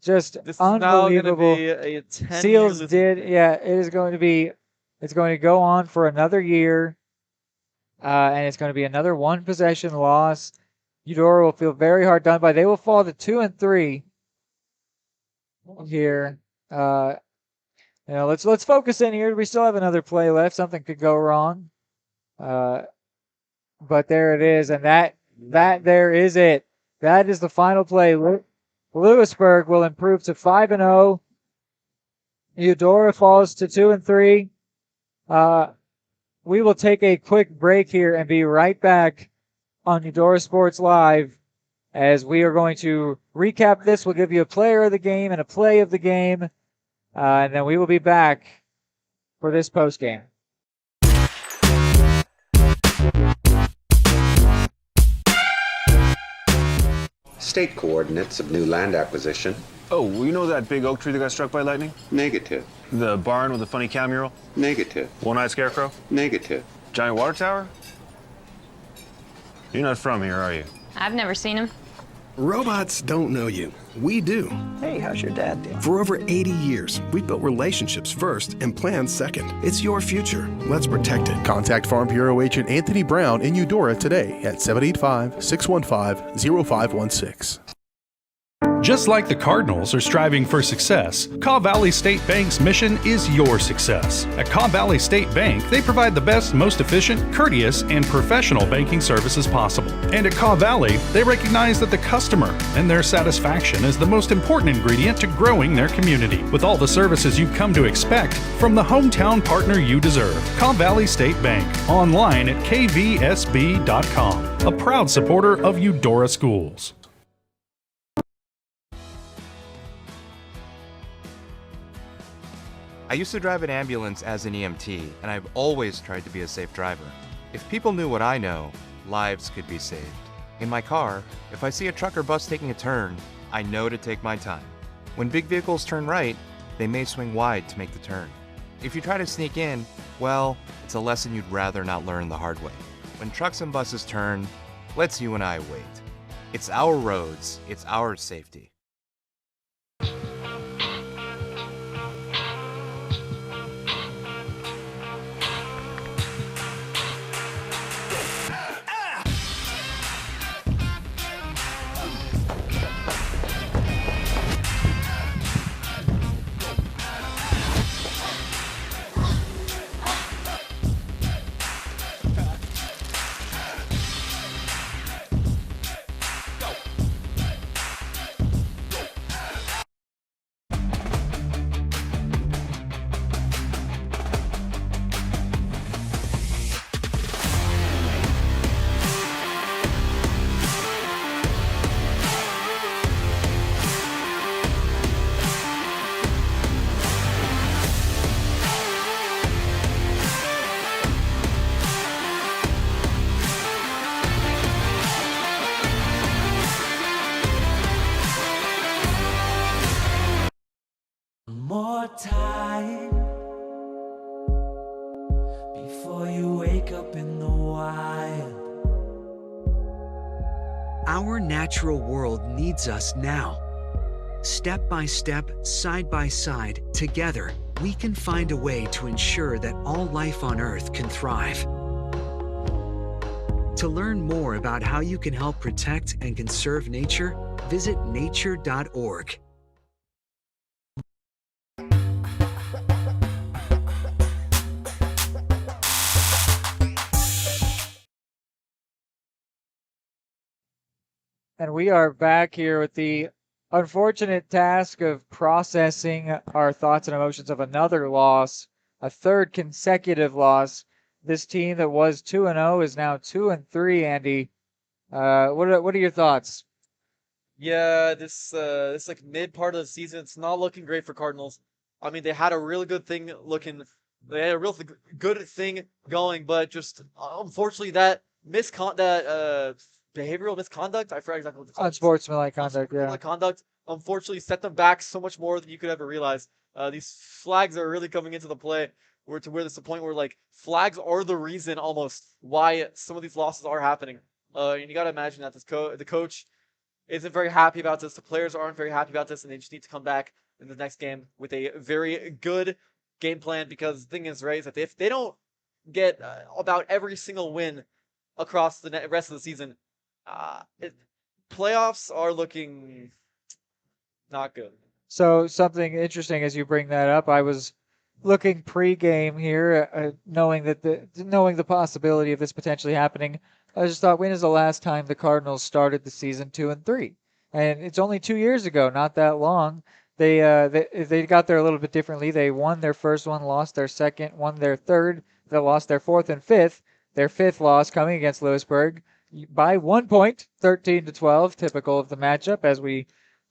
Just this unbelievable. Is now going to be a 10 Seals did, yeah, it's going to go on for another year, and it's going to be another 1 possession loss. Eudora will feel very hard done by. They will fall to 2 and 3 here. Let's focus in here. We still have another play left. Something could go wrong. But there it is, and that there is it. That is the final play. Louisburg will improve to 5 and 0. Eudora falls to 2 and 3. We will take a quick break here and be right back on Eudora Sports Live as we are going to recap this. We'll give you a player of the game and a play of the game, and then we will be back for this post game. State coordinates of new land acquisition. Oh, you know that big oak tree that got struck by lightning? Negative. The barn with the funny cow mural? Negative. One-eyed scarecrow? Negative. Giant water tower? You're not from here, are you? I've never seen him. Robots don't know you. We do. Hey, how's your dad doing? For over 80 years, we've built relationships first and plans second. It's your future. Let's protect it. Contact Farm Bureau Agent Anthony Brown in Eudora today at 785-615-0516. Just like the Cardinals are striving for success, Kaw Valley State Bank's mission is your success. At Kaw Valley State Bank, they provide the best, most efficient, courteous, and professional banking services possible. And at Kaw Valley, they recognize that the customer and their satisfaction is the most important ingredient to growing their community. With all the services you've come to expect from the hometown partner you deserve, Kaw Valley State Bank, online at kvsb.com, a proud supporter of Eudora Schools. I used to drive an ambulance as an EMT, and I've always tried to be a safe driver. If people knew what I know, lives could be saved. In my car, if I see a truck or bus taking a turn, I know to take my time. When big vehicles turn right, they may swing wide to make the turn. If you try to sneak in, well, it's a lesson you'd rather not learn the hard way. When trucks and buses turn, let's you and I wait. It's our roads, it's our safety. More time before you wake up in the wild. Our natural world needs us now. Step by step, side by side, together, we can find a way to ensure that all life on Earth can thrive. To learn more about how you can help protect and conserve nature, visit nature.org. And we are back here with the unfortunate task of processing our thoughts and emotions of another loss, a third consecutive loss. This team that was 2-0 is now 2-3, Andy. What are your thoughts? Yeah, this like mid part of the season, it's not looking great for Cardinals. I mean, they had a really good thing looking. They had a real good thing going, but just unfortunately that behavioral misconduct. I forgot exactly what it's called. Unsportsmanlike conduct, yeah. Conduct unfortunately set them back so much more than you could ever realize. These flags are really coming into the play where there's a point where like flags are the reason almost why some of these losses are happening. And you got to imagine that the coach isn't very happy about this. The players aren't very happy about this, and they just need to come back in the next game with a very good game plan. Because the thing is, right, is that if they don't get about every single win across the rest of the season, playoffs are looking not good. So something interesting as you bring that up. I was looking pre-game here, knowing the possibility of this potentially happening. I just thought, when is the last time the Cardinals started the season 2-3? And it's only 2 years ago, not that long. They got there a little bit differently. They won their first one, lost their second, won their third. They lost their fourth and fifth. Their fifth loss coming against Louisburg. by 1 point, 13-12, typical of the matchup as we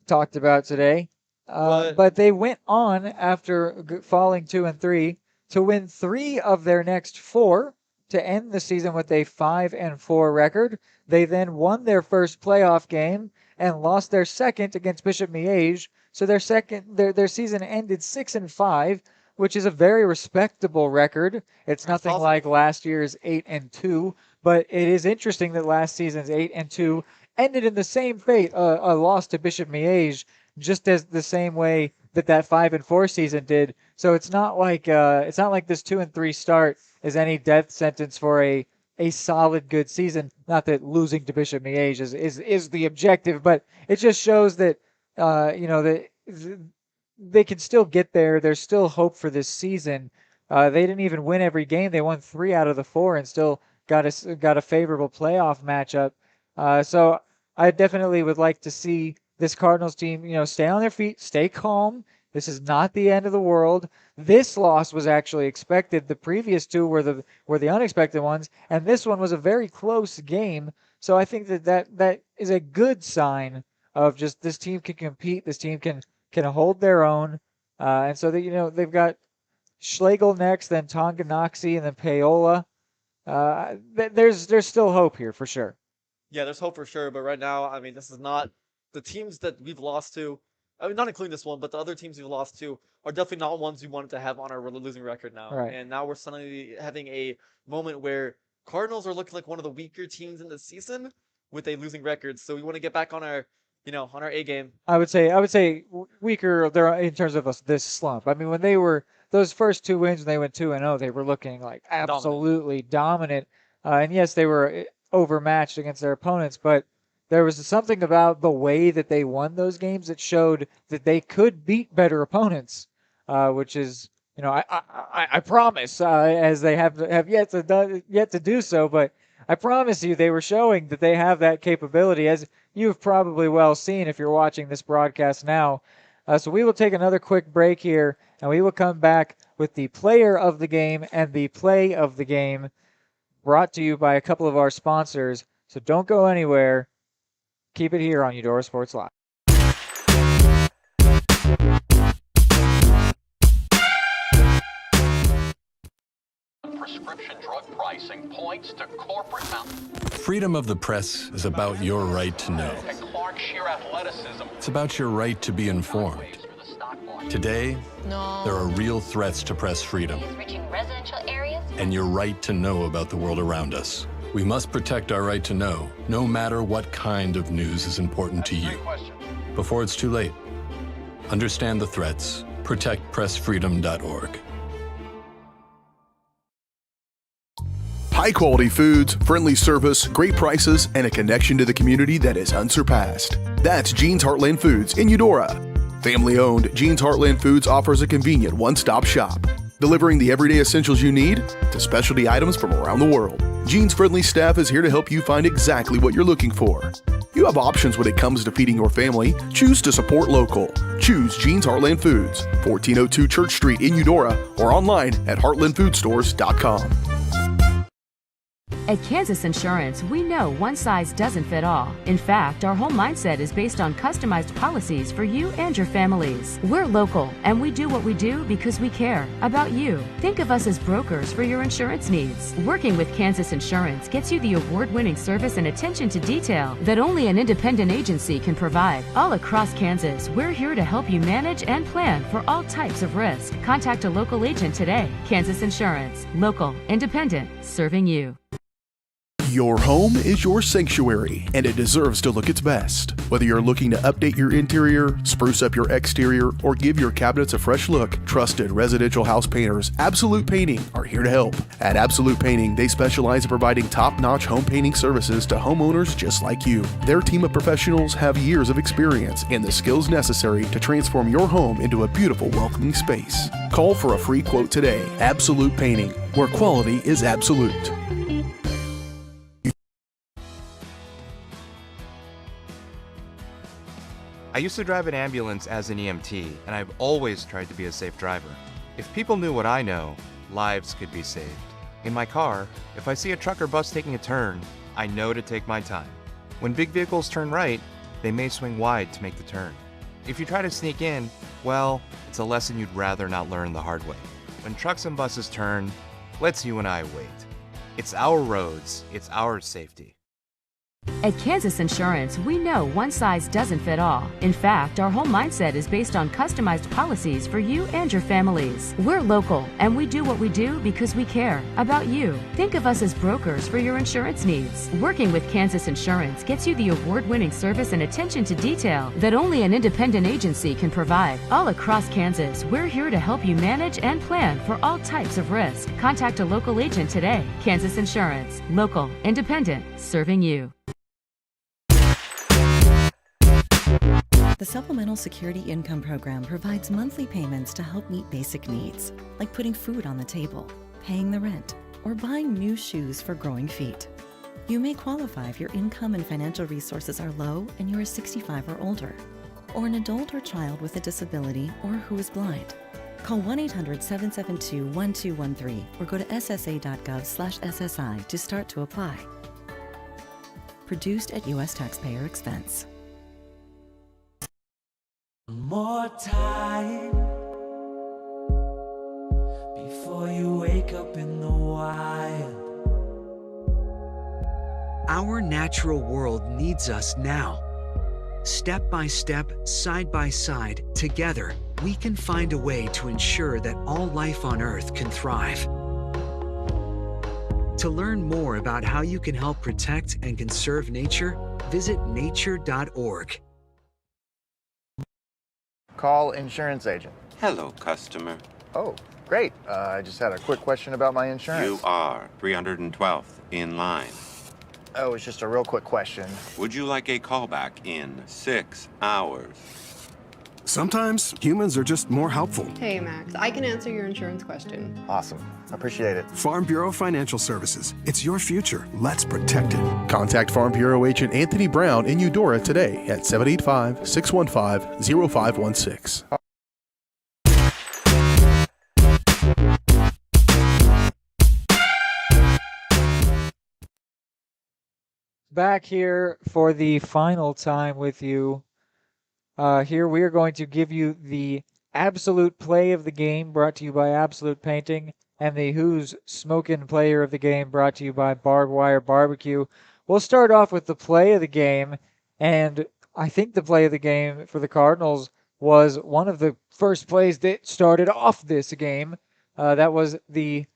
talked about today. But they went on after falling 2-3 to win 3 of their next 4 to end the season with a 5-4 record. They then won their first playoff game and lost their second against Bishop Miege. So their season ended 6-5, which is a very respectable record. It's nothing like last year's 8-2, but it is interesting that last season's 8-2 ended in the same fate, a loss to Bishop Miege, just as the same way that 5-4 season did. So it's not like this 2-3 start is any death sentence for a solid good season. Not that losing to Bishop Miege is the objective, but it just shows that they can still get there. There's still hope for this season. They didn't even win every game. They won 3 out of the 4 and still got a favorable playoff matchup. So I definitely would like to see this Cardinals team, stay on their feet, stay calm. This is not the end of the world. This loss was actually expected. The previous 2 were the unexpected ones, and this one was a very close game. So I think that is a good sign of just this team can compete. This team can hold their own, and so they've got Schlegel next, then Tonganoxie, and then Paola. There's still hope here for sure. Yeah, there's hope for sure, but right now, I mean, this is not the teams that we've lost to. I mean, not including this one, but the other teams we've lost to are definitely not ones we wanted to have on our losing record now. Right. And now we're suddenly having a moment where Cardinals are looking like one of the weaker teams in the season with a losing record. So we want to get back on our A game. I would say weaker there in terms of this slump. I mean, when they were those first 2 wins, when they went 2-0, they were looking like absolutely dominant. And yes, they were overmatched against their opponents, but there was something about the way that they won those games that showed that they could beat better opponents, which is, I promise, as they have yet to do so, but I promise you they were showing that they have that capability, as you've probably well seen if you're watching this broadcast now. So we will take another quick break here, and we will come back with the player of the game and the play of the game, brought to you by a couple of our sponsors. So don't go anywhere. Keep it here on Eudora Sports Live. Prescription drug pricing points to corporate Freedom of the press is about your right to know. and Clark sheer athleticism. It's about your right to be informed. Today, there are real threats to press freedom Reaching residential areas. and your right to know about the world around us. We must protect our right to know, no matter what kind of news is important to you. Before it's too late, understand the threats. ProtectPressFreedom.org. High quality foods, friendly service, great prices, and a connection to the community that is unsurpassed. That's Jean's Heartland Foods in Eudora. Family owned, Jean's Heartland Foods offers a convenient one-stop shop, delivering the everyday essentials you need to specialty items from around the world. Jean's friendly staff is here to help you find exactly what you're looking for. You have options when it comes to feeding your family. Choose to support local. Choose Jean's Heartland Foods, 1402 Church Street in Eudora, or online at heartlandfoodstores.com. At Kansas Insurance, we know one size doesn't fit all. In fact, our whole mindset is based on customized policies for you and your families. We're local, and we do what we do because we care about you. Think of us as brokers for your insurance needs. Working with Kansas Insurance gets you the award-winning service and attention to detail that only an independent agency can provide. All across Kansas, we're here to help you manage and plan for all types of risk. Contact a local agent today. Kansas Insurance. Local, independent, serving you. Your home is your sanctuary, and it deserves to look its best. Whether you're looking to update your interior, spruce up your exterior, or give your cabinets a fresh look, trusted residential house painters Absolute Painting are here to help. At Absolute Painting, they specialize in providing top-notch home painting services to homeowners just like you. Their team of professionals have years of experience and the skills necessary to transform your home into a beautiful, welcoming space. Call for a free quote today. Absolute Painting, where quality is absolute. I used to drive an ambulance as an EMT, and I've always tried to be a safe driver. If people knew what I know, lives could be saved. In my car, if I see a truck or bus taking a turn, I know to take my time. When big vehicles turn right, they may swing wide to make the turn. If you try to sneak in, well, it's a lesson you'd rather not learn the hard way. When trucks and buses turn, let's you and I wait. It's our roads, it's our safety. At Kansas Insurance, we know one size doesn't fit all. In fact, our whole mindset is based on customized policies for you and your families. We're local, and we do what we do because we care about you. Think of us as brokers for your insurance needs. Working with Kansas Insurance gets you the award-winning service and attention to detail that only an independent agency can provide. All across Kansas, we're here to help you manage and plan for all types of risk. Contact a local agent today. Kansas Insurance. Local, independent, serving you. The Supplemental Security Income Program provides monthly payments to help meet basic needs, like putting food on the table, paying the rent, or buying new shoes for growing feet. You may qualify if your income and financial resources are low and you are 65 or older, or an adult or child with a disability or who is blind. Call 1-800-772-1213 or go to ssa.gov/SSI to start to apply. Produced at U.S. taxpayer expense. More time before you wake up in the wild. Our natural world needs us now. Step by step, side by side, together, we can find a way to ensure that all life on Earth can thrive. To learn more about how you can help protect and conserve nature, visit nature.org. Call insurance agent. Hello, customer. Oh, great. I just had a quick question about my insurance. You are 312th in line. Oh, it's just a real quick question. Would you like a callback in 6 hours? Sometimes humans are just more helpful. Hey, Max, I can answer your insurance question. Awesome. Appreciate it. Farm Bureau Financial Services. It's your future. Let's protect it. Contact Farm Bureau Agent Anthony Brown in Eudora today at 785-615-0516. Back here for the final time with you. Here we are going to give you the absolute play of the game brought to you by Absolute Painting and the Who's Smokin' Player of the Game brought to you by Barbed Wire Barbecue. We'll start off with the play of the game, and I think the play of the game for the Cardinals was one of the first plays that started off this game. That was the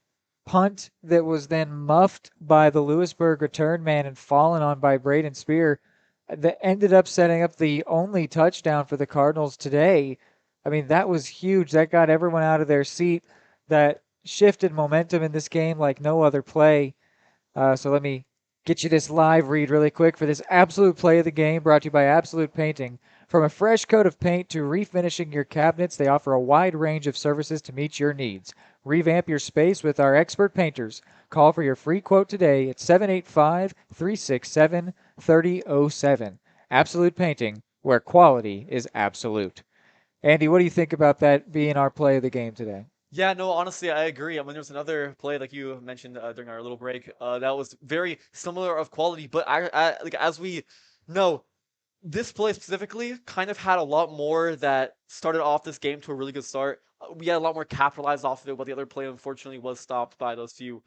punt that was then muffed by the Louisburg return man and fallen on by Braden Spear that ended up setting up the only touchdown for the Cardinals today. I mean, that was huge. That got everyone out of their seat. That shifted momentum in this game like no other play. So let me get you this live read really quick for this absolute play of the game brought to you by Absolute Painting. From a fresh coat of paint to refinishing your cabinets, they offer a wide range of services to meet your needs. Revamp your space with our expert painters. Call for your free quote today at 785-367-3007. Absolute Painting, where quality is absolute. Andy, what do you think about that being our play of the game today? Yeah, no, honestly, I agree. I mean, there was another play, like you mentioned during our little break, that was very similar of quality. But like as we know, this play specifically kind of had a lot more that started off this game to a really good start. We had a lot more capitalized off of it, but the other play, unfortunately, was stopped by those few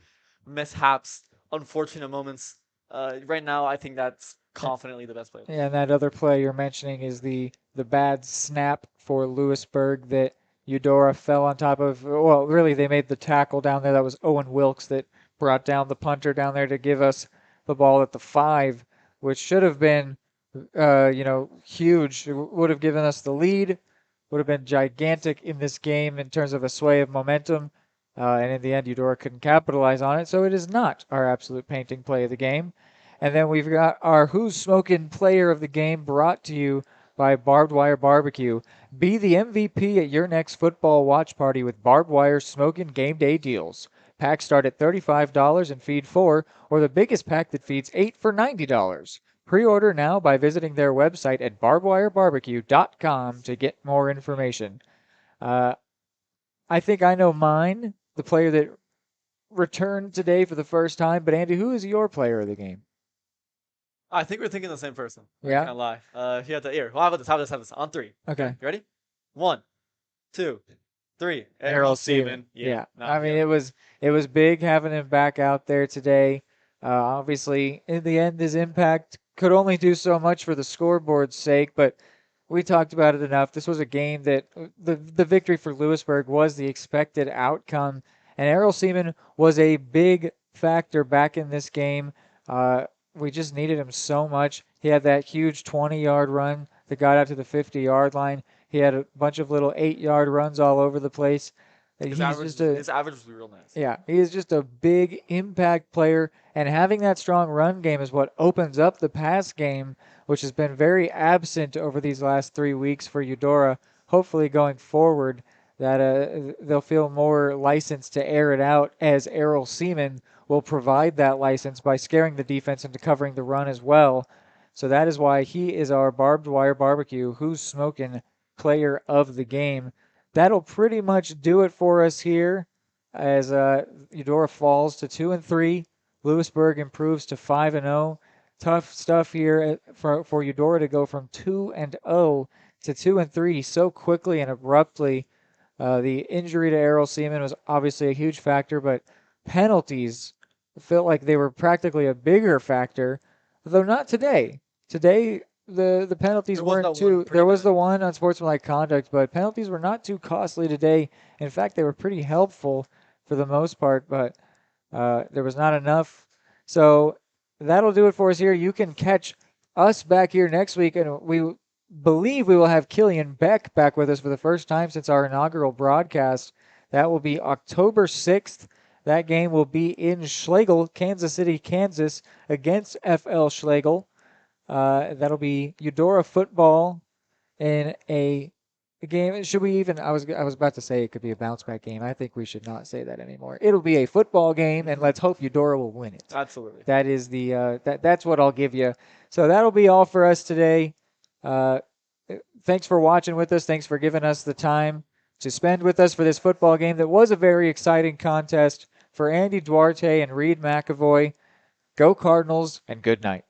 mishaps, unfortunate moments. Right now, I think that's confidently the best play. Yeah, and that other play you're mentioning is the bad snap for Louisburg that Eudora fell on top of. Well, really, they made the tackle down there. That was Owen Wilkes that brought down the punter down there to give us the ball at the 5, which should have been, huge. It would have given us the lead, would have been gigantic in this game in terms of a sway of momentum. And in the end, Eudora couldn't capitalize on it, so it is not our Absolute Painting play of the game. And then we've got our Who's Smokin' Player of the Game brought to you by Barbed Wire Barbecue. Be the MVP at your next football watch party with Barbed Wire Smokin' Game Day deals. Packs start at $35 and feed 4, or the biggest pack that feeds 8 for $90. Pre-order now by visiting their website at barbedwirebarbecue.com to get more information. I think I know mine, the player that returned today for the first time, but Andy, who is your player of the game? I think we're thinking the same person. Yeah? I can't lie. He had the ear. Well, how about this? How about this? On 3. Okay. You ready? 1, 2, 3. Errol Seaman. Yeah. No, I mean, it was big having him back out there today. Obviously, in the end, his impact could only do so much for the scoreboard's sake, but we talked about it enough. This was a game that the victory for Louisburg was the expected outcome, and Errol Seaman was a big factor back in this game. We just needed him so much. He had that huge 20-yard run that got out to the 50-yard line. He had a bunch of little 8-yard runs all over the place. His average was real nice. Yeah, he is just a big impact player, and having that strong run game is what opens up the pass game, which has been very absent over these last 3 weeks for Eudora. Hopefully going forward that they'll feel more licensed to air it out, as Errol Seaman will provide that license by scaring the defense into covering the run as well. So that is why he is our barbed wire barbecue, who's smoking player of the game. That'll pretty much do it for us here as Eudora falls to 2-3. Louisburg improves to 5-0. Tough stuff here for Eudora to go from 2-0 to 2-3 so quickly and abruptly. The injury to Errol Seaman was obviously a huge factor, but penalties felt like they were practically a bigger factor, though not today. Today, the penalties weren't too. There was the one on sportsmanlike conduct, but penalties were not too costly today. In fact, they were pretty helpful for the most part, but there was not enough. So that'll do it for us here. You can catch us back here next week, and we believe we will have Killian Beck back with us for the first time since our inaugural broadcast. That will be October 6th. That game will be in Schlegel, Kansas City, Kansas, against FL Schlegel. That'll be Eudora football in a game. Should we even? I was about to say it could be a bounce back game. I think we should not say that anymore. It'll be a football game, and let's hope Eudora will win it. Absolutely. That is that's what I'll give you. So that'll be all for us today. Thanks for watching with us. Thanks for giving us the time to spend with us for this football game that was a very exciting contest. For Andy Duarte and Reed McAvoy, go Cardinals and good night.